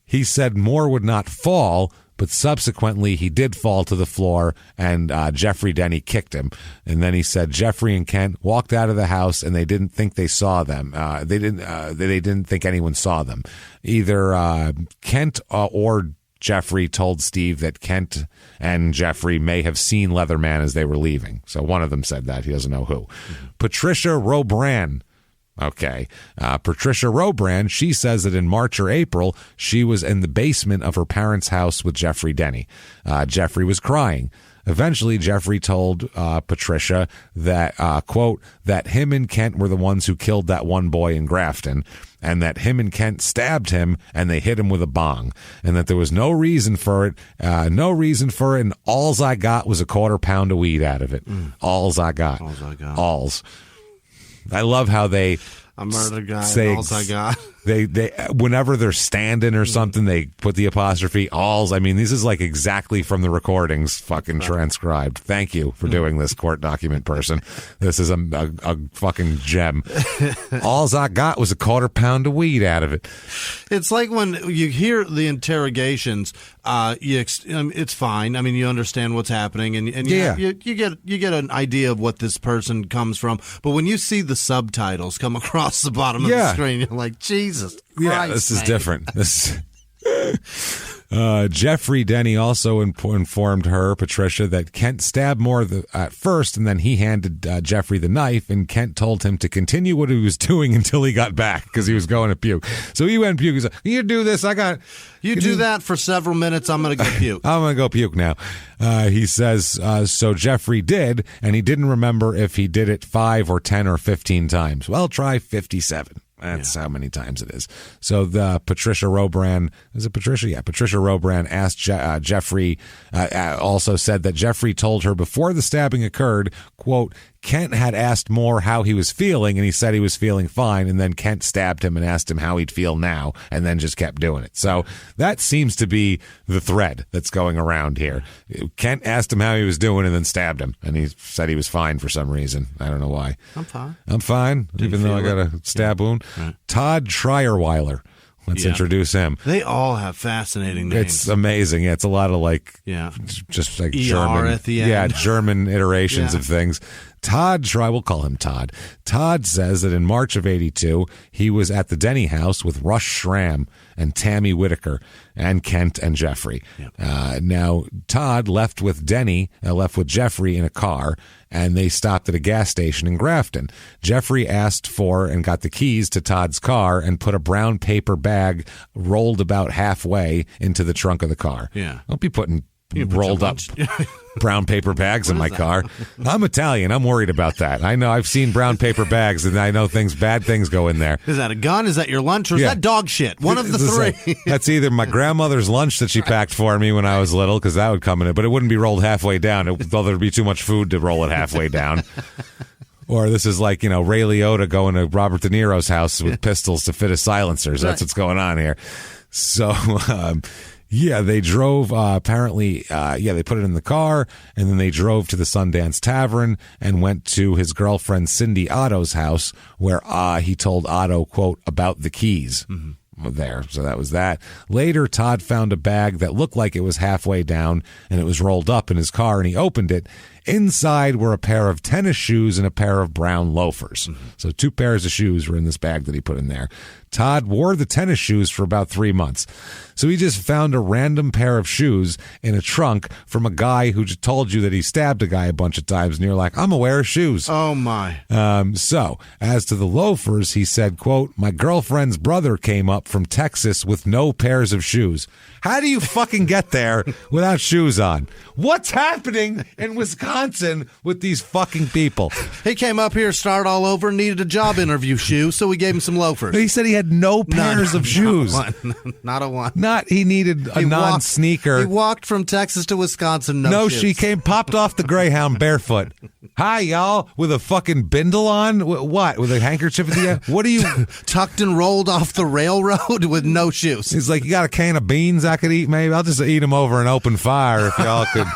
He said Moore would not fall, but subsequently he did fall to the floor, and Jeffrey Denny kicked him. And then he said Jeffrey and Kent walked out of the house, and they didn't think they saw them. They didn't think anyone saw them. Either Kent or Jeffrey told Steve that Kent and Jeffrey may have seen Leatherman as they were leaving. So one of them said that. He doesn't know who. Patricia Robran. Okay. Patricia Robran, she says that in March or April, she was in the basement of her parents' house with Jeffrey Denny. Jeffrey was crying. Eventually, Jeffrey told Patricia that, quote, that him and Kent were the ones who killed that one boy in Grafton, and that him and Kent stabbed him and they hit him with a bong, and that there was no reason for it, and alls I got was a quarter pound of weed out of it. Alls I got. Alls. I love how they
a murder guy.
Say,
alls I got.
They whenever they're standing or something, they put the apostrophe alls. I mean, this is like exactly from the recordings, fucking transcribed. Thank you for doing this, court document person. This is a fucking gem. Alls I got was a quarter pound of weed out of it.
It's like when you hear the interrogations, it's fine. I mean, you understand what's happening, and you get an idea of what this person comes from. But when you see the subtitles come across the bottom of the screen, you're like, Jesus Christ,
this is different. Jeffrey Denny also informed her, Patricia, that Kent stabbed Moore at first, and then he handed Jeffrey the knife, and Kent told him to continue what he was doing until he got back because he was going to puke. So he went and puke. He's like, you do this,
You do that for several minutes, I'm going to go puke.
I'm going to go puke now. He says, so Jeffrey did, and he didn't remember if he did it 5 or 10 or 15 times. Well, try 57. That's how many times it is. So the Patricia Robran, is it Patricia? Yeah, Patricia Robran asked Jeffrey, also said that Jeffrey told her before the stabbing occurred, quote, Kent had asked Moore how he was feeling, and he said he was feeling fine, and then Kent stabbed him and asked him how he'd feel now, and then just kept doing it. So that seems to be the thread that's going around here. Kent asked him how he was doing and then stabbed him, and he said he was fine for some reason. I don't know why. I'm fine, even though I got a stab wound. Right. Todd Schreierweiler. Let's introduce him.
They all have fascinating names.
It's amazing. Yeah, it's a lot of just like German
at the end.
Yeah, German iterations of things. Todd, we'll call him Todd. Todd says that in March of '82, he was at the Denny house with Russ Schramm and Tammy Whitaker and Kent and Jeffrey. Yep. Now, Todd left with Jeffrey in a car, and they stopped at a gas station in Grafton. Jeffrey asked for and got the keys to Todd's car and put a brown paper bag rolled about halfway into the trunk of the car.
Yeah.
Don't be putting rolled up brown paper bags in my car. I'm Italian. I'm worried about that. I know. I've seen brown paper bags, and I know bad things go in there.
Is that a gun? Is that your lunch? Or is that dog shit? One of the three.
That's either my grandmother's lunch that she packed for me when I was little, because that would come in it, but it wouldn't be rolled halfway down. Though there'd be too much food to roll it halfway down. Or this is like, Ray Liotta going to Robert De Niro's house with pistols to fit his silencers. That's what's going on here. So, they drove, apparently, they put it in the car, and then they drove to the Sundance Tavern and went to his girlfriend Cindy Otto's house, where he told Otto, quote, about the keys. There. So that was that. Later, Todd found a bag that looked like it was halfway down, and it was rolled up in his car, and he opened it. Inside were a pair of tennis shoes and a pair of brown loafers. So 2 pairs of shoes were in this bag that he put in there. Todd wore the tennis shoes for about 3 months. So he just found a random pair of shoes in a trunk from a guy who just told you that he stabbed a guy a bunch of times, and you're like, I'm aware of shoes.
Oh, my.
So, as to the loafers, he said, quote, my girlfriend's brother came up from Texas with no pairs of shoes. How do you fucking get there without shoes on? What's happening in Wisconsin with these fucking people?
He came up here, started all over, needed a job interview shoe, so we gave him some loafers.
He said he had no pairs of shoes.
Not a one.
He needed a non-sneaker.
He walked from Texas to Wisconsin, no shoes.
She popped off the Greyhound barefoot. Hi, y'all, with a fucking bindle on? What? With a handkerchief at the end? What are you?
Tucked and rolled off the railroad with no shoes.
He's like, you got a can of beans I could eat, maybe? I'll just eat them over an open fire if y'all could.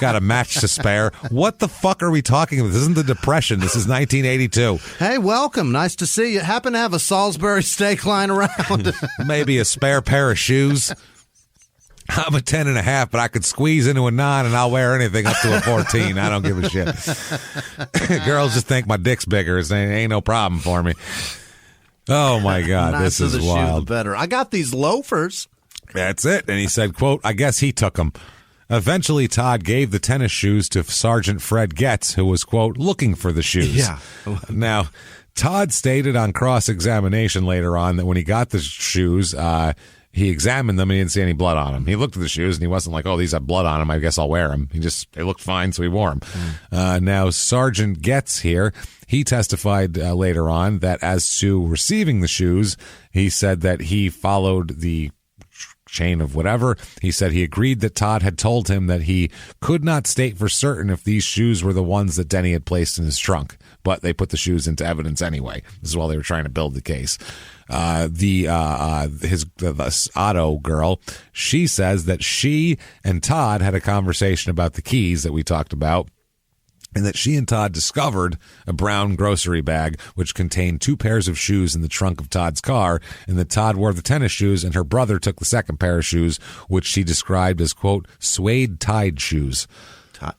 Got a match to spare. What the fuck are we talking about? This isn't the Depression. This is 1982.
Hey, welcome. Nice to see you. Happen to have a Salisbury steak lying around?
Maybe a spare pair of shoes. I'm a 10.5, but I could squeeze into a 9 and I'll wear anything up to a 14. I don't give a shit. Girls just think my dick's bigger. It ain't no problem for me. Oh my God, this is wild.
Shoes, better. I got these loafers.
That's it. And he said, quote, I guess he took them. Eventually, Todd gave the tennis shoes to Sergeant Fred Getz, who was, quote, looking for the shoes.
Yeah.
Now, Todd stated on cross-examination later on that when he got the shoes, he examined them and he didn't see any blood on them. He looked at the shoes and he wasn't like, oh, these have blood on them. I guess I'll wear them. They looked fine, so he wore them. Now, Sergeant Getz here, he testified later on that as to receiving the shoes, he said that he followed the chain of whatever. He said he agreed that Todd had told him that he could not state for certain if these shoes were the ones that Denny had placed in his trunk, but they put the shoes into evidence anyway. This is while they were trying to build the case. The Otto girl, she says that she and Todd had a conversation about the keys that we talked about, and that she and Todd discovered a brown grocery bag which contained 2 pairs of shoes in the trunk of Todd's car, and that Todd wore the tennis shoes and her brother took the second pair of shoes, which she described as, quote, suede tied shoes.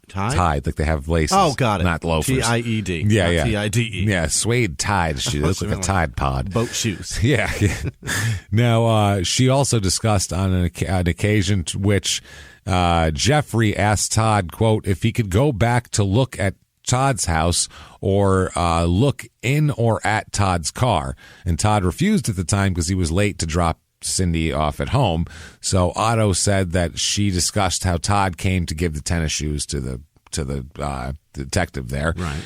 Tied, like they have laces.
Oh, got it.
Not loafers.
Tied.
Yeah.
T-I-D-E.
Yeah, suede tied shoes. They look like a Tide Pod.
Boat shoes.
Yeah. Now, she also discussed on an occasion to which Jeffrey asked Todd, quote, if he could go back to look at Todd's house or look in or at Todd's car. And Todd refused at the time because he was late to drop Cindy off at home. So Otto said that she discussed how Todd came to give the tennis shoes to the detective there.
Right.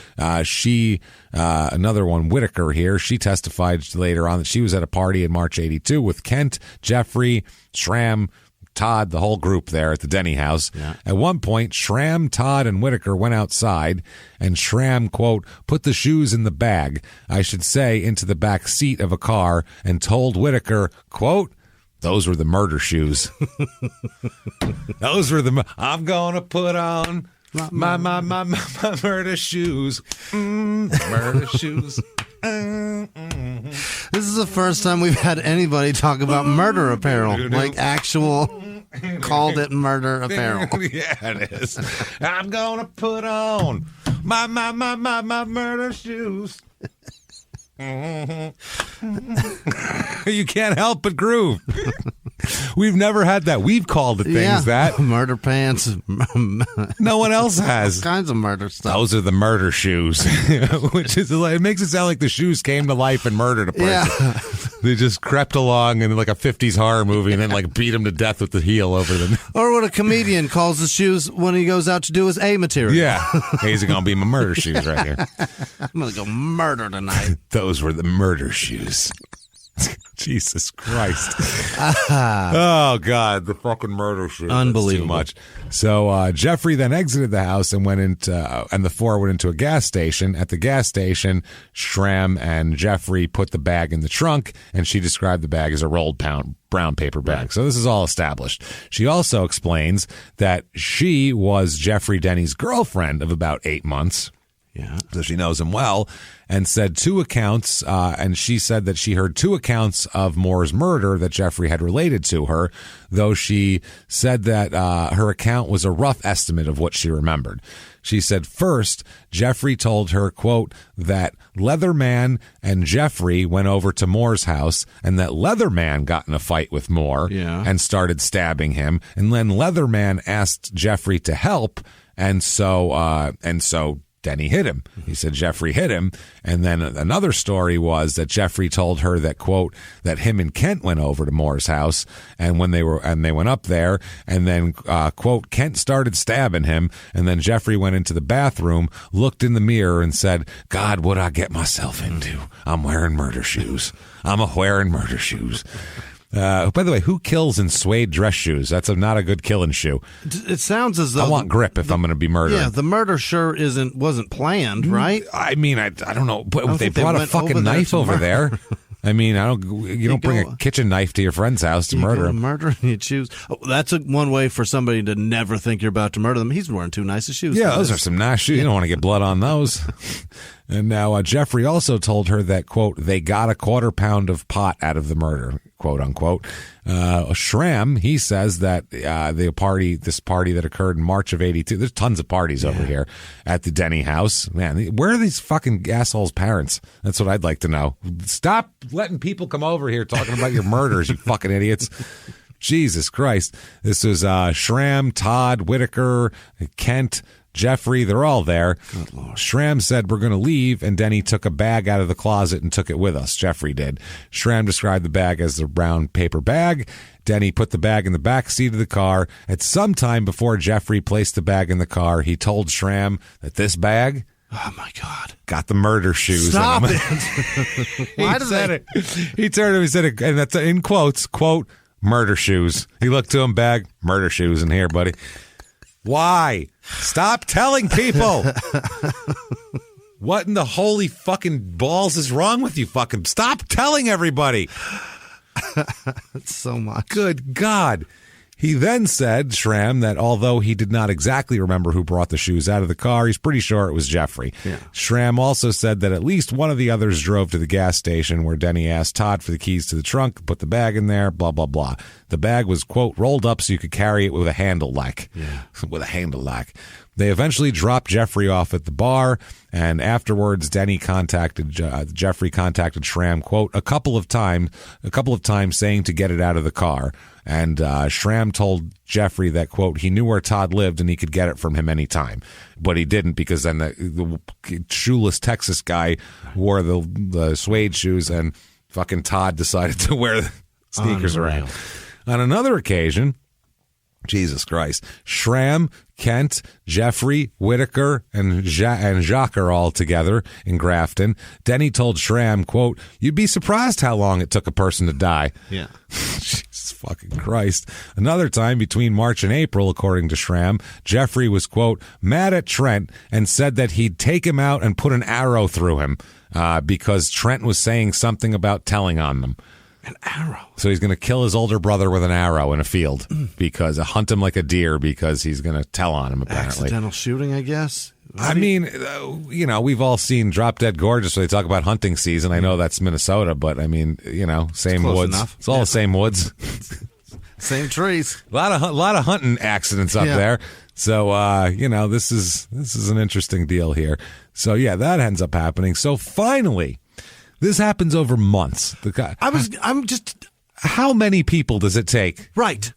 Another one, Whitaker here, she testified later on that she was at a party in March 82 with Kent, Jeffrey, Schramm, Todd, the whole group there at the Denny house.
Yeah.
At one point, Schramm, Todd, and Whitaker went outside, and Schramm, quote, put the shoes in the bag, I should say into the back seat of a car, and told Whitaker, quote, those were the murder shoes. Those were I'm gonna put on my murder shoes. Murder shoes.
This is the first time we've had anybody talk about murder apparel, like actual called it murder apparel.
Yeah, it is. I'm gonna put on my murder shoes. You can't help but groove. We've never had that. We've called it things that.
Murder pants.
No one else has.
All kinds of murder stuff.
Those are the murder shoes. Which is, it makes it sound like the shoes came to life and murdered a person.
Yeah.
They just crept along in like a 50s horror movie and then like beat him to death with the heel over them.
Or what a comedian calls the shoes when he goes out to do his A material.
Yeah. These are going to be my murder shoes right here.
I'm going to go murder tonight.
Those were the murder shoes. Jesus Christ. Oh, God. The fucking murder shoes.
Unbelievable.
Too much. So Jeffrey then exited the house and went into, and the four went into a gas station. At the gas station, Schramm and Jeffrey put the bag in the trunk, and she described the bag as a rolled brown paper bag. Right. So this is all established. She also explains that she was Jeffrey Denny's girlfriend of about 8 months.
Yeah.
So she knows him well, and said two accounts, and she said that she heard two accounts of Moore's murder that Jeffrey had related to her, though she said that her account was a rough estimate of what she remembered. She said first, Jeffrey told her, quote, that Leatherman and Jeffrey went over to Moore's house and that Leatherman got in a fight with Moore and started stabbing him. And then Leatherman asked Jeffrey to help. And so Denny hit him. He said Jeffrey hit him. And then another story was that Jeffrey told her that, quote, that him and Kent went over to Moore's house, and when they went up there, and then, quote, Kent started stabbing him, and then Jeffrey went into the bathroom, looked in the mirror, and said, God, what'd I get myself into? I'm wearing murder shoes. I'm wearing murder shoes. By the way, who kills in suede dress shoes? That's not a good killing shoe.
It sounds as though
I want grip if I'm going to be murdering.
Yeah, the murder sure wasn't planned, right?
I mean, I don't know, but they brought a fucking knife over there. I mean, you don't bring a kitchen knife to your friend's house to murder him.
Murder, you choose. Oh, that's one way for somebody to never think you're about to murder them. He's wearing two nice shoes.
Yeah, those are some nice shoes. You don't want to get blood on those. And now Jeffrey also told her that, quote, they got a 1/4 pound of pot out of the murder, quote unquote. Schramm, he says that this party that occurred in March of '82, there's tons of parties over here at the Denny house. Man, where are these fucking assholes' parents? That's what I'd like to know. Stop letting people come over here talking about your murders, you fucking idiots. Jesus Christ. This was Schramm, Todd, Whitaker, Kent, Jeffrey, they're all there. Schramm said, we're going to leave, and Denny took a bag out of the closet and took it with us. Jeffrey did. Schramm described the bag as the brown paper bag. Denny put the bag in the back seat of the car. At some time before Jeffrey placed the bag in the car, he told Schramm that this bag,
oh my God,
got the murder shoes.
Stop
in them.
it. Why
he said it. He turned to him, he said it, and that's in quotes, quote, murder shoes. He looked to him, bag, murder shoes in here, buddy. Why? Stop telling people. What in the holy fucking balls is wrong with you? Fucking stop telling everybody.
That's so much.
Good God. He then said, Schramm, that although he did not exactly remember who brought the shoes out of the car, he's pretty sure it was Jeffrey.
Yeah.
Schramm also said that at least one of the others drove to the gas station where Denny asked Todd for the keys to the trunk, put the bag in there, blah, blah, blah. The bag was, quote, rolled up so you could carry it with a handle like.
Yeah.
With a handle like. They eventually dropped Jeffrey off at the bar, and afterwards, Jeffrey contacted Schramm, quote, a couple of times saying to get it out of the car. And Schramm told Jeffrey that, quote, he knew where Todd lived and he could get it from him anytime. But he didn't, because then the shoeless Texas guy wore the suede shoes, and fucking Todd decided to wear the sneakers around. On another occasion, Jesus Christ, Schramm, Kent, Jeffrey, Whitaker, and Jacques are all together in Grafton. Denny told Schramm, quote, you'd be surprised how long it took a person to die.
Yeah.
Jesus fucking Christ. Another time between March and April, according to Schramm, Jeffrey was, quote, mad at Trent and said that he'd take him out and put an arrow through him because Trent was saying something about telling on them.
An arrow.
So he's going to kill his older brother with an arrow in a field because hunt him like a deer because he's going to tell on him, apparently.
Accidental shooting, I guess.
I mean, we've all seen Drop Dead Gorgeous where they talk about hunting season. I know that's Minnesota, but I mean, same woods.
Enough.
It's all the same woods.
Same trees.
A lot of hunting accidents up there. So, this is an interesting deal here. So, yeah, that ends up happening. So finally, this happens over months. How many people does it take?
Right.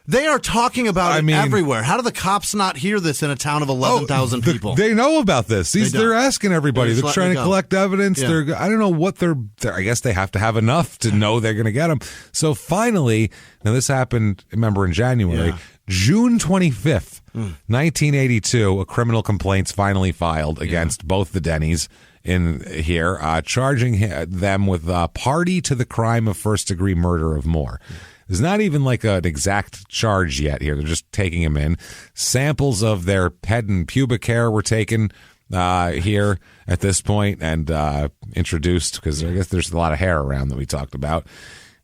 They are talking about it everywhere. How do the cops not hear this in a town of 11,000 people?
They know about this. They're asking everybody. They're trying to collect evidence.
Yeah.
I don't know what they're I guess they have to have enough to know they're going to get them. So finally, now this happened, remember, in January. Yeah. June 25th, 1982, a criminal complaint's finally filed against both the Dennys in here, charging them with party to the crime of first-degree murder of Moore. There's not even like an exact charge yet here. They're just taking him in. Samples of their head and pubic hair were taken here at this point and introduced, because I guess there's a lot of hair around that we talked about.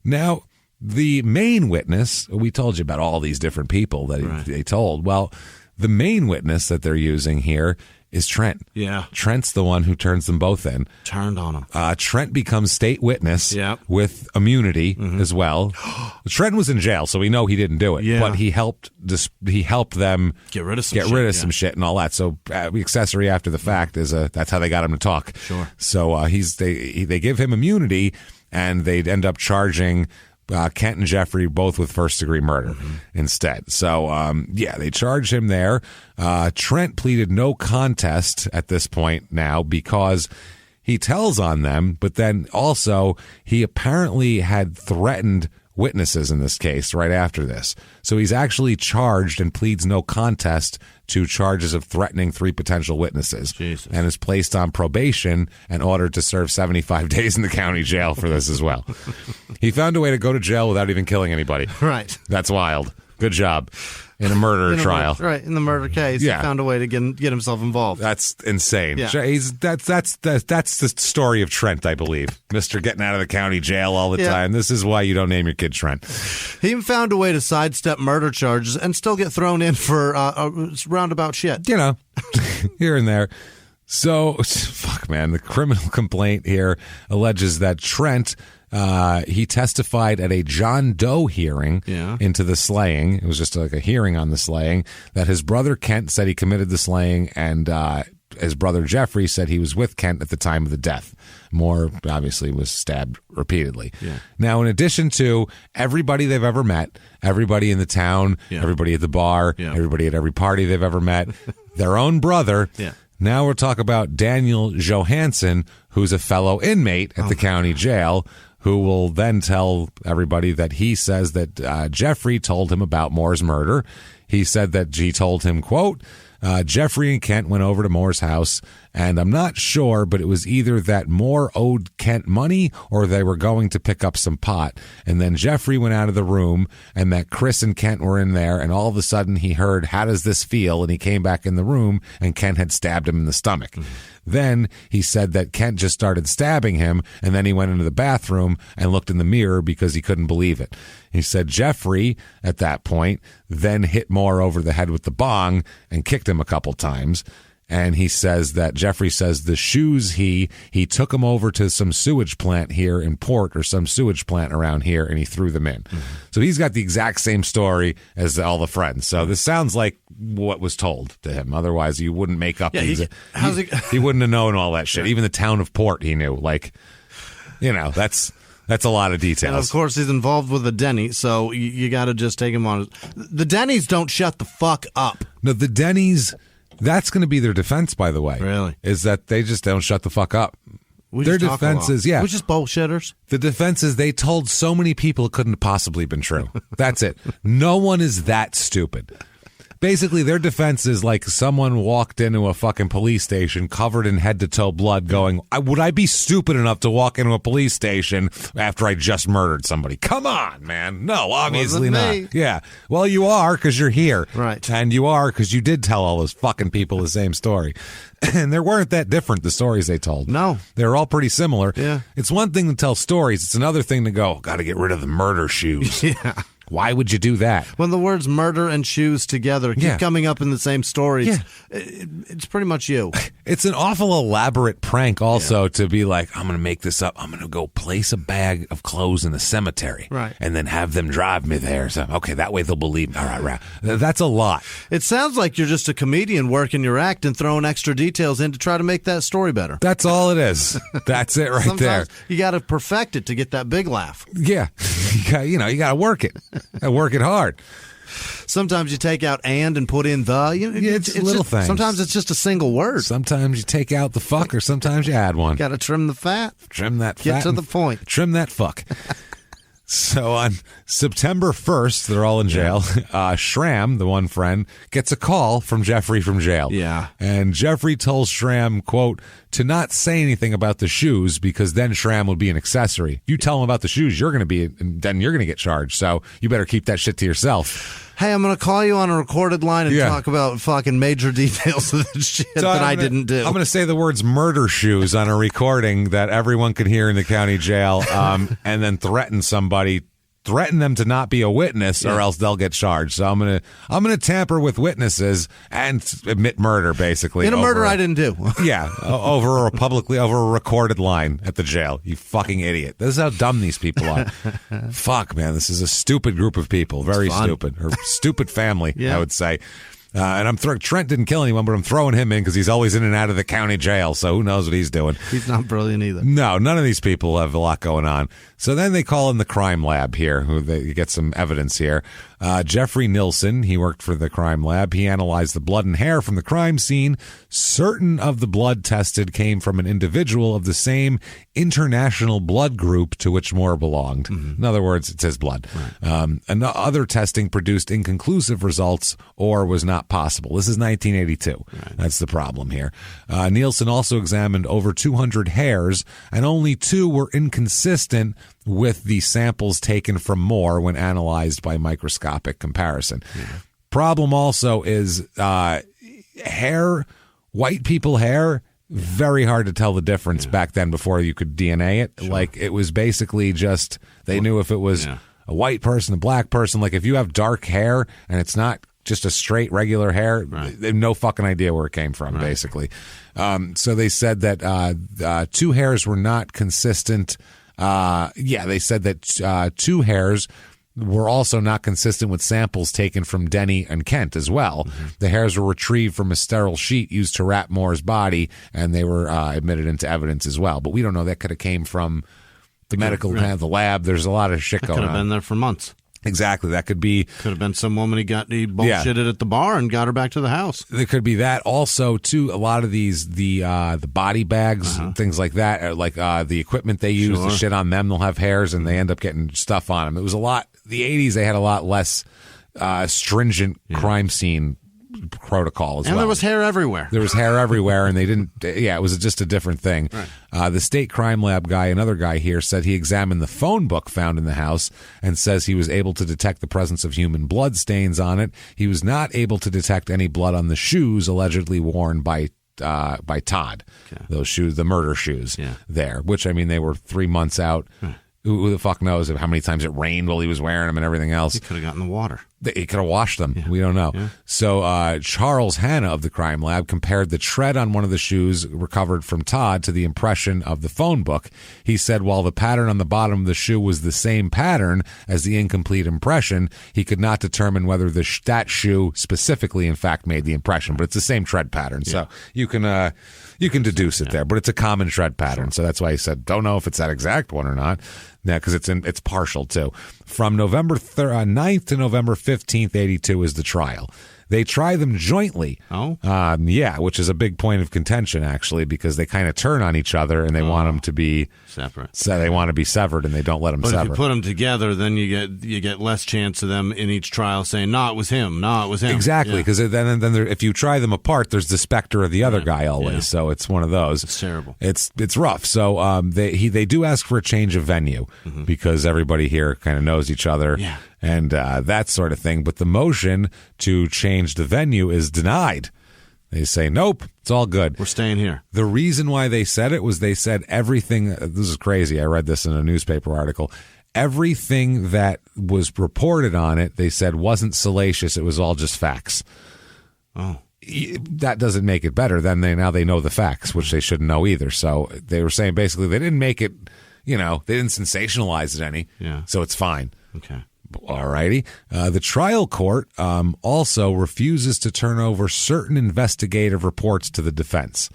Now, the main witness, we told you about all these different people that they told. Well, The main witness that they're using here is Trent.
Yeah.
Trent's the one who turns them both in.
Turned on him.
Trent becomes state witness with immunity as well. Trent was in jail, so we know he didn't do it. But he helped them
get rid of
some shit and all that. So accessory after the fact is that's how they got him to talk.
Sure.
So they give him immunity, and they'd end up charging Kent and Jeffrey both with first-degree murder instead. So, they charged him there. Trent pleaded no contest at this point now because he tells on them, but then also he apparently had threatened witnesses in this case right after this. So he's actually charged and pleads no contest to charges of threatening 3 potential witnesses.
Jesus.
And is placed on probation and ordered to serve 75 days in the county jail for this as well. He found a way to go to jail without even killing anybody.
Right.
That's wild. Good job. In a murder trial.
Right, in the murder case.
Yeah.
He found a way to get himself involved.
That's insane.
Yeah.
That's the story of Trent, I believe. Mr. Getting out of the county jail all the time. This is why you don't name your kid Trent.
He even found a way to sidestep murder charges and still get thrown in for roundabout shit.
You know, here and there. So, fuck, man. The criminal complaint here alleges that Trent... he testified at a John Doe hearing into the slaying. It was just like a hearing on the slaying, that his brother Kent said he committed the slaying, and his brother Jeffrey said he was with Kent at the time of the death. Moore obviously was stabbed repeatedly. Yeah. Now, in addition to everybody they've ever met, everybody in the town, everybody at the bar, everybody at every party they've ever met, their own brother. Now we'll talk about Daniel Johansson, who's a fellow inmate at the county jail, who will then tell everybody that he says that Jeffrey told him about Moore's murder. He said that he told him, quote, Jeffrey and Kent went over to Moore's house, and I'm not sure, but it was either that Moore owed Kent money or they were going to pick up some pot. And then Jeffrey went out of the room, and that Chris and Kent were in there, and all of a sudden he heard, how does this feel? And he came back in the room, and Kent had stabbed him in the stomach. Then he said that Kent just started stabbing him, and then he went into the bathroom and looked in the mirror because he couldn't believe it. He said Jeffrey, at that point, then hit Moore over the head with the bong and kicked him a couple times. And he says that Jeffrey says the shoes he took them over to some sewage plant here in Port, or some sewage plant around here, and he threw them in. So he's got the exact same story as all the friends. So this sounds like what was told to him. Otherwise, you wouldn't make up these. He wouldn't have known all that shit. Even the town of Port, he knew. Like, you know, that's a lot of details.
And of course, he's involved with a Denny, so you got to just take him on. The Denny's don't shut the fuck up.
No, the Denny's. That's going to be their defense, by the way.
Really?
Is that they just don't shut the fuck up. Their defense is,
we're just bullshitters.
The defense is they told so many people it couldn't have possibly been true. That's it. No one is that stupid. Basically, their defense is like someone walked into a fucking police station covered in head-to-toe blood going, would I be stupid enough to walk into a police station after I just murdered somebody? Come on, man. No, obviously not. Yeah. Well, you are because you're here.
Right.
And you are because you did tell all those fucking people the same story. And they weren't that different, the stories they told.
No.
They're all pretty similar.
Yeah.
It's one thing to tell stories. It's another thing to go, got to get rid of the murder shoes.
Yeah.
Why would you do that?
When the words murder and shoes together keep coming up in the same stories, it's pretty much you.
It's an awful elaborate prank also to be like, I'm going to make this up. I'm going to go place a bag of clothes in the cemetery.
Right.
And then have them drive me there. So, okay, that way they'll believe me. All right. That's a lot.
It sounds like you're just a comedian working your act and throwing extra details in to try to make that story better.
That's all it is. That's it right
Sometimes
there.
You got to perfect it to get that big laugh.
Yeah. You got to work it. Work it hard.
Sometimes you take out and put in the.
It's little things.
Sometimes it's just a single word.
Sometimes you take out the fuck, or sometimes you add one.
Got to trim the fat.
Trim that fat.
Get to the point.
Trim that fuck. So on September 1st, they're all in jail. Schramm, the one friend, gets a call from Jeffrey from jail.
Yeah.
And Jeffrey tells Schramm, quote, to not say anything about the shoes because then Schramm will be an accessory. If you tell him about the shoes, then you're going to get charged. So you better keep that shit to yourself.
Hey, I'm going to call you on a recorded line and talk about fucking major details of the shit I didn't do.
I'm going to say the words murder shoes on a recording that everyone could hear in the county jail, and then threaten somebody threaten them to not be a witness or else they'll get charged. So I'm gonna tamper with witnesses and admit murder, basically.
In a murder I didn't do.
over a recorded line at the jail. You fucking idiot. This is how dumb these people are. Fuck, man. This is a stupid group of people. Very stupid. Or stupid family, I would say. And Trent didn't kill anyone, but I'm throwing him in because he's always in and out of the county jail, so who knows what he's doing.
He's not brilliant either.
No, none of these people have a lot going on. So then they call in the crime lab here, you get some evidence here. Jeffrey Nilsson, he worked for the crime lab. He analyzed the blood and hair from the crime scene. Certain of the blood tested came from an individual of the same international blood group to which Moore belonged. In other words, it's his blood. Right. And other testing produced inconclusive results or was not possible. This is 1982. Right. That's the problem here. Nielsen also examined over 200 hairs, and only 2 were inconsistent with the samples taken from Moore when analyzed by microscopic comparison. Problem also is hair, white people hair, very hard to tell the difference back then before you could DNA it. Like, it was basically just, they knew if it was a white person, a black person. Like, if you have dark hair and it's not just a straight regular hair, they have no fucking idea where it came from, basically. So they said that 2 hairs were not consistent. They said that 2 hairs were also not consistent with samples taken from Denny and Kent as well. The hairs were retrieved from a sterile sheet used to wrap Moore's body, and they were admitted into evidence as well. But we don't know. That could have came from the medical the lab. There's a lot of shit going on.
Could have been there for months.
Exactly. That could be.
Could have been some woman he bullshitted at the bar and got her back to the house.
There could be that. Also, too, a lot of these, the body bags and things like that, like the equipment they use, the shit on them, they'll have hairs and they end up getting stuff on them. It was a lot. The 80s, they had a lot less stringent crime scene protocol as well.
And there was hair everywhere.
There was hair everywhere, and they didn't. Yeah, it was just a different thing. Right. The state crime lab guy, another guy here, said he examined the phone book found in the house and says he was able to detect the presence of human blood stains on it. He was not able to detect any blood on the shoes allegedly worn by Todd. Okay. Those shoes, the murder shoes, there. Which, I mean, they were 3 months out. Who the fuck knows how many times it rained while he was wearing them and everything else.
He could have gotten in the water.
He could have washed them. Yeah. We don't know. Yeah. So Charles Hanna of the crime lab compared the tread on one of the shoes recovered from Todd to the impression of the phone book. He said while the pattern on the bottom of the shoe was the same pattern as the incomplete impression, he could not determine whether that shoe specifically, in fact, made the impression. But it's the same tread pattern. Yeah. So you can deduce it there. But it's a common tread pattern. Sure. So that's why he said, don't know if it's that exact one or not. Yeah, because it's partial, too. From November 9th to November 15th, 82 is the trial. They try them jointly.
Oh?
Which is a big point of contention, actually, because they kind of turn on each other and they want them to be
separate.
So they want to be severed and they don't let them sever.
But if you put them together, then you get less chance of them in each trial saying, no, it was him. No, it was him.
Exactly, because then if you try them apart, there's the specter of the other guy always. Yeah. So it's one of those.
It's terrible.
It's rough. So they do ask for a change of venue because everybody here kind of knows each other.
Yeah.
And that sort of thing. But the motion to change the venue is denied. They say, nope, it's all good.
We're staying here.
The reason why they said it was they said everything. This is crazy. I read this in a newspaper article. Everything that was reported on it, they said, wasn't salacious. It was all just facts.
Oh.
That doesn't make it better. Then now they know the facts, which they shouldn't know either. So they were saying basically they didn't make it, they didn't sensationalize it any.
Yeah.
So it's fine.
Okay.
All righty. The trial court also refuses to turn over certain investigative reports to the defense.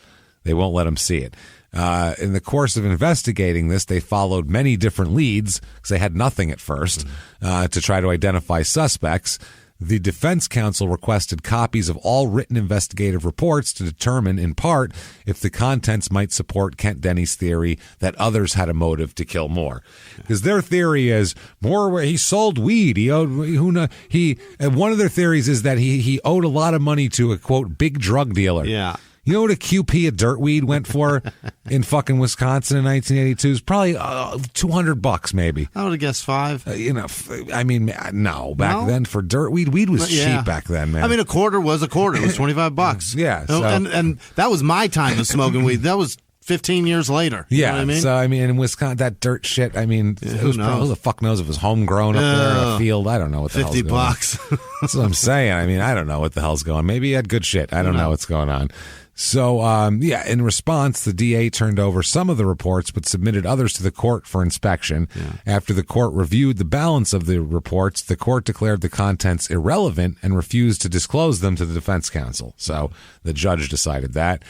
They won't let them see it. In the course of investigating this, they followed many different leads because they had nothing at first to try to identify suspects. The defense counsel requested copies of all written investigative reports to determine, in part, if the contents might support Kent Denny's theory that others had a motive to kill Moore. Because their theory is Moore, he sold weed. He owed and one of their theories is that he owed a lot of money to a quote big drug dealer.
Yeah.
You know what a QP of dirtweed went for in fucking Wisconsin in 1982? It was probably $200 maybe.
I would have guessed $5.
No. Back then for dirtweed, weed was cheap back then, man.
I mean, a quarter was a quarter. It was $25.
Yeah.
And that was my time of smoking weed. That was 15 years later. You know what I mean?
So, I mean, in Wisconsin, that dirt shit, I mean, who the fuck knows if it was homegrown up there in a field? I don't know what the hell's going on.
$50.
That's what I'm saying. I mean, I don't know what the hell's going on. Maybe he had good shit. I don't know what's going on. So, in response, the DA turned over some of the reports but submitted others to the court for inspection. After the court reviewed the balance of the reports, the court declared the contents irrelevant and refused to disclose them to the defense counsel. So the judge decided that.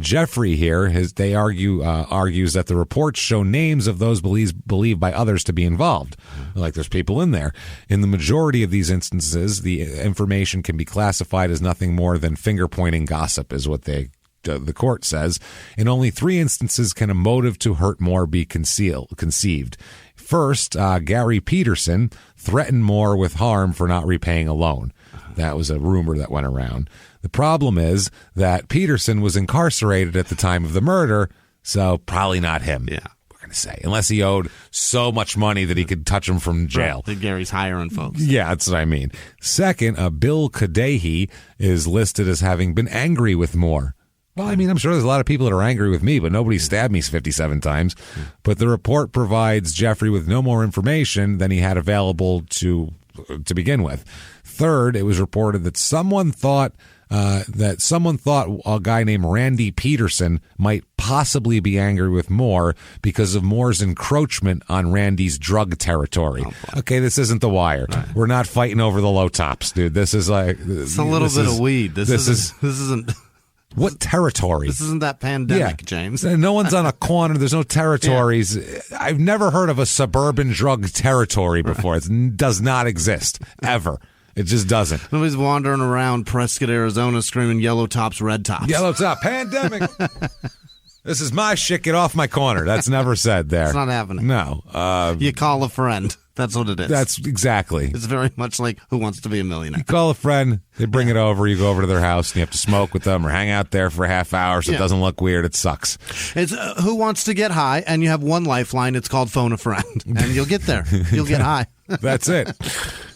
Jeffrey here, argues that the reports show names of those believed by others to be involved. Like there's people in there. In the majority of these instances, the information can be classified as nothing more than finger-pointing gossip, is what the court says. In only 3 instances can a motive to hurt more be conceived. First, Gary Peterson threatened Moore with harm for not repaying a loan. That was a rumor that went around. The problem is that Peterson was incarcerated at the time of the murder, so probably not him.
Yeah.
We're going to say. Unless he owed so much money that he could touch him from jail.
Right. Gary's hiring folks.
Yeah, that's what I mean. Second, Bill Kadehi is listed as having been angry with Moore. Well, I mean, I'm sure there's a lot of people that are angry with me, but nobody stabbed me 57 times. But the report provides Jeffrey with no more information than he had available to begin with. Third, it was reported that someone thought a guy named Randy Peterson might possibly be angry with Moore because of Moore's encroachment on Randy's drug territory. Okay, this isn't The Wire. Right. We're not fighting over the low tops, dude. This is like
it's a little bit of weed. This isn't.
What territory?
This isn't that pandemic, James.
No one's on a corner. There's no territories. Yeah. I've never heard of a suburban drug territory before. Right. It does not exist, ever. It just doesn't.
Nobody's wandering around Prescott, Arizona screaming yellow tops, red tops.
Yellow top, pandemic. This is my shit. Get off my corner. That's never said there.
It's not happening.
No.
You call a friend. That's what it is.
That's exactly.
It's very much like Who Wants to Be a Millionaire.
You call a friend, they bring it over, you go over to their house, and you have to smoke with them or hang out there for a half hour so it doesn't look weird. It sucks.
It's Who Wants to Get High, and you have one lifeline. It's called Phone a Friend, and you'll get there. You'll get high.
That's it.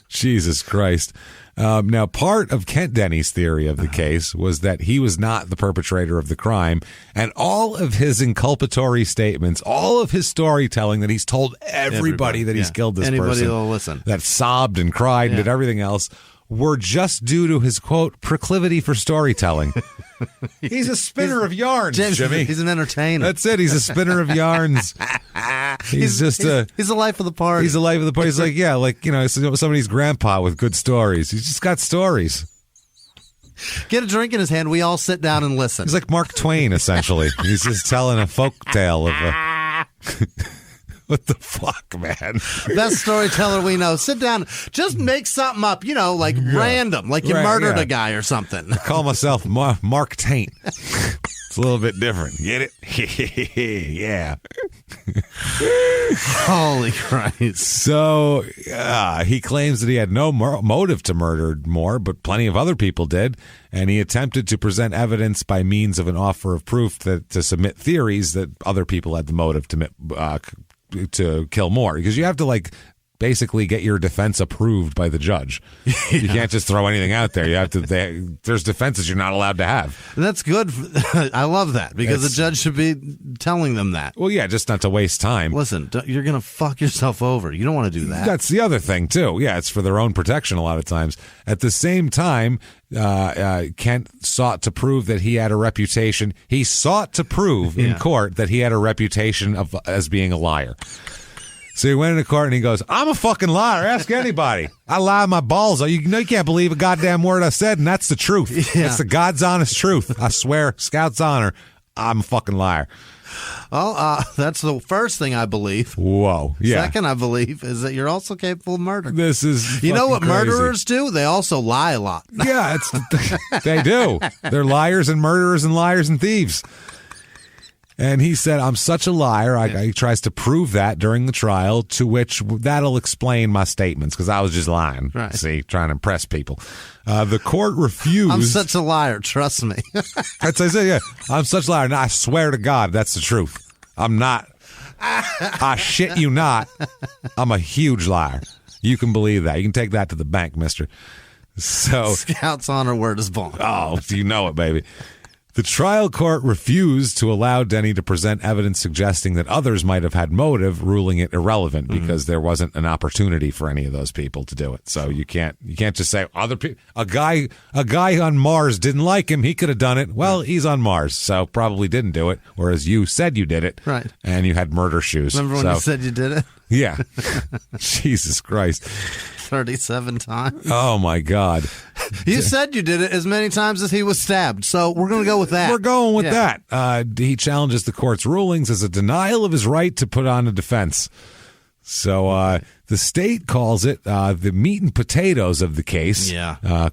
Jesus Christ. Now, part of Kent Denny's theory of the case was that he was not the perpetrator of the crime, and all of his inculpatory statements, all of his storytelling that he's told everybody that he's killed this
Anybody
person,
will listen.
that sobbed and cried and did everything else, were just due to his, quote, proclivity for storytelling. He's a spinner of yarns,
James,
Jimmy.
He's an entertainer.
That's it. He's a spinner of yarns. He's the
life of the party.
He's the life of the party. He's like, somebody's grandpa with good stories. He's just got stories.
Get a drink in his hand. We all sit down and listen.
He's like Mark Twain, essentially. He's just telling a folk tale of a... What the fuck, man?
Best storyteller we know. Sit down. Just make something up, random. Like you murdered a guy or something.
I call myself Mark Taint. It's a little bit different. Get it? Yeah.
Holy Christ.
So he claims that he had no motive to murder Moore, but plenty of other people did. And he attempted to present evidence by means of an offer of proof to submit theories that other people had the motive to kill Moore, because you have to basically get your defense approved by the judge. You can't just throw anything out there. You have to. There's defenses you're not allowed to have.
That's good. I love that because the judge should be telling them that.
Well, yeah, just not to waste time.
Listen, you're gonna fuck yourself over. You don't want to do that.
That's the other thing too. Yeah, it's for their own protection a lot of times. At the same time, Kent sought to prove that he had a reputation. He sought to prove in court that he had a reputation as being a liar. So he went into court and he goes, I'm a fucking liar. Ask anybody. I lie my balls. You can't believe a goddamn word I said, and that's the truth. Yeah. That's the God's honest truth. I swear, Scout's honor, I'm a fucking liar.
Well, that's the first thing I believe.
Whoa. Yeah.
Second, I believe, is that you're also capable of murder.
This is
You know what
crazy.
Murderers do? They also lie a lot.
Yeah, they do. They're liars and murderers and liars and thieves. And he said, I'm such a liar. He tries to prove that during the trial, to which that'll explain my statements, because I was just lying.
Right.
See, trying to impress people. The court refused.
I'm such a liar. Trust me.
That's what I said, yeah. I'm such a liar. No, I swear to God, that's the truth. I'm not. I shit you not. I'm a huge liar. You can believe that. You can take that to the bank, mister. So
Scout's honor, word is bond.
Oh, you know it, baby. The trial court refused to allow Denny to present evidence suggesting that others might have had motive, ruling it irrelevant because there wasn't an opportunity for any of those people to do it. So you can't just say other people. A guy on Mars didn't like him. He could have done it. Well, he's on Mars, so probably didn't do it. Whereas you said you did it,
right? And
you had murder shoes.
Remember when you said you did it?
Yeah. Jesus Christ.
37 times.
Oh, my God.
You said you did it as many times as he was stabbed, so we're going to go with that.
We're going with that. He challenges the court's rulings as a denial of his right to put on a defense. So the state calls it the meat and potatoes of the case,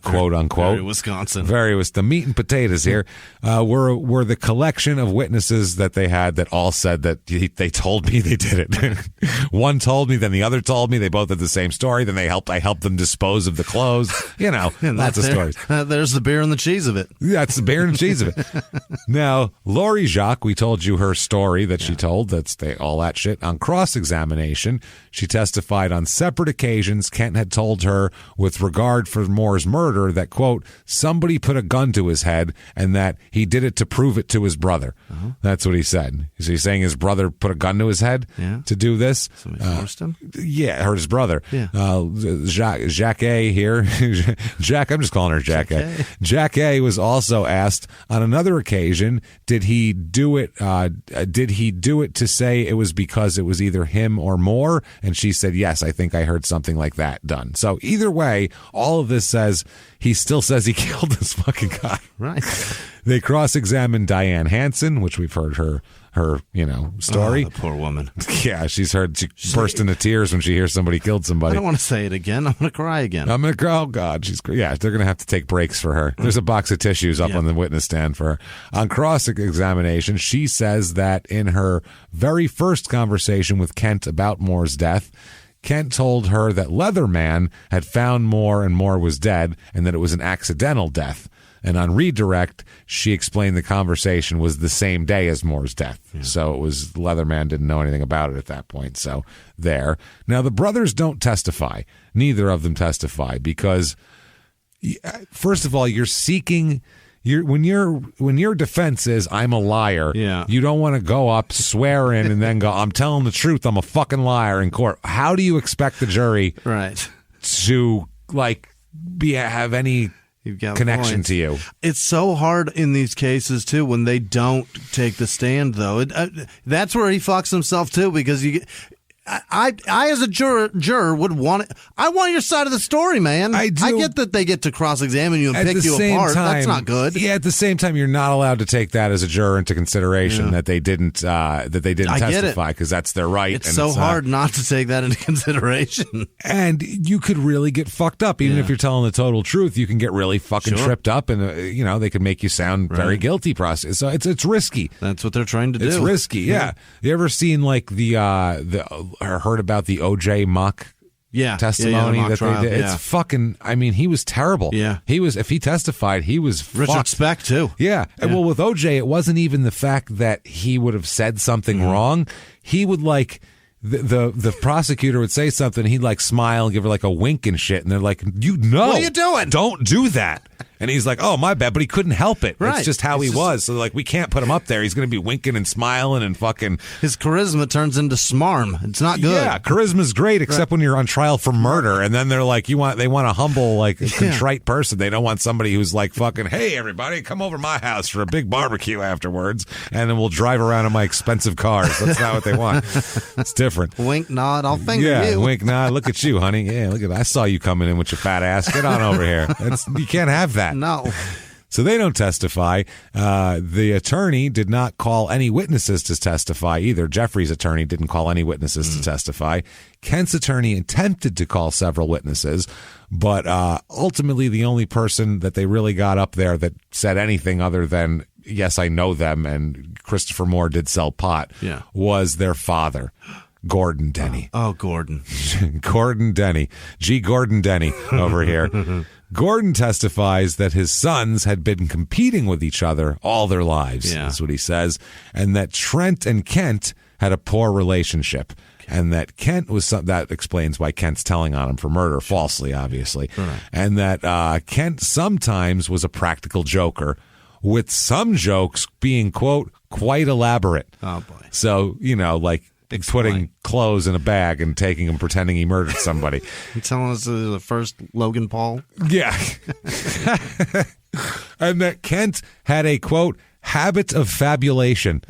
quote unquote.
Very Wisconsin.
The meat and potatoes here were the collection of witnesses that they had that all said that they told me they did it. One told me, then the other told me. They both had the same story. Then I helped them dispose of the clothes. Lots of stories.
There's the beer and the cheese of it.
That's the beer and cheese of it. Now, Lori Jacques, we told you her story that she told. All that shit on cross-examination. She testified on separate occasions Kent had told her with regard for Moore's murder that, quote, somebody put a gun to his head and that he did it to prove it to his brother. That's what he said. So he's saying his brother put a gun to his head to do this?
Somebody forced him?
Yeah, or his brother. Yeah. Jacques A here. I'm just calling her Jacques A. Jacques A was also asked on another occasion, did he do it to say it was because it was either him or Moore? And she said, yes, I think I heard something like that done. So either way, all of this says he still says he killed this fucking guy.
Right.
They cross-examined Diane Hansen, which we've heard her story.
Oh, the poor woman.
Yeah, she burst into tears when she hears somebody killed somebody.
I don't want to say it again. I'm going to cry again.
Oh, God. They're going to have to take breaks for her. There's a box of tissues up on the witness stand for her. On cross-examination, she says that in her very first conversation with Kent about Moore's death, Kent told her that Leatherman had found Moore and Moore was dead and that it was an accidental death. And on redirect, she explained the conversation was the same day as Moore's death. Yeah. So it was Leatherman didn't know anything about it at that point. So there. Now, the brothers don't testify. Neither of them testify because, first of all, you're seeking... when your defense is I'm a liar, you don't want to go up, swear in, and then go, I'm telling the truth, I'm a fucking liar in court. How do you expect the jury to have any connection to you?
It's so hard in these cases too when they don't take the stand, though. That's where he fucks himself too, because I as a juror would want it. I want your side of the story, man. I do. I get that they get to cross-examine you and pick you apart. That's not good.
Yeah, at the same time, you're not allowed to take that as a juror into consideration that they didn't testify because that's their right.
It's so hard not to take that into consideration.
And you could really get fucked up, even if you're telling the total truth. You can get really fucking tripped up, and they could make you sound very guilty. Process. So it's risky.
That's what they're trying to do.
It's risky. Yeah. You ever seen or heard about the OJ mock testimony that
trial.
They did? It's fucking, he was terrible. Yeah. If he testified, he was
Richard Speck too.
Yeah. Well, with OJ, it wasn't even the fact that he would have said something wrong. He would the prosecutor would say something, he'd smile and give her a wink and shit, and they're like, what
are you doing?
Don't do that. And he's like, oh, my bad, but he couldn't help it. Right. It's just how he was. So, we can't put him up there. He's going to be winking and smiling and fucking...
His charisma turns into smarm. It's not good.
Yeah, charisma's great, except when you're on trial for murder. And then they're like, they want a humble, contrite person. They don't want somebody who's fucking, hey, everybody, come over to my house for a big barbecue afterwards, and then we'll drive around in my expensive cars. That's not what they want. It's different.
Wink, nod, I'll finger you.
Yeah, wink, nod. Look at you, honey. Yeah, look at that. I saw you coming in with your fat ass. Get on over here. You can't have that.
No.
So they don't testify. The attorney did not call any witnesses to testify either. Jeffrey's attorney didn't call any witnesses to testify. Kent's attorney attempted to call several witnesses, but ultimately the only person that they really got up there that said anything other than, yes, I know them, and Christopher Moore did sell pot, was their father. Gordon Denny.
Oh, Gordon.
Gordon Denny. G. Gordon Denny over here. Gordon testifies that his sons had been competing with each other all their lives, is what he says, and that Trent and Kent had a poor relationship, and that Kent was that explains why Kent's telling on him for murder, falsely, obviously, and that Kent sometimes was a practical joker, with some jokes being, quote, quite elaborate.
Oh, boy.
So, like putting clothes in a bag and taking them, pretending he murdered somebody.
You telling us the first Logan Paul?
Yeah. And that Kent had a, quote, habit of fabulation.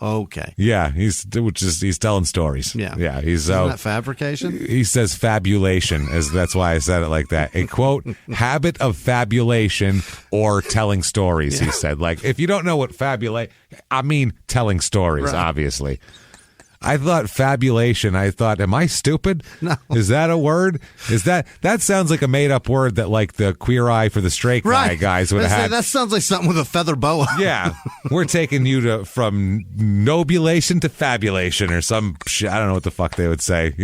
Okay.
Yeah, he's telling stories.
Yeah.
Yeah.
Isn't that fabrication?
He says fabulation, that's why I said it like that. A, quote, habit of fabulation or telling stories, he said. Like, if you don't know what telling stories, obviously. I thought fabulation. I thought, am I stupid?
No.
Is that a word? That sounds like a made up word that like the Queer Eye for the Straight guys would have had.
That sounds like something with a feather boa.
Yeah. We're taking you from nobulation to fabulation or some shit. I don't know what the fuck they would say,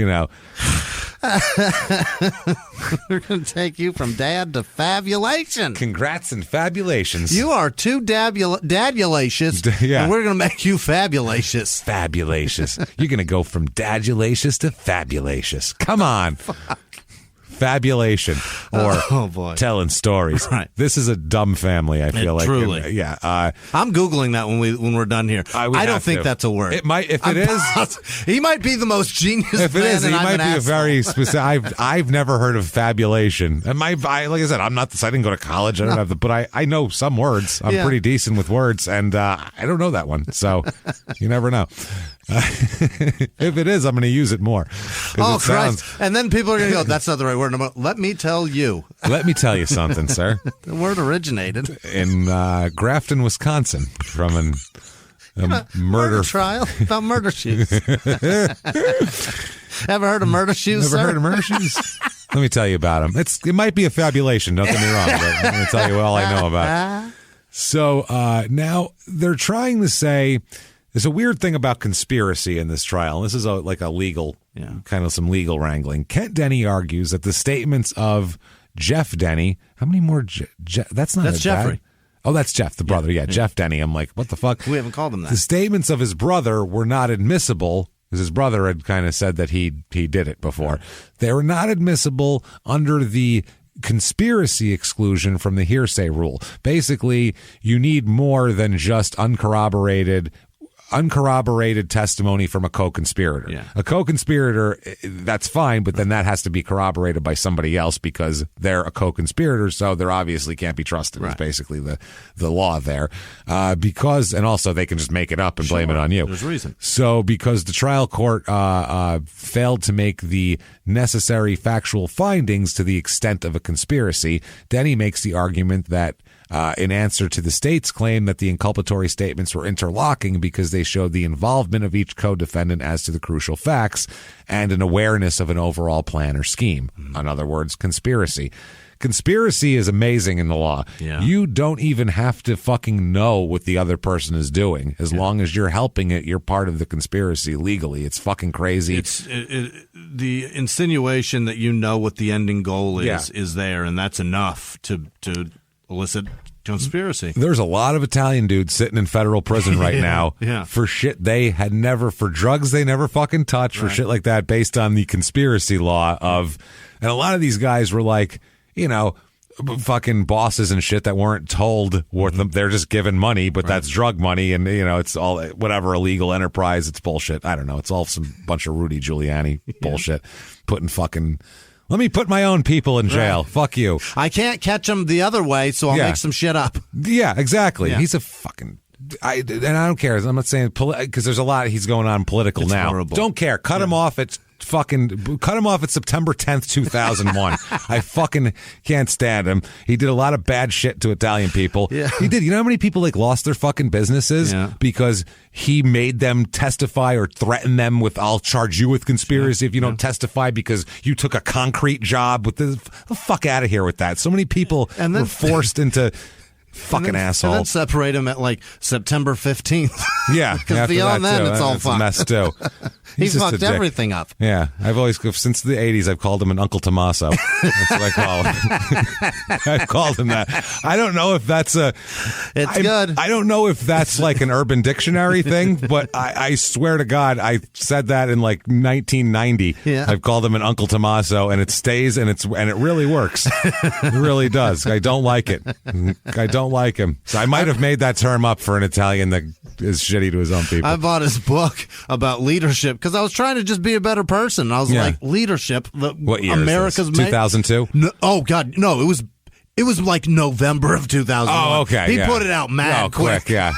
We're going to take you from dad to fabulation.
Congrats and fabulations.
You are too dadulacious, and we're going to make you fabulacious.
Fabulacious. You're going to go from dadulacious to fabulacious. Come on. Fabulation or telling stories.
Right.
This is a dumb family, I feel like.
Truly.
And, yeah.
I'm Googling that when we're done here. I don't think that's a word.
It might, if it is.
He might be the most genius
If it is, he might be a very specific. I've never heard of fabulation. And like I said, I didn't go to college. I don't have but I know some words. I'm pretty decent with words, and I don't know that one. So you never know. If it is, I'm going to use it more.
Oh, Christ. And then people are going to go, that's not the right word. Let me tell you.
Let me tell you something, sir.
The word originated
in Grafton, Wisconsin, from a murder
trial about murder shoes. Ever heard of murder shoes,
Never heard of murder shoes? Let me tell you about them. It might be a fabulation, don't get me wrong, but I'm going to tell you all I know about it. So now they're trying to say, there's a weird thing about conspiracy in this trial. This is like a legal, kind of some legal wrangling. Kent Denny argues that the statements of Jeff Denny, how many more? That's
Jeffrey.
Dad. Oh, that's Jeff, the brother. Yeah, Jeff Denny. I'm like, what the fuck?
We haven't called him that.
The statements of his brother were not admissible because his brother had kind of said that he did it before. They were not admissible under the conspiracy exclusion from the hearsay rule. Basically, you need more than just uncorroborated testimony from a co-conspirator.
Yeah.
A co-conspirator, that's fine, but then that has to be corroborated by somebody else because they're a co-conspirator, so they obviously can't be trusted. Right. Is basically the law there. And also they can just make it up and blame it on you.
There's reason.
So because the trial court failed to make the necessary factual findings to the extent of a conspiracy, Denny makes the argument that in answer to the state's claim that the inculpatory statements were interlocking because they showed the involvement of each co-defendant as to the crucial facts and an awareness of an overall plan or scheme. In other words, conspiracy. Conspiracy is amazing in the law.
Yeah.
You don't even have to fucking know what the other person is doing. As long as you're helping it, you're part of the conspiracy legally. It's fucking crazy.
The insinuation that you know what the ending goal is there, and that's enough to illicit conspiracy.
There's a lot of Italian dudes sitting in federal prison right now for shit they had never, for drugs they never fucking touched, for shit like that, based on the conspiracy law of, and a lot of these guys were like, fucking bosses and shit that weren't told what they're just given money, but that's drug money, and it's all whatever illegal enterprise. It's bullshit. I don't know. It's all some bunch of Rudy Giuliani bullshit. Putting fucking. Let me put my own people in jail. Right. Fuck you.
I can't catch them the other way, so I'll make some shit up.
Yeah, exactly. Yeah. He's a fucking. And I don't care. I'm not saying because there's a lot he's going on political now.
Horrible.
Don't care. Cut him off at September 10th, 2001. I fucking can't stand him. He did a lot of bad shit to Italian people.
Yeah.
He did. You know how many people lost their fucking businesses because he made them testify or threaten them with, I'll charge you with conspiracy if you don't testify because you took a concrete job with the fuck out of here with that. So many people were forced into fucking assholes.
And then separate him at September 15th.
Yeah.
Because beyond then, it's all fucked.
A mess too.
He fucked everything up.
Yeah. I've always, since the 80s, I've called him an Uncle Tommaso. That's what I call him. I've called him that. I don't know if that's
good.
I don't know if that's like an Urban Dictionary thing, but I swear to God, I said that in 1990.
Yeah.
I've called him an Uncle Tommaso, and it stays, and it really works. It really does. I don't like it. I don't don't like him. So I might have made that term up for an Italian that is shitty to his own people.
I bought his book about leadership because I was trying to just be a better person. I was like, leadership.
What year
America's
is this? 2002?
No, oh, God. No, it was like November of 2001.
Oh, okay.
He put it out mad quick.
Yeah.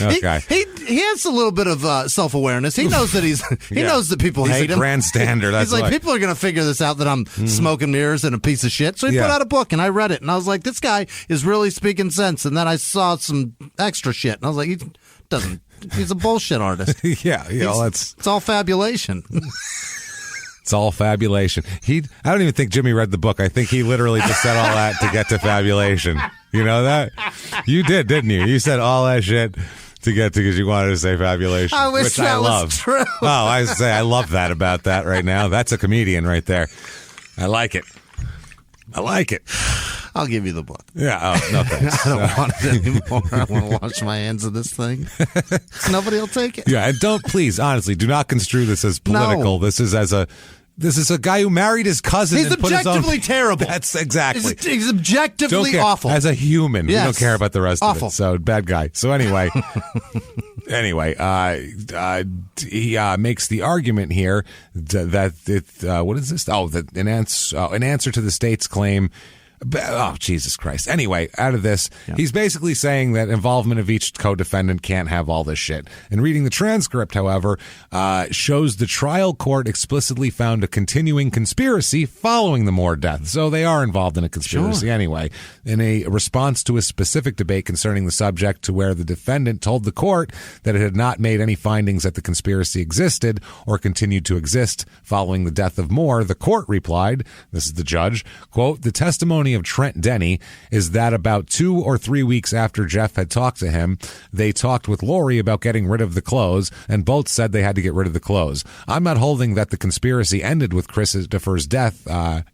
Okay.
he has a little bit of self-awareness. He knows that he knows that people hate him.
He's a grandstander. That's
he's like, people are going to figure this out that I'm smoking mirrors and a piece of shit. So he put out a book, and I read it, and I was like, this guy is really speaking sense. And then I saw some extra shit, and I was like, he's a bullshit artist.
It's
all fabulation.
It's all fabulation. I don't even think Jimmy read the book. I think he literally just said all that to get to fabulation. You know that? You did, didn't you? You said all that shit to get to because you wanted to say fabulation.
I wish
which
that
I love.
was true.
I love that about that right now. That's a comedian right there. I like it.
I'll give you the book.
Yeah. Oh, no thanks.
I don't want it anymore. I want to wash my hands of this thing. Nobody will take it.
Yeah, and please, honestly, do not construe this as political.
No.
This is a guy who married his cousin.
He's
and put his
objectively
own,
terrible.
That's exactly.
He's objectively awful.
As a human, we don't care about the rest
awful.
of it. So bad guy. So anyway, he makes the argument here that what is this? Oh, that in answer to the state's claim. Oh, Jesus Christ. Anyway, out of this, he's basically saying that involvement of each co-defendant can't have all this shit. And reading the transcript, however, shows the trial court explicitly found a continuing conspiracy following the Moore death. So they are involved in a conspiracy anyway. In a response to a specific debate concerning the subject to where the defendant told the court that it had not made any findings that the conspiracy existed or continued to exist following the death of Moore, the court replied, this is the judge, quote, the testimony of Trent Denny is that about 2 or 3 weeks after Jeff had talked to him, they talked with Lori about getting rid of the clothes, and both said they had to get rid of the clothes. I'm not holding that the conspiracy ended with Christopher's death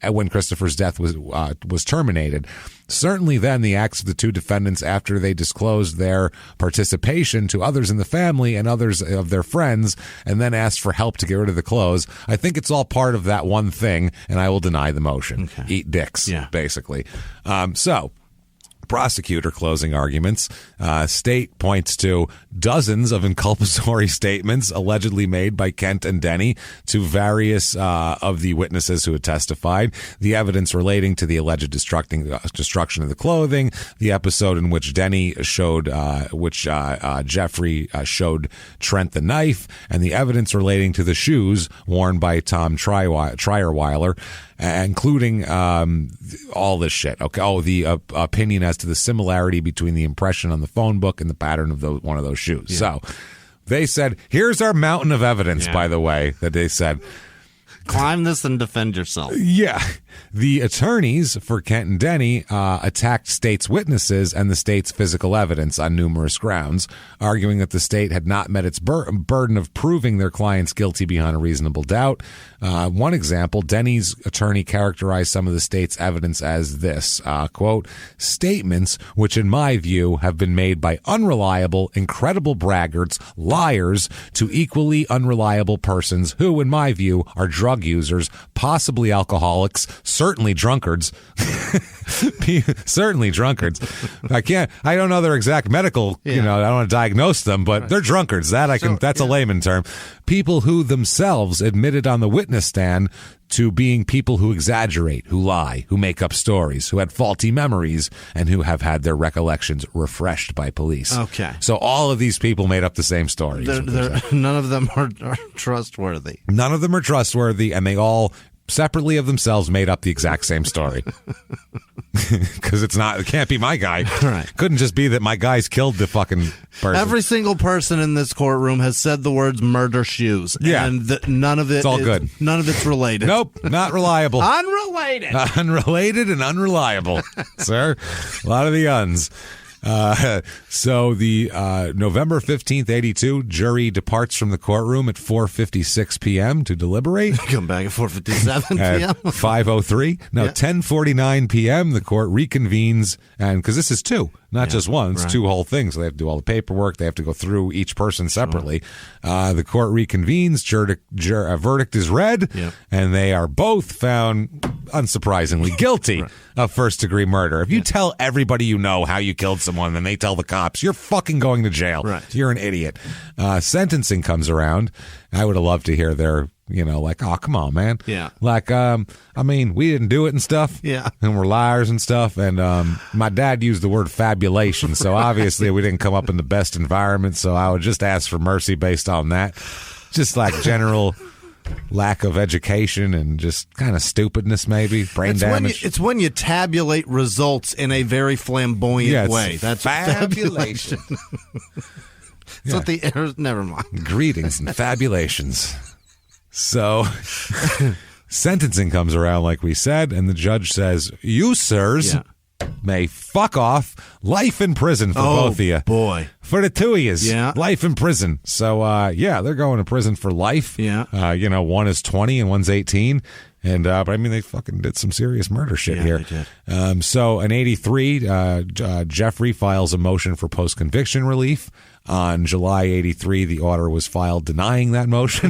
when Christopher's death was terminated. Certainly then the acts of the two defendants after they disclosed their participation to others in the family and others of their friends and then asked for help to get rid of the clothes. I think it's all part of that one thing, and I will deny the motion. Okay. Eat dicks, basically. Prosecutor closing arguments. State points to dozens of inculpatory statements allegedly made by Kent and Denny to various of the witnesses who had testified. The evidence relating to the alleged destruction of the clothing, the episode in which Denny showed, Jeffrey showed Trent the knife, and the evidence relating to the shoes worn by Tom Trierweiler, including all this shit. Okay. Oh, the opinion as to the similarity between the impression on the phone book and the pattern of one of those shoes. Yeah. So they said, here's our mountain of evidence, by the way, that they said.
Climb this and defend yourself.
Yeah. The attorneys for Kent and Denny attacked state's witnesses and the state's physical evidence on numerous grounds, arguing that the state had not met its burden of proving their clients guilty beyond a reasonable doubt. One example, Denny's attorney characterized some of the state's evidence as this, quote, statements which in my view have been made by unreliable, incredible braggarts, liars to equally unreliable persons who, in my view, are drug users, possibly alcoholics, certainly drunkards. Certainly drunkards. I don't know their exact medical, I don't want to diagnose them, but they're drunkards. That's a layman term. People who themselves admitted on the witness stand to being people who exaggerate, who lie, who make up stories, who had faulty memories, and who have had their recollections refreshed by police.
Okay.
So all of these people made up the same story.
None of them are trustworthy.
None of them are trustworthy, and they all separately of themselves made up the exact same story. Because it can't be my guy.
Right.
Couldn't just be that my guy's killed the fucking person.
Every single person in this courtroom has said the words murder shoes.
Yeah.
And none of it
it's all good.
None of it's related.
Nope, not reliable.
Unrelated.
Unrelated and unreliable, sir. A lot of the uns. So the November 15th, 82, jury departs from the courtroom at 4:56 p.m. to deliberate.
Come back at 4:57 p.m.
At 5:03. Now, 10:49 p.m., the court reconvenes, and because this is two, not just one, it's two whole things. So they have to do all the paperwork. They have to go through each person separately. The court reconvenes. A verdict is read, and they are both found, unsurprisingly, guilty of first-degree murder. If you tell everybody you know how you killed someone, then they tell the cops, you're fucking going to jail.
Right.
You're an idiot. Sentencing comes around. I would have loved to hear their, like, oh, come on, man.
Yeah.
Like, I mean, we didn't do it and stuff.
Yeah.
And we're liars and stuff. And my dad used the word fabulation. So obviously we didn't come up in the best environment. So I would just ask for mercy based on that. Just like general lack of education and just kind of stupidness, maybe brain damage.
It's when you tabulate results in a very flamboyant way. That's
fabulation.
It's what the never mind.
Greetings and fabulations. So sentencing comes around, like we said, and the judge says, "You sirs may fuck off. Life in prison for both of you."
Boy.
For the two of you.
Yeah.
Life in prison. So, they're going to prison for life.
Yeah.
One is 20 and one's 18. And, but I mean, they fucking did some serious murder shit here.
They did.
So in 83, Jeffrey files a motion for post-conviction relief. On July 83, the order was filed denying that motion.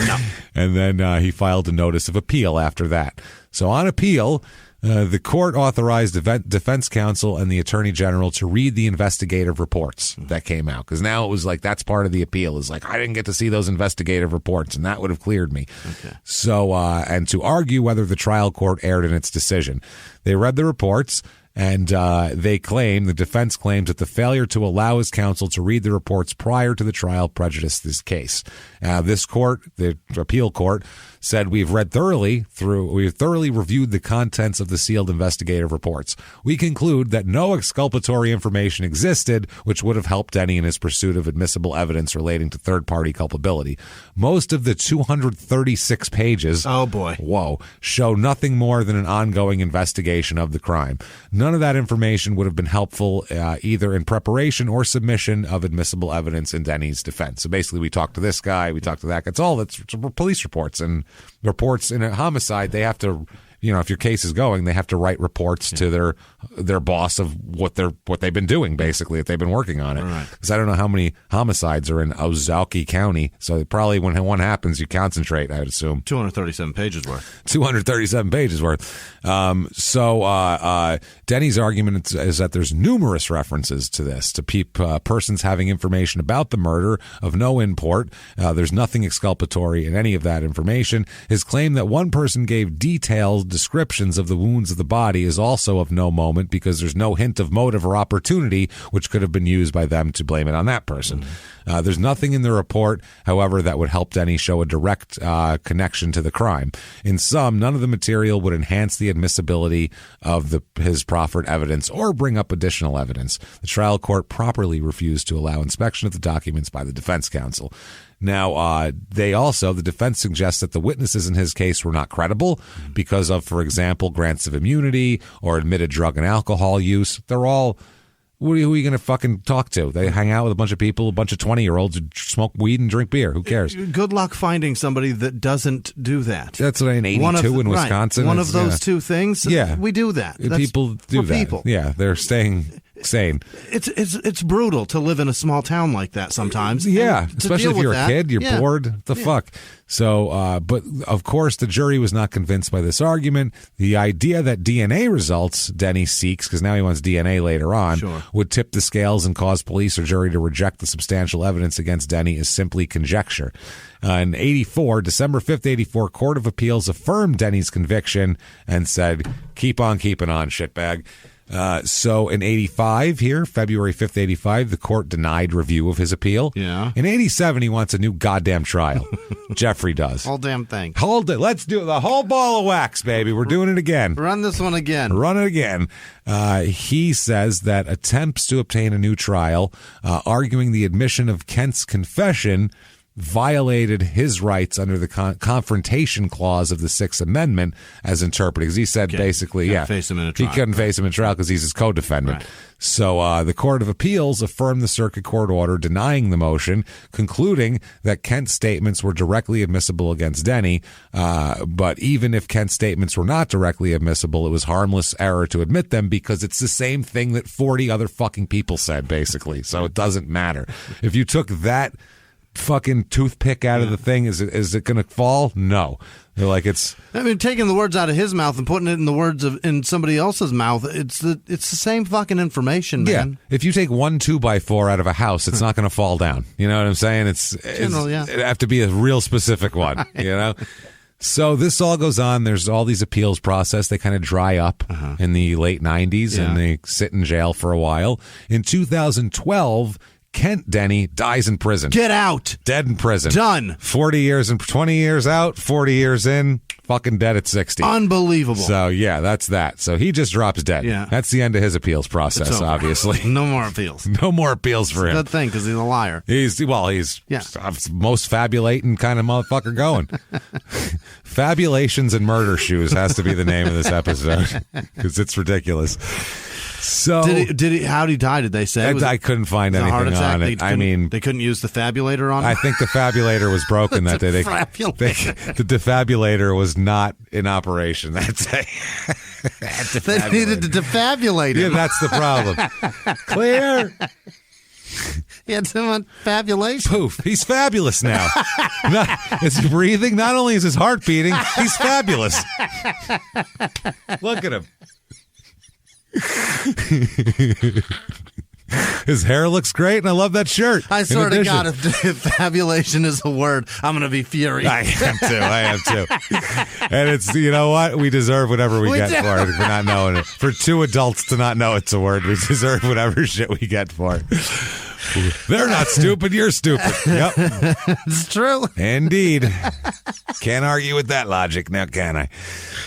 No.
And then he filed a notice of appeal after that. So on appeal, the court authorized defense counsel and the attorney general to read the investigative reports that came out. Because now it was like, that's part of the appeal, is like, I didn't get to see those investigative reports, and that would have cleared me.
Okay.
So, and to argue whether the trial court erred in its decision. They read the reports. And the defense claims that the failure to allow his counsel to read the reports prior to the trial prejudiced this case. This court, the appeal court, said we've thoroughly reviewed the contents of the sealed investigative reports. We conclude that no exculpatory information existed which would have helped Denny in his pursuit of admissible evidence relating to third-party culpability. Most of the 236 pages show nothing more than an ongoing investigation of the crime. None of that information would have been helpful either in preparation or submission of admissible evidence in Denny's defense. So basically, we talked to this guy, we talked to that guy. It's police reports, and reports in a homicide, they have to, if your case is going, they have to write reports to their boss of what they've been doing, basically, if they've been working on it. Because I don't know how many homicides are in Ozaukee County, so probably when one happens, you concentrate, I would assume.
237 pages worth.
237 pages worth. So Denny's argument is that there's numerous references to this, to persons having information about the murder of no import. There's nothing exculpatory in any of that information. His claim that one person gave detailed descriptions of the wounds of the body is also of no moment because there's no hint of motive or opportunity which could have been used by them to blame it on that person. There's nothing in the report, however, that would help Denny show a direct connection to the crime. In sum, none of the material would enhance the admissibility of his proffered evidence or bring up additional evidence. The trial court properly refused to allow inspection of the documents by the defense counsel. Now, the defense suggests that the witnesses in his case were not credible because of, for example, grants of immunity or admitted drug and alcohol use. They're all, who are you going to fucking talk to? They hang out with a bunch of people, a bunch of 20-year-olds who smoke weed and drink beer. Who cares?
Good luck finding somebody that doesn't do that.
That's what in 82 in Wisconsin.
One of those two things.
Yeah.
We do that.
People do that.
People.
Yeah, they're staying sane.
It's brutal to live in a small town like that sometimes.
Yeah, especially if you're a kid, you're bored. The fuck. So, but of course, the jury was not convinced by this argument. The idea that DNA results Denny seeks, because now he wants DNA later on, would tip the scales and cause police or jury to reject the substantial evidence against Denny is simply conjecture. In 84, December 5th, 84, Court of Appeals affirmed Denny's conviction and said, keep on keeping on, shitbag. So in 85 here, February 5th, 85, the court denied review of his appeal.
Yeah.
In 87, he wants a new goddamn trial. Jeffrey does.
Whole damn thing.
Hold it. Let's do the whole ball of wax, baby. We're doing it again.
Run this one again.
Run it again. He says that attempts to obtain a new trial, arguing the admission of Kent's confession, violated his rights under the confrontation clause of the Sixth Amendment as interpreted. Because he said basically,
face him in a trial.
He couldn't face him in trial because he's his co-defendant.
Right.
So the Court of Appeals affirmed the circuit court order denying the motion, concluding that Kent's statements were directly admissible against Denny. But even if Kent's statements were not directly admissible, it was harmless error to admit them because it's the same thing that 40 other fucking people said, basically. So it doesn't matter. If you took that fucking toothpick out of the thing, is it going to fall? No. They're like, it's.
I mean, taking the words out of his mouth and putting it in the words in somebody else's mouth. It's the same fucking information, man.
Yeah. If you take 1 2x4 out of a house, it's not going to fall down. You know what I'm saying? It'd have to be a real specific one. You know. So this all goes on. There's all these appeals process. They kind of dry up in the late 90s, and they sit in jail for a while. In 2012. Kent Denny dies in prison.
Get out.
Dead in prison.
Done.
40 years and 20 years out, 40 years in, fucking dead at 60.
Unbelievable.
So, yeah, that's that. So he just drops dead.
Yeah.
That's the end of his appeals process, obviously.
No more appeals.
No more appeals for him.
Good thing, because he's a liar.
He's most fabulating kind of motherfucker going. Fabulations and Murder Shoes has to be the name of this episode because it's ridiculous. So
did he? How did he die? Did they say?
I couldn't find anything on it.
They couldn't use the fabulator on it.
I think the fabulator was broken that day. The defibrillator was not in operation that day.
They needed to defabulate him.
Yeah, that's the problem. Clear.
He had so much fabulation.
Poof. He's fabulous now. Is he breathing? Not only is his heart beating, he's fabulous. Look at him. His hair looks great, and I love that shirt.
I swear to God, if fabulation is a word, I'm going to be furious.
I am too. And it's, you know what? We deserve whatever we get for it for not knowing it. For 2 adults to not know it's a word, we deserve whatever shit we get for it. They're not stupid. You're stupid. Yep.
It's true.
Indeed. Can't argue with that logic now, can I?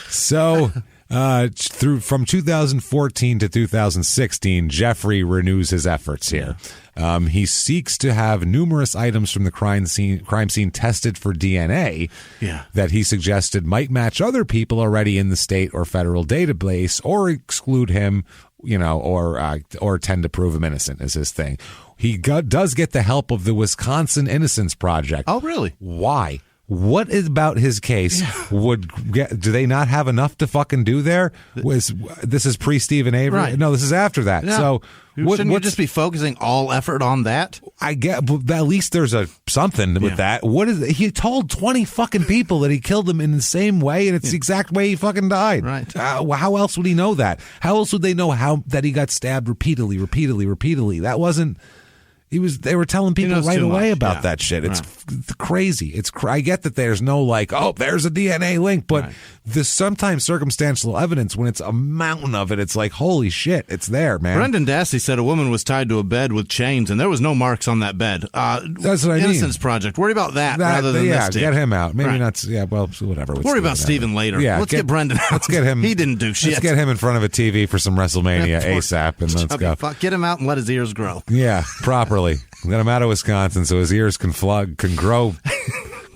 So... from 2014 to 2016, Jeffrey renews his efforts here. He seeks to have numerous items from the crime scene tested for DNA that he suggested might match other people already in the state or federal database, or exclude him, or tend to prove him innocent is his thing. He does get the help of the Wisconsin Innocence Project.
Oh, really?
Why? What is about his case do they not have enough to fucking do there? This is pre-Stephen Avery?
Right.
No, this is after that. Yeah. So
shouldn't you just be focusing all effort on that?
I get, but at least there's something with that. What is it? He told 20 fucking people that he killed them in the same way, and it's the exact way he fucking died.
Right.
How else would he know that? How else would they know that he got stabbed repeatedly? That wasn't. They were telling people right away about that shit. It's crazy. I get that there's no there's a DNA link, but there's sometimes circumstantial evidence when it's a mountain of it. It's like, holy shit, it's there, man.
Brendan Dassey said a woman was tied to a bed with chains, and there was no marks on that bed.
That's what I mean.
Innocence Project. Worry about that rather than this.
Get him out. Maybe not. Yeah, well, whatever.
Worry about Stephen later. Yeah, let's get Brendan out.
Let's get him.
He didn't do shit.
Let's get him in front of a TV for some WrestleMania ASAP, and let's go.
Get him out and let his ears grow.
Yeah, properly. Get him out of Wisconsin so his ears can grow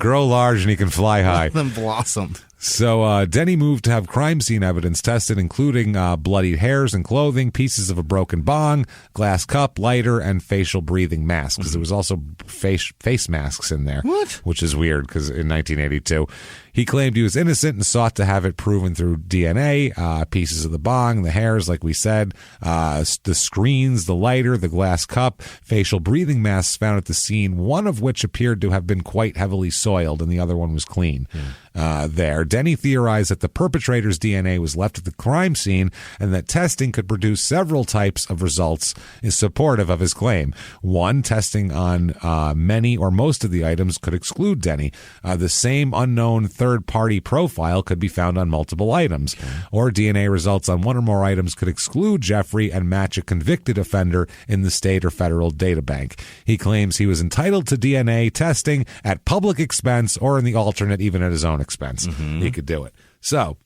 large and he can fly high.
Let them blossom.
So Denny moved to have crime scene evidence tested, including bloodied hairs and clothing, pieces of a broken bong, glass cup, lighter, and facial breathing masks. Because there was also face masks in there.
What?
Which is weird because in 1982. He claimed he was innocent and sought to have it proven through DNA, pieces of the bong, the hairs, like we said, the screens, the lighter, the glass cup, facial breathing masks found at the scene, one of which appeared to have been quite heavily soiled and the other one was clean. There. Denny theorized that the perpetrator's DNA was left at the crime scene and that testing could produce several types of results is supportive of his claim. One, testing on many or most of the items could exclude Denny. The same unknown third-party profile could be found on multiple items. Or DNA results on one or more items could exclude Jeffrey and match a convicted offender in the state or federal databank. He claims he was entitled to DNA testing at public expense or in the alternate even at his own expense. He could do it. So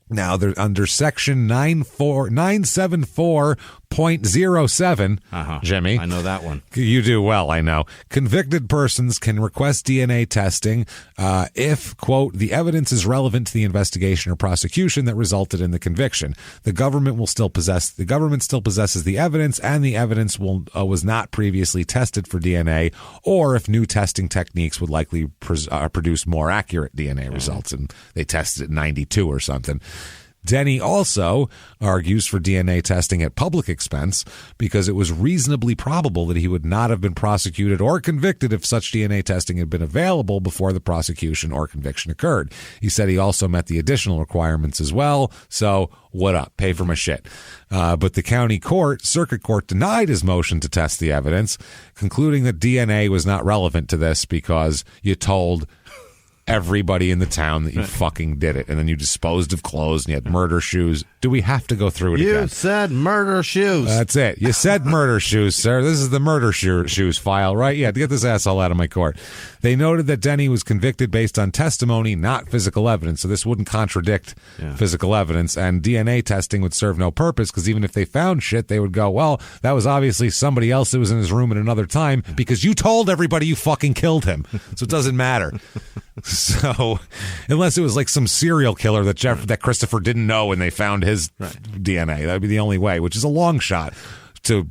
now they're under section 974 .07, Jimmy.
I know that one.
You do well, I know. Convicted persons can request DNA testing if, quote, the evidence is relevant to the investigation or prosecution that resulted in the conviction. The government still possesses the evidence, and the evidence was not previously tested for DNA, or if new testing techniques would likely produce more accurate DNA results, and they tested at 92 or something. Denny also argues for DNA testing at public expense because it was reasonably probable that he would not have been prosecuted or convicted if such DNA testing had been available before the prosecution or conviction occurred. He said he also met the additional requirements as well, so what up? Pay for my shit. But the circuit court denied his motion to test the evidence, concluding that DNA was not relevant to this because you told everybody in the town that you fucking did it, and then you disposed of clothes and you had murder shoes. Do we have to go through it again?
You said murder shoes.
That's it. You said murder shoes, sir. This is the murder shoes file, right? Yeah, to get this asshole out of my court. They noted that Denny was convicted based on testimony, not physical evidence, so this wouldn't contradict physical evidence, and DNA testing would serve no purpose because even if they found shit, they would go, well, that was obviously somebody else that was in his room at another time because you told everybody you fucking killed him, so it doesn't matter. So, unless it was like some serial killer that Christopher didn't know and they found his DNA, that'd be the only way, which is a long shot to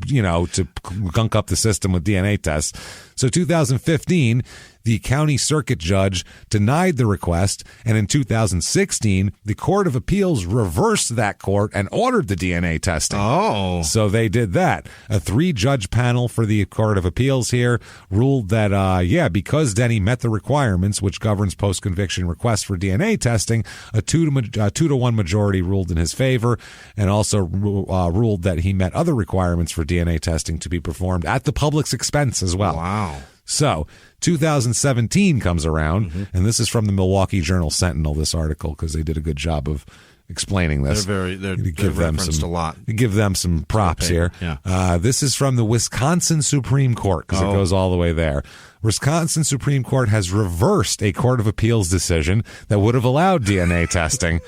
gunk up the system with DNA tests. So 2015, the county circuit judge denied the request, and in 2016, the Court of Appeals reversed that court and ordered the DNA testing.
Oh.
So they did that. A 3-judge panel for the Court of Appeals here ruled that, because Denny met the requirements, which governs post-conviction requests for DNA testing, a 2-to-1 majority ruled in his favor, and also ruled that he met other requirements for DNA testing to be performed at the public's expense as well.
Wow.
So 2017 comes around, and this is from the Milwaukee Journal-Sentinel, this article, because they did a good job of explaining this.
They're referenced a lot.
Give them some props here.
Yeah.
This is from the Wisconsin Supreme Court, because it goes all the way there. Wisconsin Supreme Court has reversed a Court of Appeals decision that would have allowed DNA testing.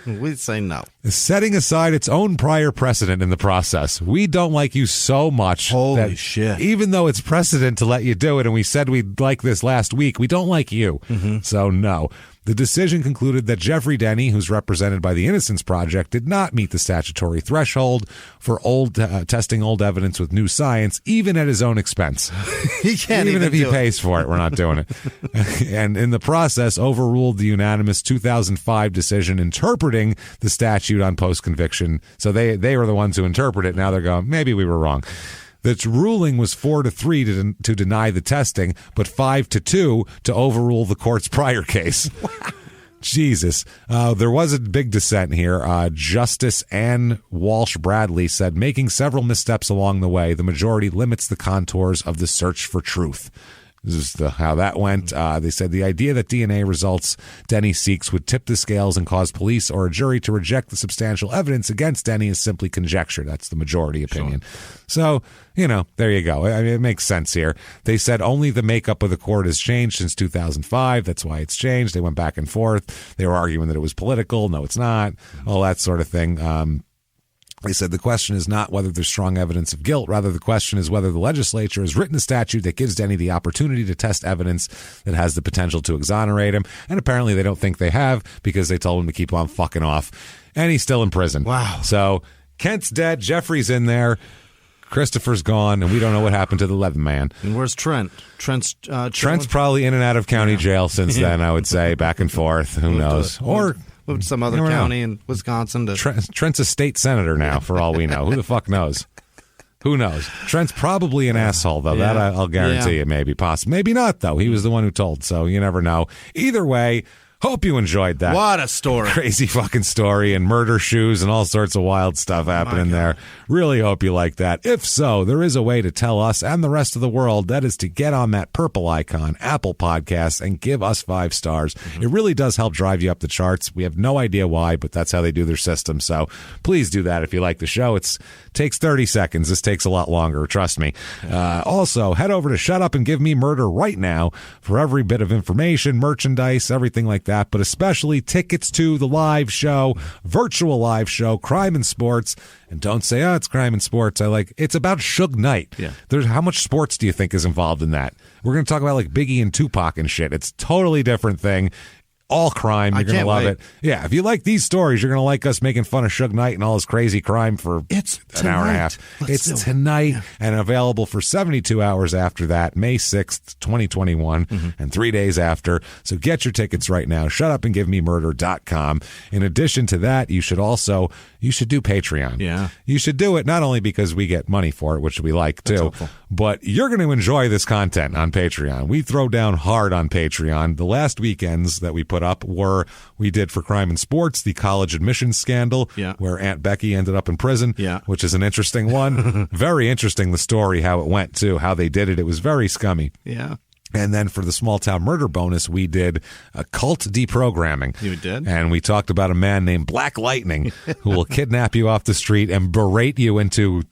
We'd say no.
Setting aside its own prior precedent in the process. We don't like you so much.
Holy shit.
Even though it's precedent to let you do it, and we said we'd like this last week, we don't like you. So no. The decision concluded that Jeffrey Denny, who's represented by the Innocence Project, did not meet the statutory threshold for testing old evidence with new science, even at his own expense.
He can't
even if he pays for it, we're not doing it. And in the process, overruled the unanimous 2005 decision interpreting the statute on post-conviction. So they were the ones who interpret it. Now they're going, maybe we were wrong. The ruling was 4-3 to deny the testing, but 5-2 to overrule the court's prior case. Jesus. There was a big dissent here. Justice Ann Walsh Bradley said, making several missteps along the way, the majority limits the contours of the search for truth. This is how that went. They said the idea that DNA results Denny seeks would tip the scales and cause police or a jury to reject the substantial evidence against Denny is simply conjecture. That's the majority opinion. Sure. So, there you go. I mean, it makes sense here. They said only the makeup of the court has changed since 2005. That's why it's changed. They went back and forth. They were arguing that it was political. No, it's not. All that sort of thing. They said the question is not whether there's strong evidence of guilt. Rather, the question is whether the legislature has written a statute that gives Denny the opportunity to test evidence that has the potential to exonerate him. And apparently they don't think they have because they told him to keep on fucking off. And he's still in prison.
Wow.
So Kent's dead. Jeffrey's in there. Christopher's gone. And we don't know what happened to the Leather Man.
And where's Trent? Trent's
probably in and out of county jail since then, I would say. Back and forth. Who knows? Or
moved to some other county in Wisconsin.
Trent's a state senator now, for all we know. Who the fuck knows? Who knows? Trent's probably an asshole, though. Yeah. That I'll guarantee you. Maybe, possibly. Maybe not, though. He was the one who told, so you never know. Either way, hope you enjoyed that.
What a story.
Crazy fucking story, and murder shoes and all sorts of wild stuff happening there. Really hope you like that. If so, there is a way to tell us and the rest of the world. That is to get on that purple icon, Apple Podcasts, and give us 5 stars. It really does help drive you up the charts. We have no idea why, but that's how they do their system. So please do that if you like the show. It takes 30 seconds. This takes a lot longer. Trust me. Also, head over to Shut Up and Give Me Murder right now for every bit of information, merchandise, everything like that. that, but especially tickets to the live show, virtual live show, Crime and Sports. And don't say, oh, it's Crime and Sports. It's about Suge Knight.
Yeah.
How much sports do you think is involved in that? We're going to talk about like Biggie and Tupac and shit. It's a totally different thing. All crime. You're going to love it. Yeah, if you like these stories, you're going to like us making fun of Suge Knight and all his crazy crime for an hour and a half. It's tonight and available for 72 hours after that, May 6th, 2021, and 3 days after. So get your tickets right now. shutupandgivememurder.com. In addition to that, you should do Patreon.
Yeah.
You should do it not only because we get money for it, which we like too, but you're going to enjoy this content on Patreon. We throw down hard on Patreon. The last weekends that we put up we did for Crime and Sports, the college admissions scandal, where Aunt Becky ended up in prison, which is an interesting one. Very interesting, the story, how it went too, how they did it. It was very scummy.
Yeah.
And then for the small town murder bonus, we did a cult deprogramming.
You did?
And we talked about a man named Black Lightning who will kidnap you off the street and berate you into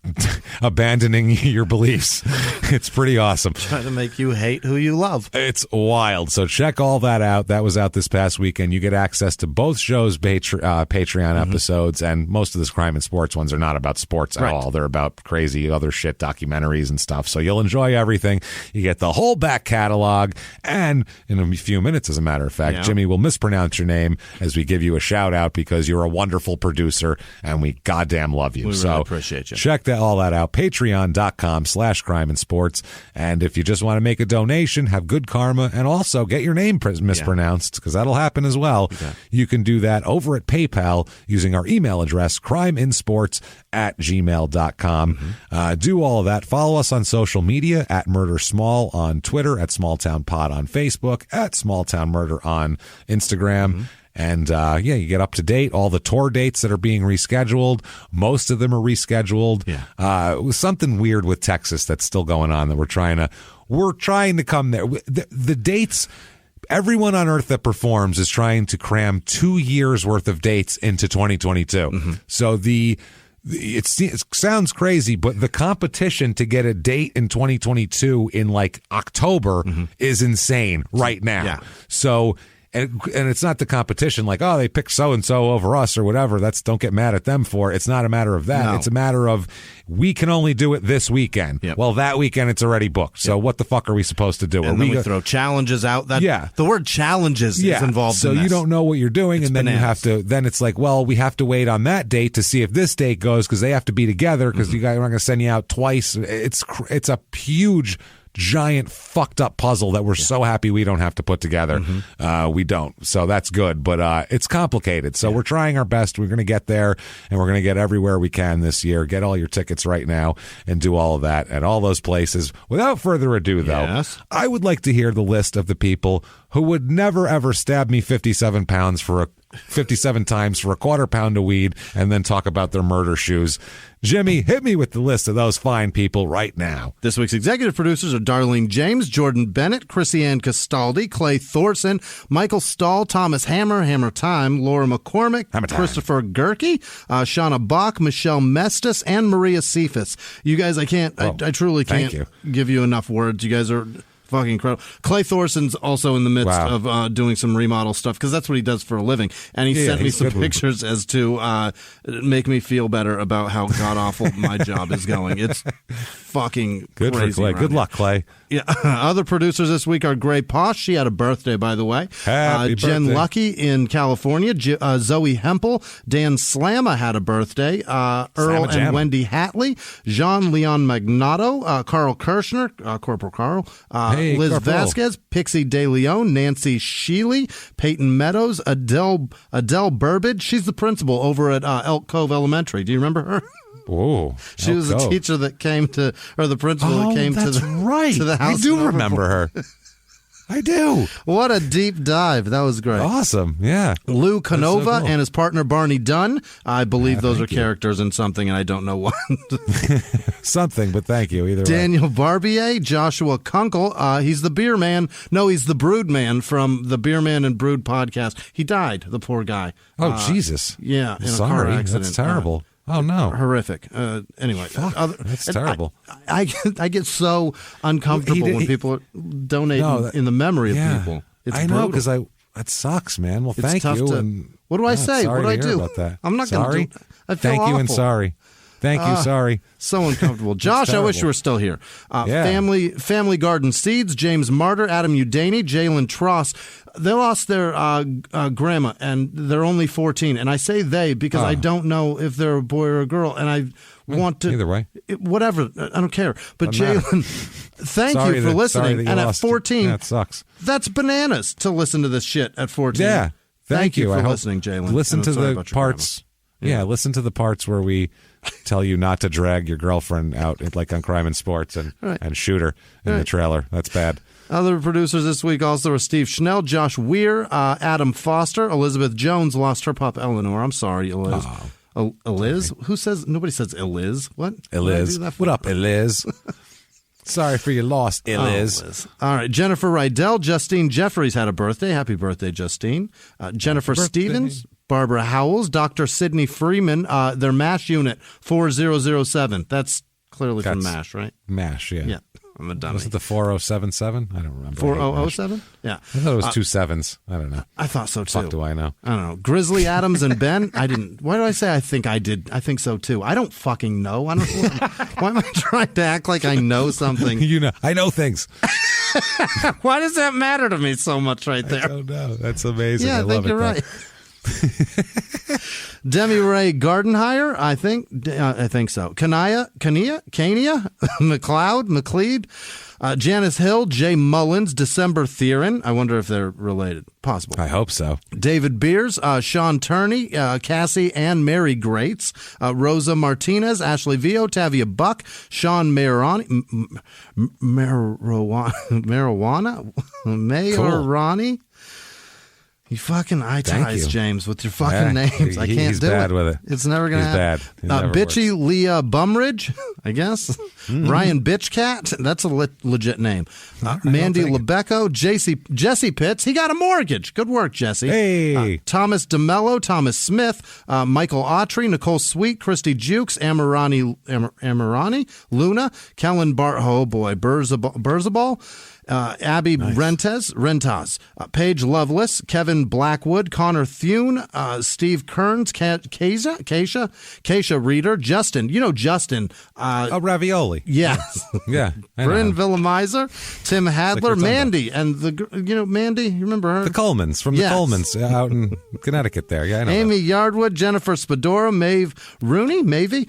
abandoning your beliefs. It's pretty awesome.
Trying to make you hate who you love.
It's wild. So check all that out. That was out this past weekend. You get access to both shows' Patreon episodes, and most of this Crime and Sports ones are not about sports at all. They're about crazy other shit, documentaries and stuff. So you'll enjoy everything. You get the whole back catalog. And in a few minutes, as a matter of fact, Jimmy will mispronounce your name as we give you a shout out because you're a wonderful producer and we goddamn love you.
We really appreciate you.
Check all that out. Patreon.com/crime and sports. And if you just want to make a donation, have good karma, and also get your name mispronounced, because that'll happen as well. You can do that over at PayPal using our email address, crimeinsports@gmail.com. Do all of that. Follow us on social media at Murder Small on Twitter, at Small Town Pod on Facebook, at Small Town Murder on Instagram. And you get up to date, all the tour dates that are being rescheduled. Most of them are rescheduled. It was something weird with Texas that's still going on that we're trying to come there. The dates, everyone on earth that performs is trying to cram 2 years worth of dates into 2022. So it sounds crazy, but the competition to get a date in 2022 in like October is insane right now. So, and it's not the competition like, oh, they picked so-and-so over us or whatever. Don't get mad at them for. It's not a matter of that. No. It's a matter of we can only do it this weekend. Well, that weekend it's already booked. So what the fuck are we supposed to do?
And then we throw challenges out. The word challenges is involved in this.
So you don't know what you're doing, and then you have to, then it's like, well, we have to wait on that date to see if this date goes because they have to be together because you guys are not going to send you out twice. It's a huge, giant fucked up puzzle that we're so happy we don't have to put together. We don't, so that's good, but it's complicated. So we're trying our best. We're going to get there, and we're going to get everywhere we can this year. Get all your tickets right now and do all of that at all those places. Without further ado, though, I would like to hear the list of the people who would never ever stab me 57 times for a quarter pound of weed and then talk about their murder shoes. Jimmy, hit me with the list of those fine people right now.
This week's executive producers are Darlene James, Jordan Bennett, Chrissy Ann Castaldi, Clay Thorson, Michael Stahl, Thomas Hammer Time, Laura McCormick, Christopher Gerke, Shauna Bach, Michelle Mestis, and Maria Cephas. You guys, I truly can't give you enough words. You guys are fucking incredible. Clay Thorson's also in the midst of doing some remodel stuff because that's what he does for a living. And he sent me some pictures as to make me feel better about how god awful my job is going. It's fucking
good
crazy.
For Clay. Good luck, Clay.
Yeah. Other producers this week are Gray Posh. She had a birthday, by the way.
Happy
Jen
birthday.
Lucky in California. Zoe Hempel. Dan Slamma had a birthday. Earl and Wendy Hatley. Jean-Leon Magnato. Carl Kirshner. Corporal Carl. Liz
Corporal
Vasquez. Pixie De Leon. Nancy Sheely. Peyton Meadows. Adele Burbage. She's the principal over at Elk Cove Elementary. Do you remember her?
Oh,
she was a teacher that came to, or the principal that came to the house.
I do remember her. I do.
What a deep dive. That was great.
Awesome. Yeah.
Lou Canova and his partner Barney Dunn. I believe those are characters in something, and I don't know what.
Something, but thank you. Either
Daniel Barbier, Joshua Kunkel. He's the beer man. No, he's the brood man from the Beer Man and Brood podcast. He died, the poor guy.
Oh, Jesus.
Yeah. In
Sorry.
a car accident.
That's terrible. Oh, no.
Horrific. Anyway.
That's terrible.
I get so uncomfortable when people donate in the memory of people. It's
I know, because I That sucks, man. Well, thank you.
What do I say? What do I do?
About that.
I'm not going to do. I feel
Thank
awful.
you and sorry. Thank you, sorry.
So uncomfortable. Josh, I wish you were still here. Family Garden Seeds, James Martyr, Adam Udaney, Jalen Tross. They lost their grandma, and they're only 14. And I say they because I don't know if they're a boy or a girl, and I want to...
Either way.
Whatever. I don't care. But Jalen, thank you for listening. And at 14...
That sucks.
That's bananas to listen to this shit at 14.
Yeah. Thank you
for listening, Jalen.
Listen to the parts... Yeah, listen to the parts where we tell you not to drag your girlfriend out, like on Crime and Sports, and shoot her in the trailer. That's bad.
Other producers this week also were Steve Schnell, Josh Weir, Adam Foster, Elizabeth Jones lost her pup Eleanor. I'm sorry, Eliz. Eliz? Who says? Nobody says Eliz. What?
Eliz. What up, Eliz? Sorry for your loss, Eliz.
Liz. All right, Jennifer Rydell, Justine Jeffries had a birthday. Happy birthday, Justine. Jennifer Stevens. Barbara Howells, Dr. Sidney Freeman, their MASH unit 4007. That's clearly from MASH, right?
MASH, yeah.
Yeah, I'm a dummy.
Was it the 4077? I don't remember.
4007? Yeah.
I thought it was 2 sevens. I don't know.
I thought so too.
Fuck do I know?
I don't know. Grizzly Adams and Ben? I didn't. Why did I say I think I did? I think so too. I don't fucking know. I don't know. Why am I trying to act like I know something?
You know, I know things.
Why does that matter to me so much right there?
I don't know. That's amazing.
Yeah, I
love
think you're right. Demi Ray Gardenhire, I think so. Kania, McLeod, Janice Hill, Jay Mullins, December Theron. I wonder if they're related. Possible.
I hope so.
David Beers, Sean Turney, Cassie and Mary Grates, Rosa Martinez, Ashley Vio, Tavia Buck, Sean Mayorani. You fucking eye-ties, James, with your fucking names. I can't do it.
He's bad with it.
It's never going to happen.
He's bad.
Bitchy Leah Bumridge, I guess. Ryan Bitchcat. That's a legit name. Mandy Lebecco. Jesse Pitts. He got a mortgage. Good work, Jesse.
Hey.
Thomas DeMello. Thomas Smith. Michael Autry. Nicole Sweet. Christy Jukes. Amirani. Luna. Kellen Burzabal. Abby Rentas, Paige Lovelace, Kevin Blackwood, Connor Thune, Steve Kearns, Keisha Reeder, Justin. You know Justin.
Ravioli.
Yes.
Yeah.
Bryn Villamizer, Tim Hadler, Mandy, and Mandy, you remember her?
The Colemans, from the Colemans out in Connecticut there. Yeah, I know
Amy Yardwood, Jennifer Spadora, Maeve Rooney, Mavi,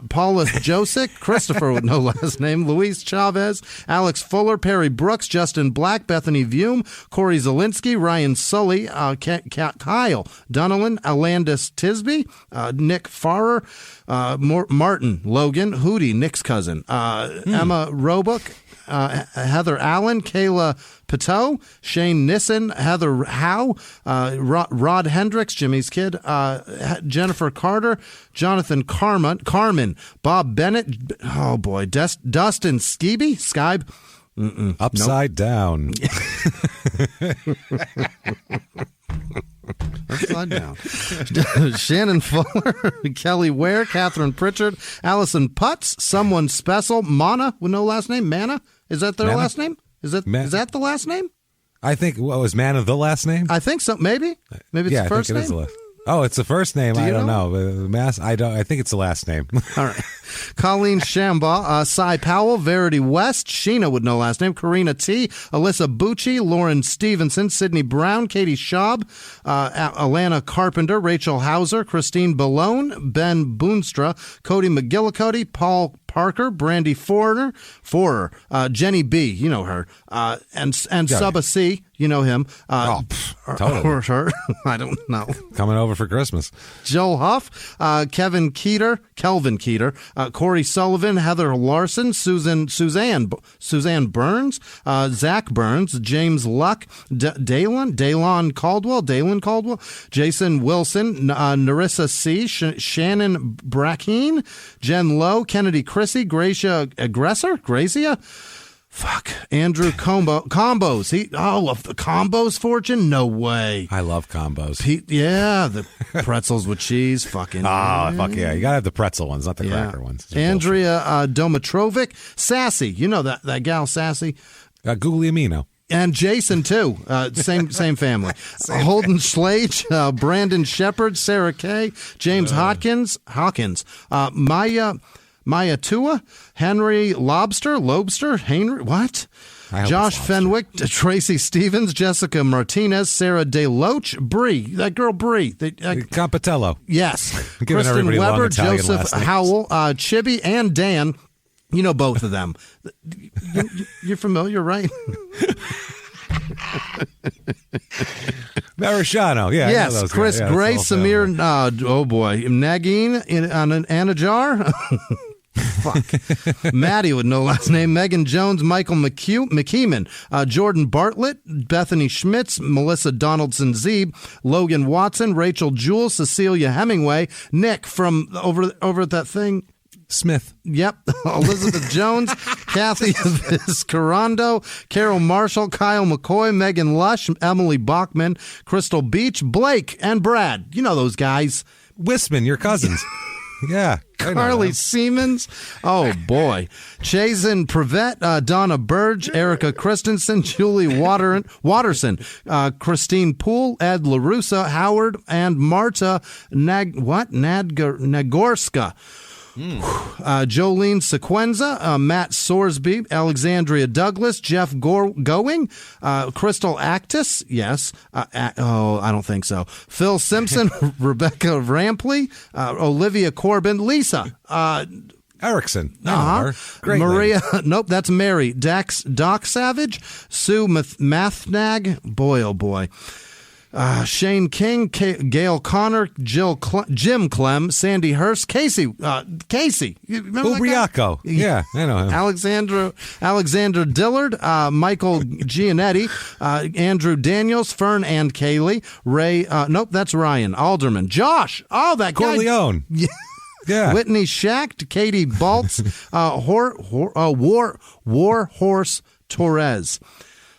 Paula Josic, Christopher with no last name, Luis Chavez, Alex Fuller, Perry Brooks, Justin Black, Bethany Vume, Corey Zielinski, Ryan Sully, Kyle Dunnelan, Alandis Tisby, Nick Farrer, Martin Logan, Hootie, Nick's cousin, Emma Roebuck, Heather Allen, Kayla Pateau, Shane Nissen, Heather Howe, Rod Hendricks, Jimmy's kid, Jennifer Carter, Jonathan Carmen, Bob Bennett, oh boy, Dustin Skybe.
Upside down.
Upside down. Shannon Fuller, Kelly Ware, Catherine Pritchard, Allison Putz, someone special, Mana with no last name. Mana? Is that their last name? Is that the last name?
I think, was Mana the last name?
I think so. Maybe it's the first name.
Is Oh, it's the first name. I don't know. I think it's the last name.
All right. Colleen Shambaugh, Cy Powell, Verity West, Sheena with no last name, Karina T, Alyssa Bucci, Lauren Stevenson, Sydney Brown, Katie Schaub, Alana Carpenter, Rachel Hauser, Christine Ballone, Ben Boonstra, Cody McGillicuddy, Paul Parker, Brandy Forer, Jenny B, you know her, and Subba C, you know him.
Totally.
Or her, I don't know.
Coming over for Christmas.
Joel Huff, Kelvin Keeter, Corey Sullivan, Heather Larson, Suzanne Burns, Zach Burns, James Luck, Dalen Caldwell, Jason Wilson, Narissa C, Shannon Brackeen, Jen Lowe, Kennedy Chrissy, Gracia, Andrew Combos. Of the Combos fortune? No way.
I love Combos.
The pretzels with cheese.
Fuck yeah. You gotta have the pretzel ones, not the cracker ones.
Andrea Domatrovic. Sassy. You know that gal Sassy?
Guglielmino.
And Jason, too. Same family. Holden Slade, Brandon Shepard, Sarah Kay, James Hawkins, Maya Tua, Henry Lobster, Henry, what? Josh Fenwick, Tracy Stevens, Jessica Martinez, Sarah DeLoach, Bree, that girl Bree.
Campitello.
Yes. Kristen Weber, Joseph Howell, Chibi, and Dan. You know both of them. You're familiar, right?
Marishano, yeah.
Yes, Chris Gray, Samir, oh boy, Nagin, Anajar. Fuck. Maddie with no last name. Megan Jones, Michael McKeeman, Jordan Bartlett, Bethany Schmitz, Melissa Donaldson Zeeb, Logan Watson, Rachel Jewell, Cecilia Hemingway, Nick from over at that thing.
Smith.
Yep. Elizabeth Jones, Kathy Viscarando, Carol Marshall, Kyle McCoy, Megan Lush, Emily Bachman, Crystal Beach, Blake, and Brad. You know those guys.
Whisman, your cousins. Yeah.
Carly Siemens. Oh, boy. Chazen Prevet, Donna Burge, Erica Christensen, Julie Watterson, Christine Poole, Ed LaRussa, Howard, and Marta Nagorska. Jolene Sequenza, Matt Sorsby, Alexandria Douglas, Jeff Going, Crystal Actis, yes. I don't think so. Phil Simpson, Rebecca Rampley, Olivia Corbin, Lisa.
Erickson.
Great Maria. Lady. Nope, that's Mary. Doc Savage, Sue Mathnag. Boy, oh boy. Shane King, Gail Connor, Jim Clem, Sandy Hurst, Casey. You remember
Ubriaco. Yeah, I know him.
Alexander Dillard, Michael Gianetti, Andrew Daniels, Fern and Kaylee, Ray. Nope, that's Ryan Alderman. Josh. Oh, that guy.
Corleone. Yeah.
Whitney Schacht, Katie Baltz, War Horse Torres.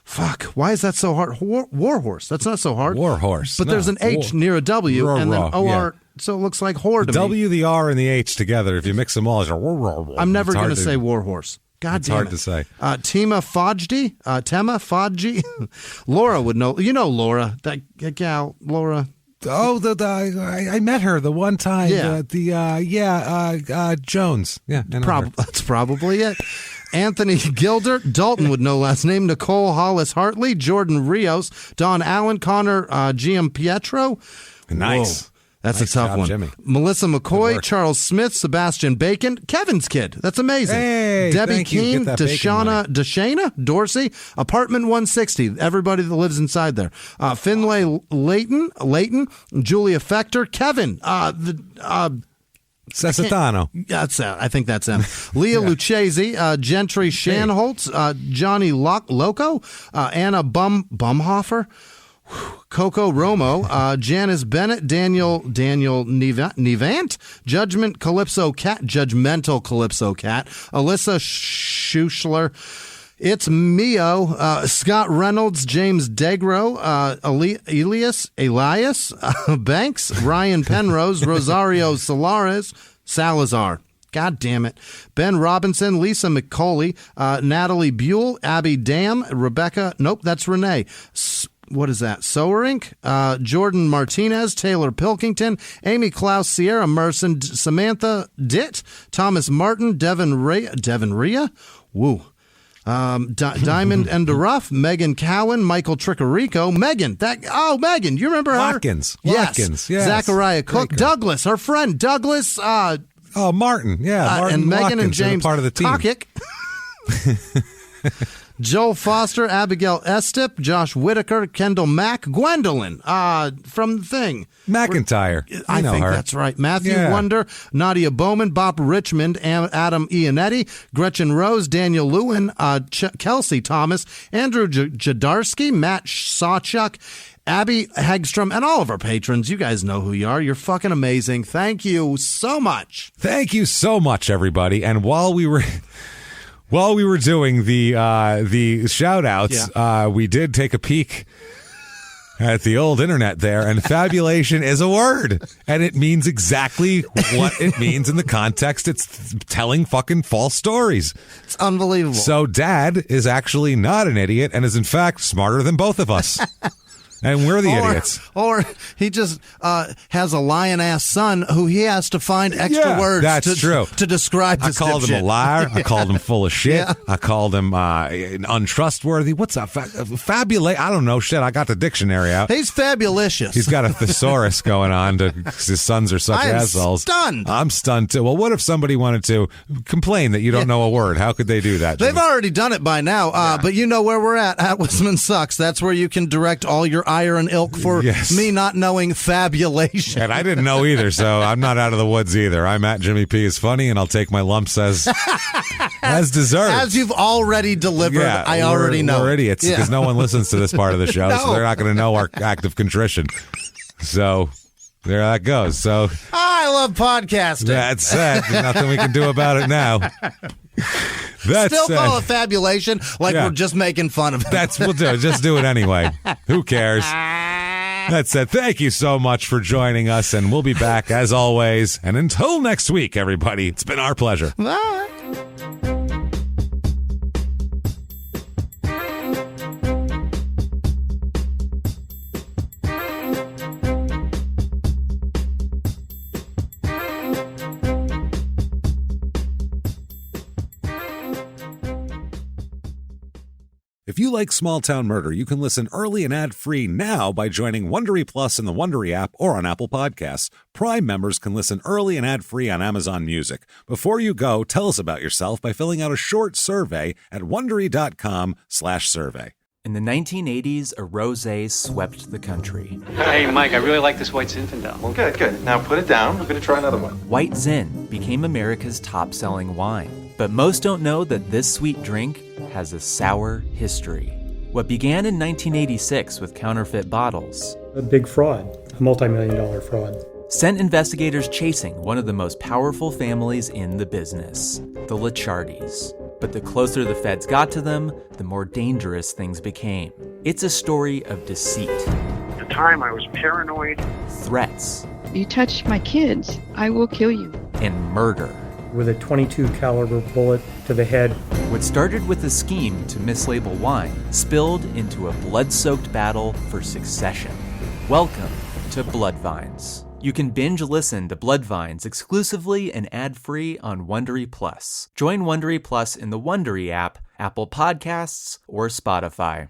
Fuck, why is that so hard? War horse. That's not so hard.
War horse.
But there's an H near a W and then OR, so it looks like whore to
me. W, the R, and the H together. If you mix them all, it's
I'm never going to say war horse. God damn it.
It's hard to say.
Tema Fodji. Laura would know. You know Laura, that gal, Laura.
Oh, I met her the one time.
Yeah.
Jones. Yeah,
that's probably it. Anthony Gilder, Dalton with no last name, Nicole Hollis Hartley, Jordan Rios, Don Allen, Connor Giampietro.
Nice.
Whoa. That's a tough one.
Jimmy.
Melissa McCoy, Charles Smith, Sebastian Bacon, Kevin's kid. That's amazing.
Hey,
Debbie King, Deshana, Dorsey, Apartment 160. Everybody that lives inside there. Finlay Layton, Julia Fector, Kevin,
Cesitano.
I think that's him. Leah Lucchese, Gentry Shanholtz, Johnny Loco, Anna Bumhofer, Coco Romo, Janice Bennett, Daniel Nevant, Judgmental Calypso Cat, Alyssa Schuschler. It's Mio, Scott Reynolds, James Degro, Elias Banks, Ryan Penrose, Rosario Salazar. God damn it. Ben Robinson, Lisa McCauley, Natalie Buell, Abby Dam, Rebecca. Nope, that's Renee. What is that? Sowerink, Jordan Martinez, Taylor Pilkington, Amy Klaus, Sierra Merson, Samantha Ditt, Thomas Martin, Devin Rhea. Woo. Diamond and DeRuff, Megan Cowan, Michael Triccarico, Megan, you remember her?
Watkins, yes.
Zachariah Cook, Douglas, her friend, Douglas,
Martin, Martin
and Megan
Watkins,
and James,
part of the team.
Kokic. Joel Foster, Abigail Estep, Josh Whitaker, Kendall Mack, Gwendolyn, from the thing.
McIntyre.
I think that's right. Matthew Wonder, Nadia Bowman, Bob Richmond, Adam Iannetti, Gretchen Rose, Daniel Lewin, Kelsey Thomas, Andrew Jadarski, Matt Sawchuk, Abby Hegstrom, and all of our patrons. You guys know who you are. You're fucking amazing. Thank you so much.
Thank you so much, everybody. And while we were doing the shout outs, we did take a peek at the old internet there, and fabulation is a word, and it means exactly what it means in the context. It's telling fucking false stories.
It's unbelievable.
So Dad is actually not an idiot and is in fact smarter than both of us. And we're the idiots.
Or he just has a lion-ass son who he has to find extra words to describe this
I called him a liar. I called him full of shit.
Yeah.
I called him untrustworthy. What's up? Fabulate? I don't know shit. I got the dictionary out.
He's fabulicious.
He's got a thesaurus going on. His sons are such assholes.
Stunned.
I'm stunned too. Well, what if somebody wanted to complain that you don't know a word? How could they do that?
They've already done it by now. But you know where we're at Whisman Sucks. That's where you can direct all your ire and ilk for me not knowing fabulation.
And I didn't know either, so I'm not out of the woods either. I'm at Jimmy P is funny, and I'll take my lumps as deserved.
As you've already delivered, I already know.
We're idiots because no one listens to this part of the show, so they're not going to know our act of contrition. So there that goes. So
I love podcasting.
That's it. There's nothing we can do about it now.
Still call it fabulation like we're just making fun of it.
We'll do it. Just do it anyway. Who cares? That's it. Thank you so much for joining us, and we'll be back as always. And until next week, everybody, it's been our pleasure.
Bye.
If you like Small Town Murder, you can listen early and ad-free now by joining Wondery Plus in the Wondery app or on Apple Podcasts. Prime members can listen early and ad-free on Amazon Music. Before you go, tell us about yourself by filling out a short survey at Wondery.com/survey.
In the 1980s, a rosé swept the country.
Hey, Mike, I really like this White Zinfandel.
Well, good. Now put it down. We're going to try another one.
White Zin became America's top-selling wine. But most don't know that this sweet drink has a sour history. What began in 1986 with counterfeit bottles,
a big fraud, a multi-million-dollar fraud,
sent investigators chasing one of the most powerful families in the business, the Licciardis. But the closer the feds got to them, the more dangerous things became. It's a story of deceit.
At the time, I was paranoid.
Threats.
You touch my kids, I will kill you.
And murder.
With a .22 caliber bullet to the head.
What started with a scheme to mislabel wine spilled into a blood-soaked battle for succession. Welcome to Bloodvines. You can binge listen to Bloodvines exclusively and ad-free on Wondery Plus. Join Wondery Plus in the Wondery app, Apple Podcasts, or Spotify.